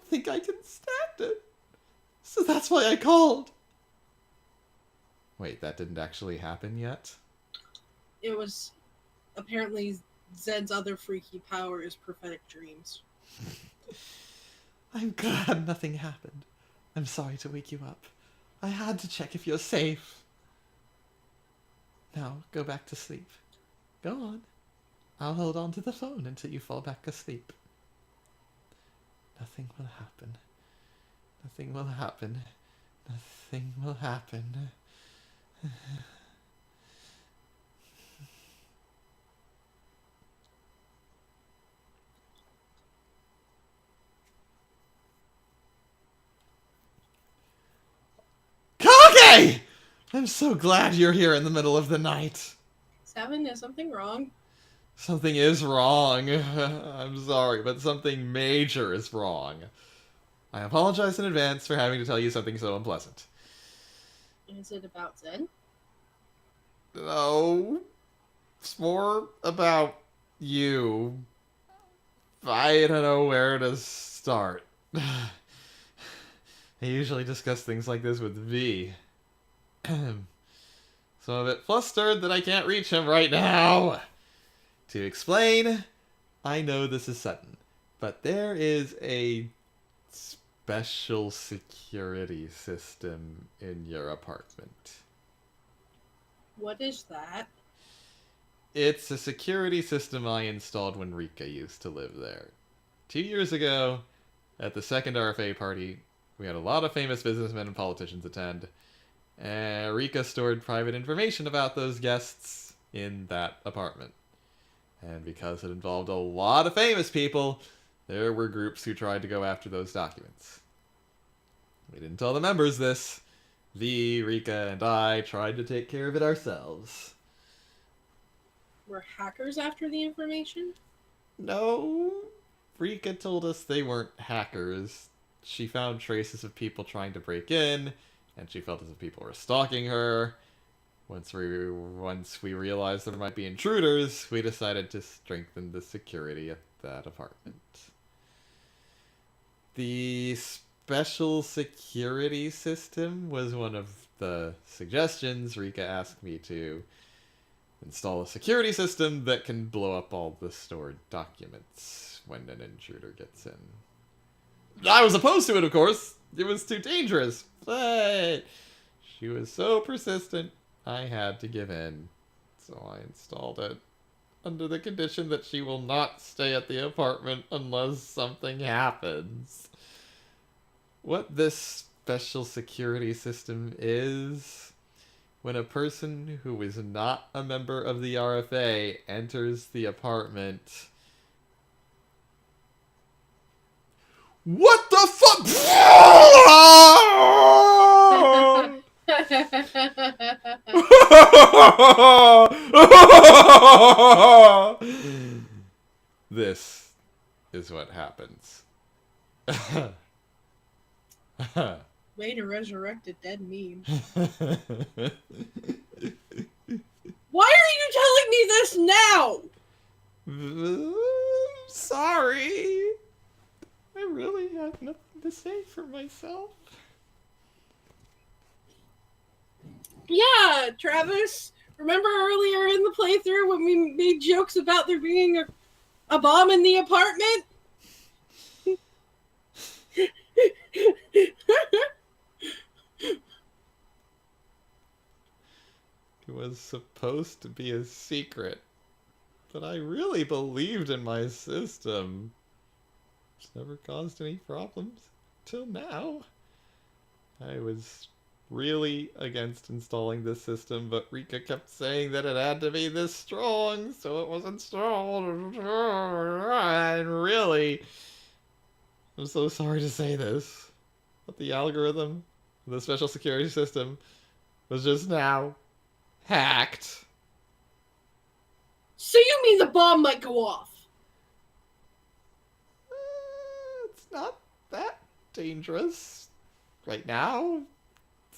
think I can stand it. So that's why I called. Wait, that didn't actually happen yet? It was apparently Zed's other freaky power is prophetic dreams. I'm glad nothing happened. I'm sorry to wake you up. I had to check if you're safe. Now, go back to sleep. Go on. I'll hold on to the phone until you fall back asleep. Nothing will happen. Nothing will happen. Nothing will happen. Kage! I'm so glad you're here in the middle of the night. Seven, is something wrong? Something is wrong. I'm sorry, but something major is wrong. I apologize in advance for having to tell you something so unpleasant. Is it about Zed? No. It's more about you. I don't know where to start. I usually discuss things like this with V. So I'm a bit flustered that I can't reach him right now. To explain, I know this is sudden, but there is a special security system in your apartment. What is that? It's a security system I installed when Rika used to live there. 2 years ago, at the second RFA party, we had a lot of famous businessmen and politicians attend. Rika stored private information about those guests in that apartment. And because it involved a lot of famous people, there were groups who tried to go after those documents. We didn't tell the members this. V, Rika, and I tried to take care of it ourselves. Were hackers after the information? No. Rika told us they weren't hackers. She found traces of people trying to break in, and she felt as if people were stalking her. Once we realized there might be intruders, we decided to strengthen the security at that apartment. The special security system was one of the suggestions. Rika asked me to install a security system that can blow up all the stored documents when an intruder gets in. I was opposed to it, of course. It was too dangerous. But She was so persistent, I had to give in. So I installed it under the condition that she will not stay at the apartment unless something happens. What this special security system is, when a person who is not a member of the RFA enters the apartment... What the fuck? This is what happens. Way to resurrect a dead meme. Why are you telling me this now? Sorry. I really have nothing to say for myself. Yeah, Travis. Remember earlier in the playthrough when we made jokes about there being a bomb in the apartment? It was supposed to be a secret, but I really believed in my system. It's never caused any problems till now. I was really against installing this system, but Rika kept saying that it had to be this strong, so it was installed. And really, I'm so sorry to say this, but the algorithm, the special security system, was just now hacked. So you mean the bomb might go off? It's not that dangerous. Right now,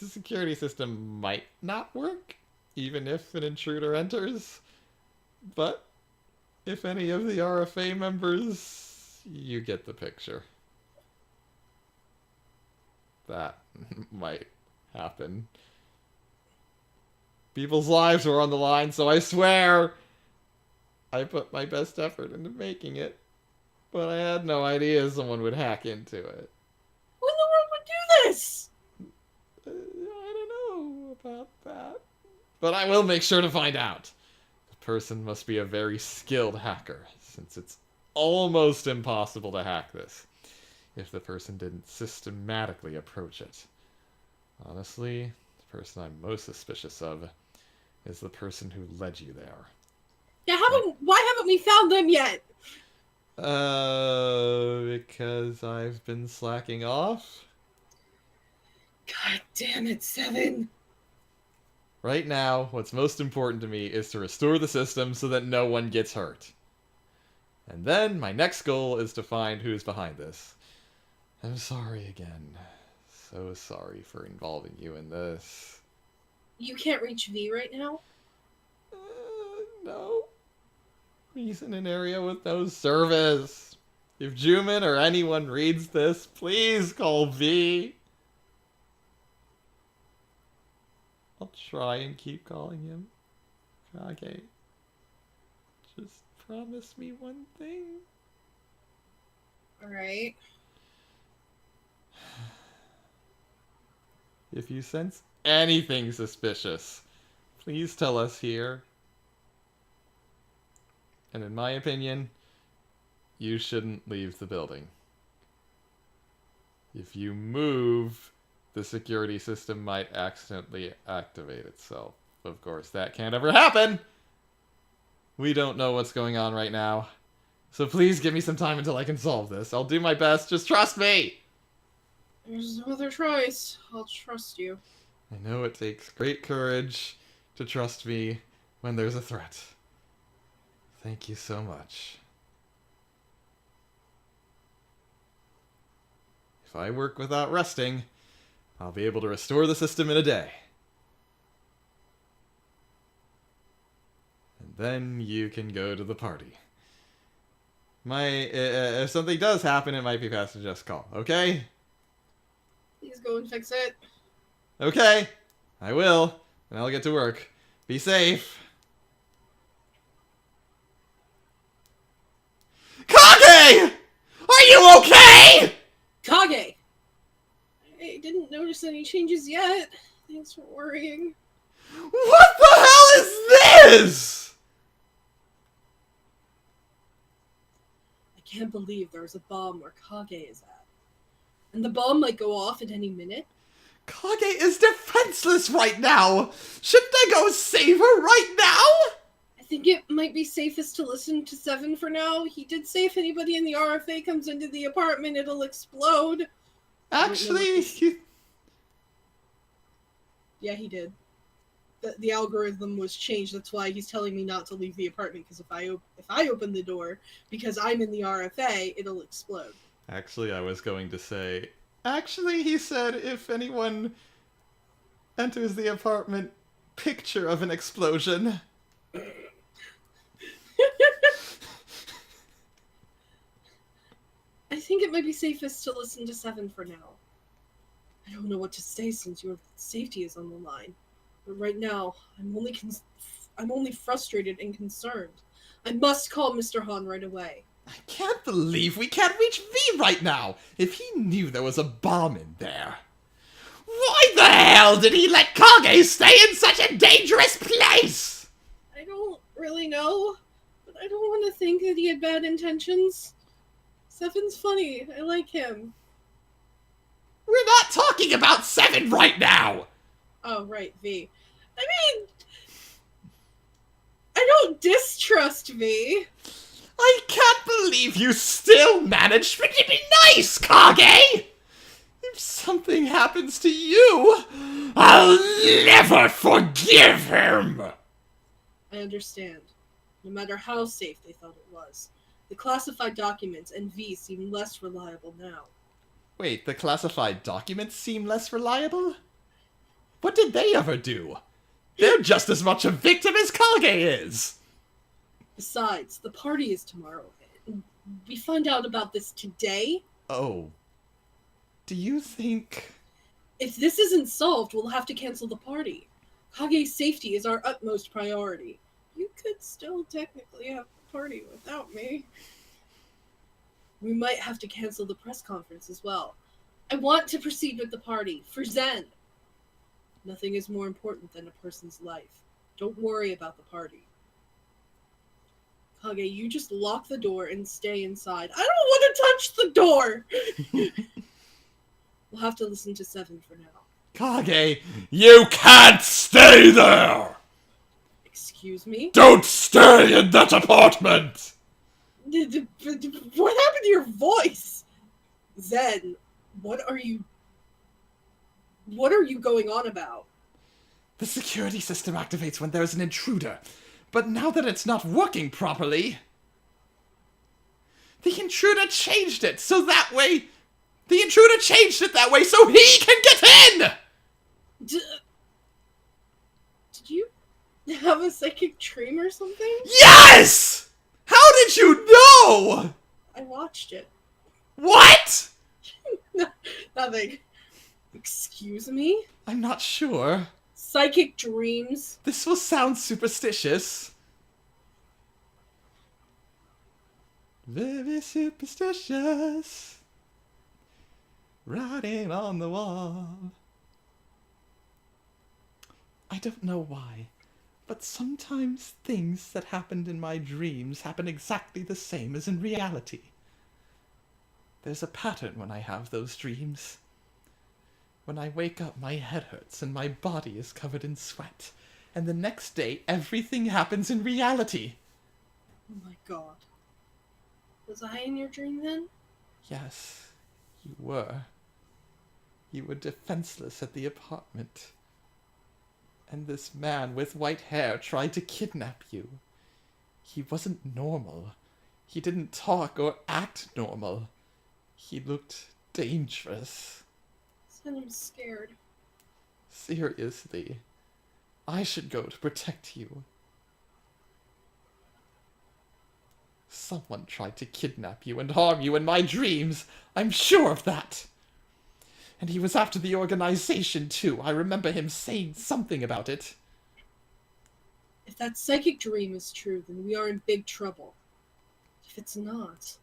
the security system might not work, even if an intruder enters. But if any of the RFA members, you get the picture. That might happen. People's lives were on the line, so I swear I put my best effort into making it. But I had no idea someone would hack into it. Who in the world would do this? I don't know about that. But I will make sure to find out. The person must be a very skilled hacker, since it's almost impossible to hack this if the person didn't systematically approach it. Honestly, the person I'm most suspicious of is the person who led you there. Yeah, why haven't we found them yet? Because I've been slacking off. God damn it, Seven. Right now, what's most important to me is to restore the system so that no one gets hurt. And then my next goal is to find who's behind this. I'm sorry again. So sorry for involving you in this. You can't reach V right now? No. He's in an area with no service. If Juman or anyone reads this, please call V. I'll try and keep calling him Kage. Just promise me one thing. Alright. If you sense anything suspicious, please tell us here. And in my opinion, you shouldn't leave the building. If you move, the security system might accidentally activate itself. Of course, that can't ever happen! We don't know what's going on right now. So please give me some time until I can solve this. I'll do my best, just trust me! There's no other choice. I'll trust you. I know it takes great courage to trust me when there's a threat. Thank you so much. If I work without resting, I'll be able to restore the system in a day. And then you can go to the party. If something does happen, it might be best to just call, okay? Please go and fix it. Okay, I will, and I'll get to work. Be safe. Kage! Are you okay? Kage! I didn't notice any changes yet. Thanks for worrying. What the hell is this? I can't believe there's a bomb where Kage is at. And the bomb might go off at any minute. Kage is defenseless right now. Shouldn't I go save her right now? I think it might be safest to listen to Seven for now. He did say if anybody in the RFA comes into the apartment, it'll explode. Actually, Yeah, he did. The algorithm was changed. That's why he's telling me not to leave the apartment, because if I open the door, because I'm in the RFA, it'll explode. Actually, I was going to say, actually, he said if anyone enters the apartment, picture of an explosion. I think it might be safest to listen to Seven for now. I don't know what to say since your safety is on the line. But right now, I'm only frustrated and concerned. I must call Mr. Han right away. I can't believe we can't reach V right now. If he knew there was a bomb in there. Why the hell did he let Kage stay in such a dangerous place? I don't really know, but I don't want to think that he had bad intentions. Seven's funny. I like him. We're not talking about Seven right now. Oh, right, V. I mean, I don't distrust V. I can't believe you still managed to be nice, Kage! If something happens to you, I'll never forgive him! I understand. No matter how safe they thought it was. The classified documents and V seem less reliable now. Wait, the classified documents seem less reliable? What did they ever do? They're just as much a victim as Kage is! Besides, the party is tomorrow. We find out about this today. Oh. Do you think... If this isn't solved, we'll have to cancel the party. Kage's safety is our utmost priority. You could still technically have the party without me. We might have to cancel the press conference as well. I want to proceed with the party, for Zen. Nothing is more important than a person's life. Don't worry about the party. Kage, you just lock the door and stay inside. I don't want to touch the door! We'll have to listen to Seven for now. Kage, you can't stay there! Excuse me? Don't stay in that apartment! What happened to your voice? Zen, what are you going on about? The security system activates when there's an intruder, but now that it's not working properly... The intruder changed it so that way... The intruder changed it that way so he can get in! Did you have a psychic dream or something? Yes! How did you know? I watched it. What? Nothing. Excuse me? I'm not sure. Psychic dreams? This will sound superstitious. Very superstitious. Writing on the wall. I don't know why, but sometimes things that happened in my dreams happen exactly the same as in reality. There's a pattern when I have those dreams. When I wake up, my head hurts and my body is covered in sweat. And the next day, everything happens in reality. Oh my god. Was I in your dream then? Yes, you were. You were defenseless at the apartment. And this man with white hair tried to kidnap you. He wasn't normal. He didn't talk or act normal. He looked dangerous. Then I'm scared. Seriously, I should go to protect you. Someone tried to kidnap you and harm you in my dreams. I'm sure of that. And he was after the organization, too. I remember him saying something about it. If that psychic dream is true, then we are in big trouble. If it's not,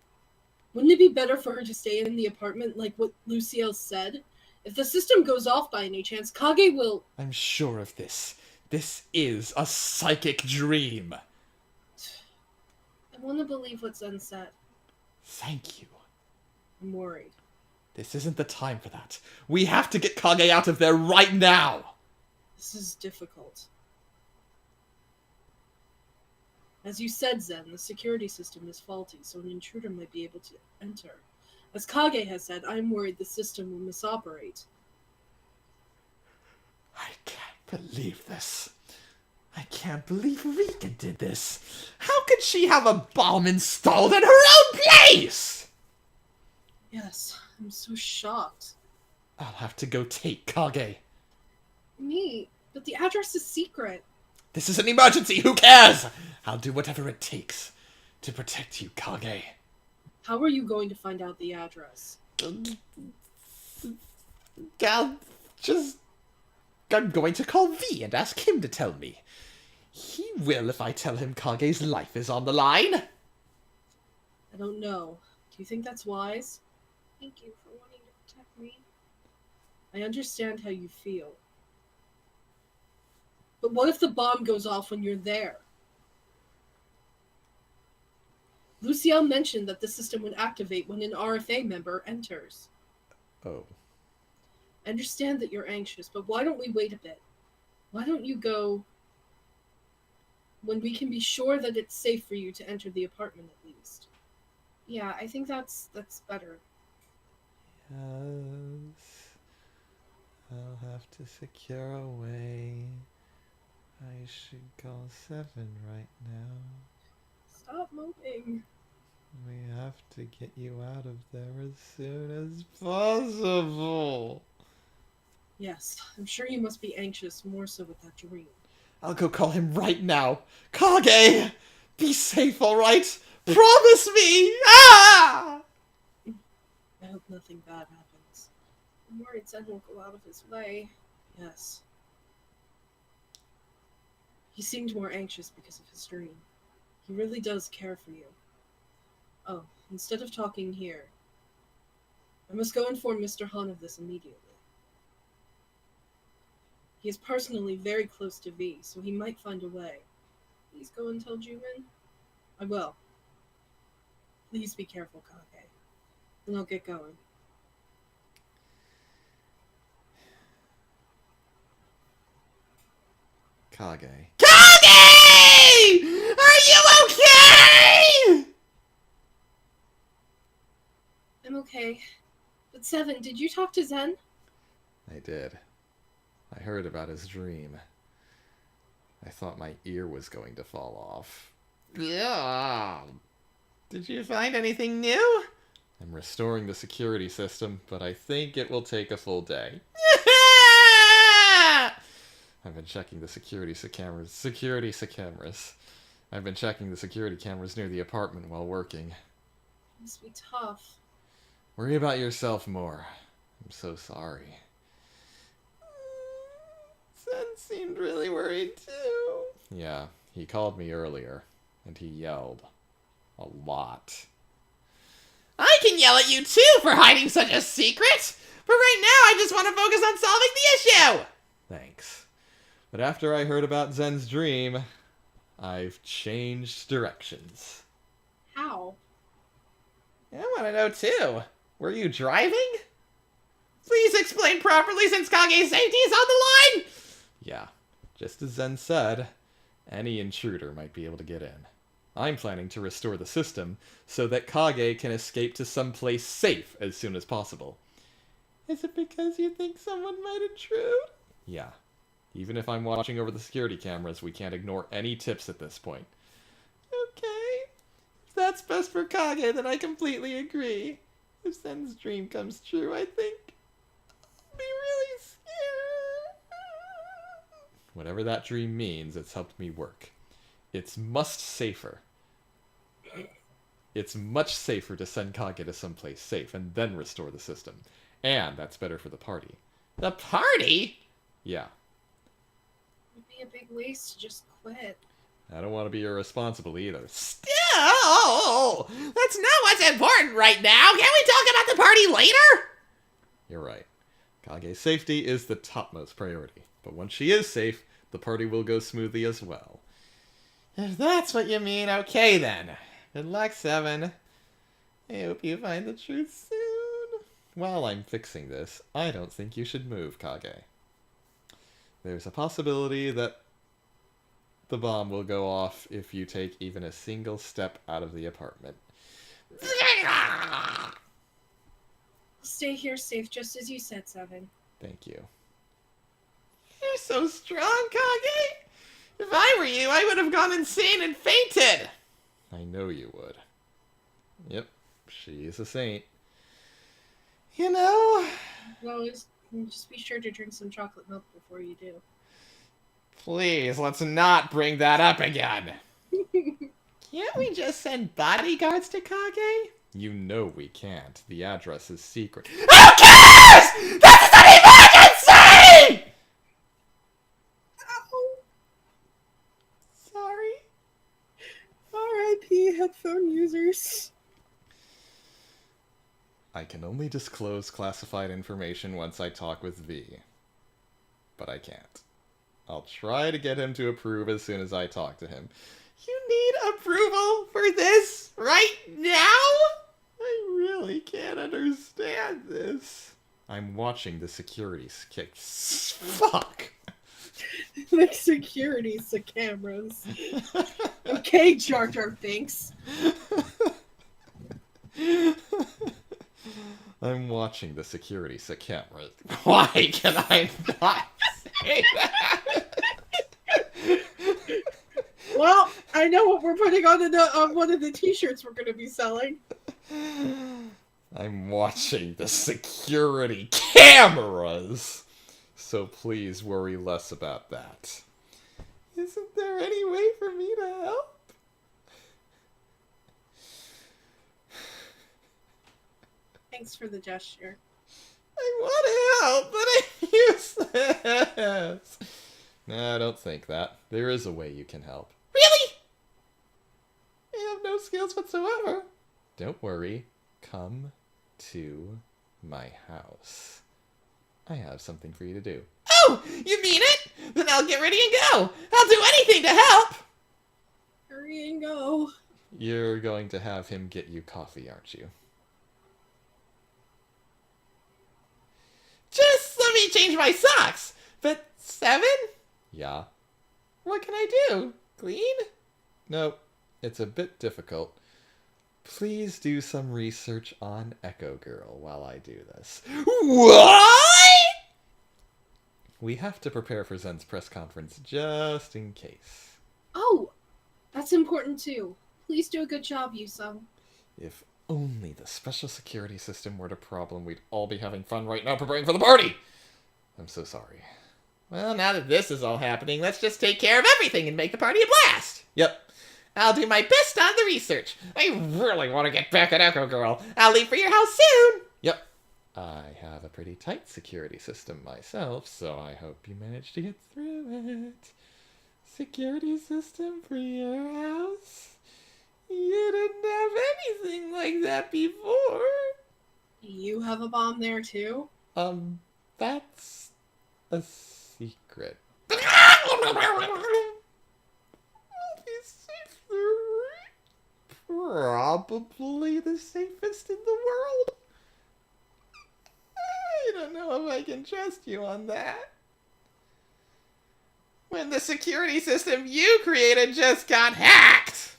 wouldn't it be better for her to stay in the apartment like what Luciel said? If the system goes off by any chance, Kage will... I'm sure of this. This is a psychic dream. I want to believe what Zen said. Thank you. I'm worried. This isn't the time for that. We have to get Kage out of there right now! This is difficult. As you said, Zen, the security system is faulty, so an intruder might be able to enter. As Kage has said, I'm worried the system will misoperate. I can't believe this. I can't believe Rika did this. How could she have a bomb installed in her own place? Yes, I'm so shocked. I'll have to go take Kage. Me? But the address is secret. This is an emergency, who cares? I'll do whatever it takes to protect you, Kage. How are you going to find out the address? I'm going to call V and ask him to tell me. He will if I tell him Kage's life is on the line. I don't know. Do you think that's wise? Thank you for wanting to protect me. I understand how you feel. But what if the bomb goes off when you're there? Luciel mentioned that the system would activate when an RFA member enters. Oh. I understand that you're anxious, but why don't we wait a bit? Why don't you go when we can be sure that it's safe for you to enter the apartment at least? Yeah, I think that's better. Yes. I'll have to secure a way. I should call 7 right now. Stop moping. We have to get you out of there as soon as possible. Yes, I'm sure you must be anxious, more so with that dream. I'll go call him right now. Kage! Be safe, alright? Promise me! Ah! I hope nothing bad happens. I'm worried Zen won't go out of his way. Yes. He seemed more anxious because of his dream. He really does care for you. Oh, instead of talking here, I must go inform Mr. Han of this immediately. He is personally very close to V, so he might find a way. Please go and tell Jumin. I will. Please be careful, Kage. Then I'll get going. Kage. Kage! Are you okay? I'm okay. But Seven, did you talk to Zen? I did. I heard about his dream. I thought my ear was going to fall off. Yeah. Did you find anything new? I'm restoring the security system, but I think it will take a full day. I've been checking the security cameras. I've been checking the security cameras near the apartment while working. It must be tough. Worry about yourself more. I'm so sorry. Zen seemed really worried too. Yeah, he called me earlier, and he yelled. A lot. I can yell at you too for hiding such a secret! But right now I just want to focus on solving the issue! Thanks. But after I heard about Zen's dream, I've changed directions. How? I want to know too. Were you driving? Please explain properly since Kage's safety is on the line! Yeah, just as Zen said, any intruder might be able to get in. I'm planning to restore the system so that Kage can escape to someplace safe as soon as possible. Is it because you think someone might intrude? Yeah. Even if I'm watching over the security cameras, we can't ignore any tips at this point. Okay. If that's best for Kage, then I completely agree. If Zen's dream comes true, I think I'll be really scared. Whatever that dream means, it's helped me work. It's much safer to send Kage to someplace safe and then restore the system. And that's better for the party. The party? Yeah. It would be a big waste to just quit. I don't want to be irresponsible either. Still, that's not what's important right now. Can't we talk about the party later? You're right. Kage's safety is the topmost priority, but once she is safe, the party will go smoothly as well. If that's what you mean, okay then. Good luck, Seven. I hope you find the truth soon. While I'm fixing this, I don't think you should move, Kage. There's a possibility that the bomb will go off if you take even a single step out of the apartment. Stay here safe, just as you said, Seven. Thank you. You're so strong, Kage. If I were you, I would have gone insane and fainted. I know you would. Yep, she's a saint. You know, Well, just be sure to drink some chocolate milk before you do. please, let's not bring that up again. Can't we just send bodyguards to Kage? You know we can't. The address is secret. Who cares? This is an emergency! Sorry. R.I.P. headphone users. I can only disclose classified information once I talk with V. But I can't. I'll try to get him to approve as soon as I talk to him. You need approval for this right now? I really can't understand this. I'm watching the security kick. Fuck! The security's the cameras. Okay, Jar Jar Binks. I'm watching the security camera. Why can I not say that? Well, I know what we're putting on one of the t-shirts we're going to be selling. I'm watching the security cameras! So please worry less about that. Isn't there any way for me to help? Thanks for the gesture. I want to help, but I'm useless. Nah, don't think that. There is a way you can help. Really? I have no skills whatsoever. Don't worry. Come to my house. I have something for you to do. Oh, you mean it? Then I'll get ready and go. I'll do anything to help. Hurry and go. You're going to have him get you coffee, aren't you? Just let me change my socks. But Seven? Yeah. What can I do? Clean? Nope. It's a bit difficult. Please do some research on Echo Girl while I do this. What? We have to prepare for Zen's press conference just in case. Oh, that's important too. Please do a good job, Yusung. If only the special security system were a problem, we'd all be having fun right now preparing for the party! I'm so sorry. Well, now that this is all happening, let's just take care of everything and make the party a blast. Yep. I'll do my best on the research. I really want to get back at Echo Girl. I'll leave for your house soon. Yep. I have a pretty tight security system myself, so I hope you manage to get through it. Security system for your house? You didn't have anything like that before. You have a bomb there too? That's a secret. Probably the safest in the world. I don't know if I can trust you on that. When the security system you created just got hacked.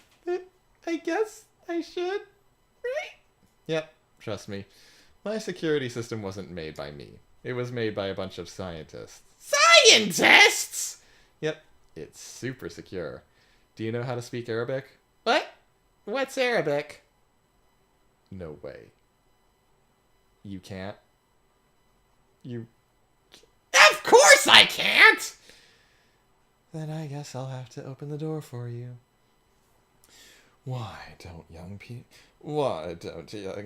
I guess I should, right? Yep, trust me. My security system wasn't made by me. It was made by a bunch of scientists. Scientists? Yep, it's super secure. Do you know how to speak Arabic? What? What's Arabic? No way. You can't? You... Of course I can't! Then I guess I'll have to open the door for you. Why don't young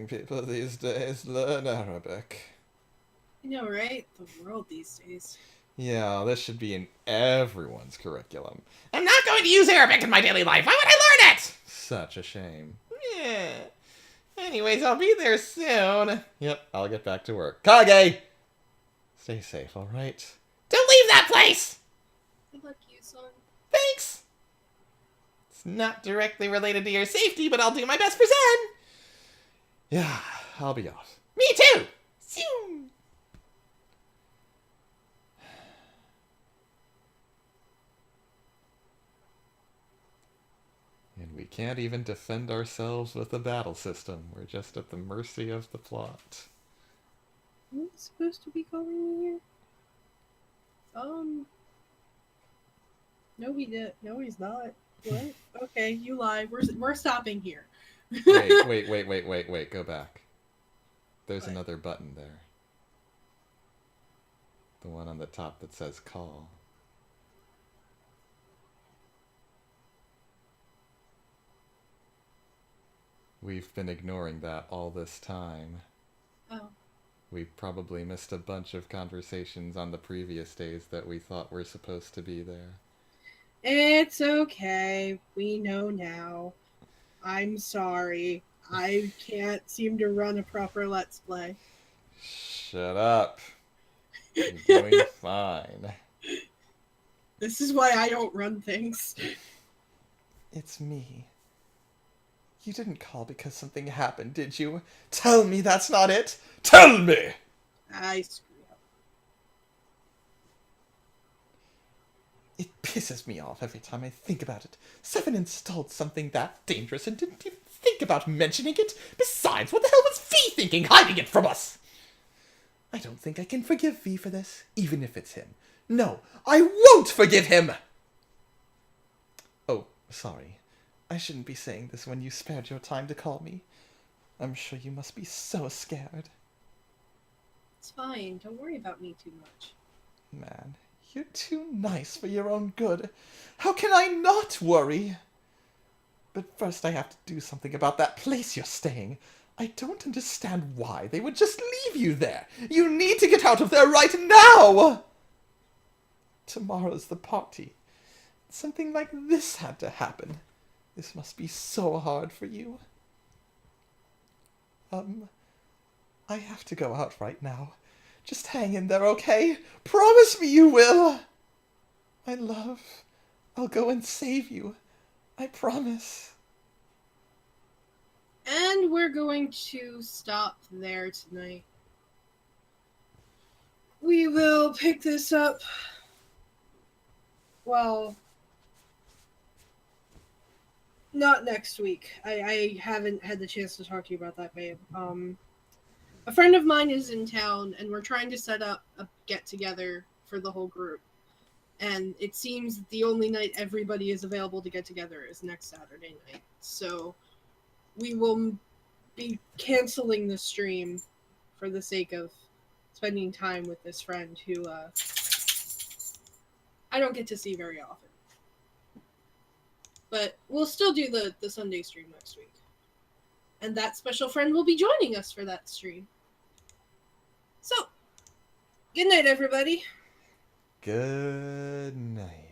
people these days learn Arabic? I know, right? The world these days. Yeah, this should be in everyone's curriculum. I'm not going to use Arabic in my daily life. Why would I learn it? Such a shame. Yeah. Anyways, I'll be there soon. Yep, I'll get back to work. Kage! Stay safe, alright? Don't leave that place! I love you, son. Thanks! It's not directly related to your safety, but I'll do my best for Zen! Yeah, I'll be off. Me too! Zoom! And we can't even defend ourselves with the battle system. We're just at the mercy of the plot. Am I supposed to be calling you here? No, he did. No, he's not. What? Okay, you lied. We're stopping here. Wait. Go back. There's What? another button there. The one on the top that says call. We've been ignoring that all this time. Oh. We probably missed a bunch of conversations on the previous days that we thought were supposed to be there. It's okay. We know now. I'm sorry. I can't seem to run a proper Let's Play. Shut up. You're doing fine. This is why I don't run things. It's me. You didn't call because something happened, did you? Tell me that's not it! Tell me! I screwed up. It pisses me off every time I think about it. Seven installed something that dangerous and didn't even think about mentioning it. Besides, what the hell was V thinking hiding it from us? I don't think I can forgive V for this, even if it's him. No, I won't forgive him! Oh, sorry. I shouldn't be saying this when you spared your time to call me. I'm sure you must be so scared. It's fine. Don't worry about me too much. Man, you're too nice for your own good. How can I not worry? But first I have to do something about that place you're staying. I don't understand why they would just leave you there. You need to get out of there right now! Tomorrow's the party. Something like this had to happen. This must be so hard for you. I have to go out right now. Just hang in there, okay? Promise me you will! My love, I'll go and save you. I promise. And we're going to stop there tonight. We will pick this up. Well, not next week. I haven't had the chance to talk to you about that, babe. A friend of mine is in town, and we're trying to set up a get-together for the whole group. And it seems the only night everybody is available to get together is next Saturday night. So we will be canceling the stream for the sake of spending time with this friend who I don't get to see very often. But we'll still do the Sunday stream next week. And that special friend will be joining us for that stream. So, good night, everybody. Good night.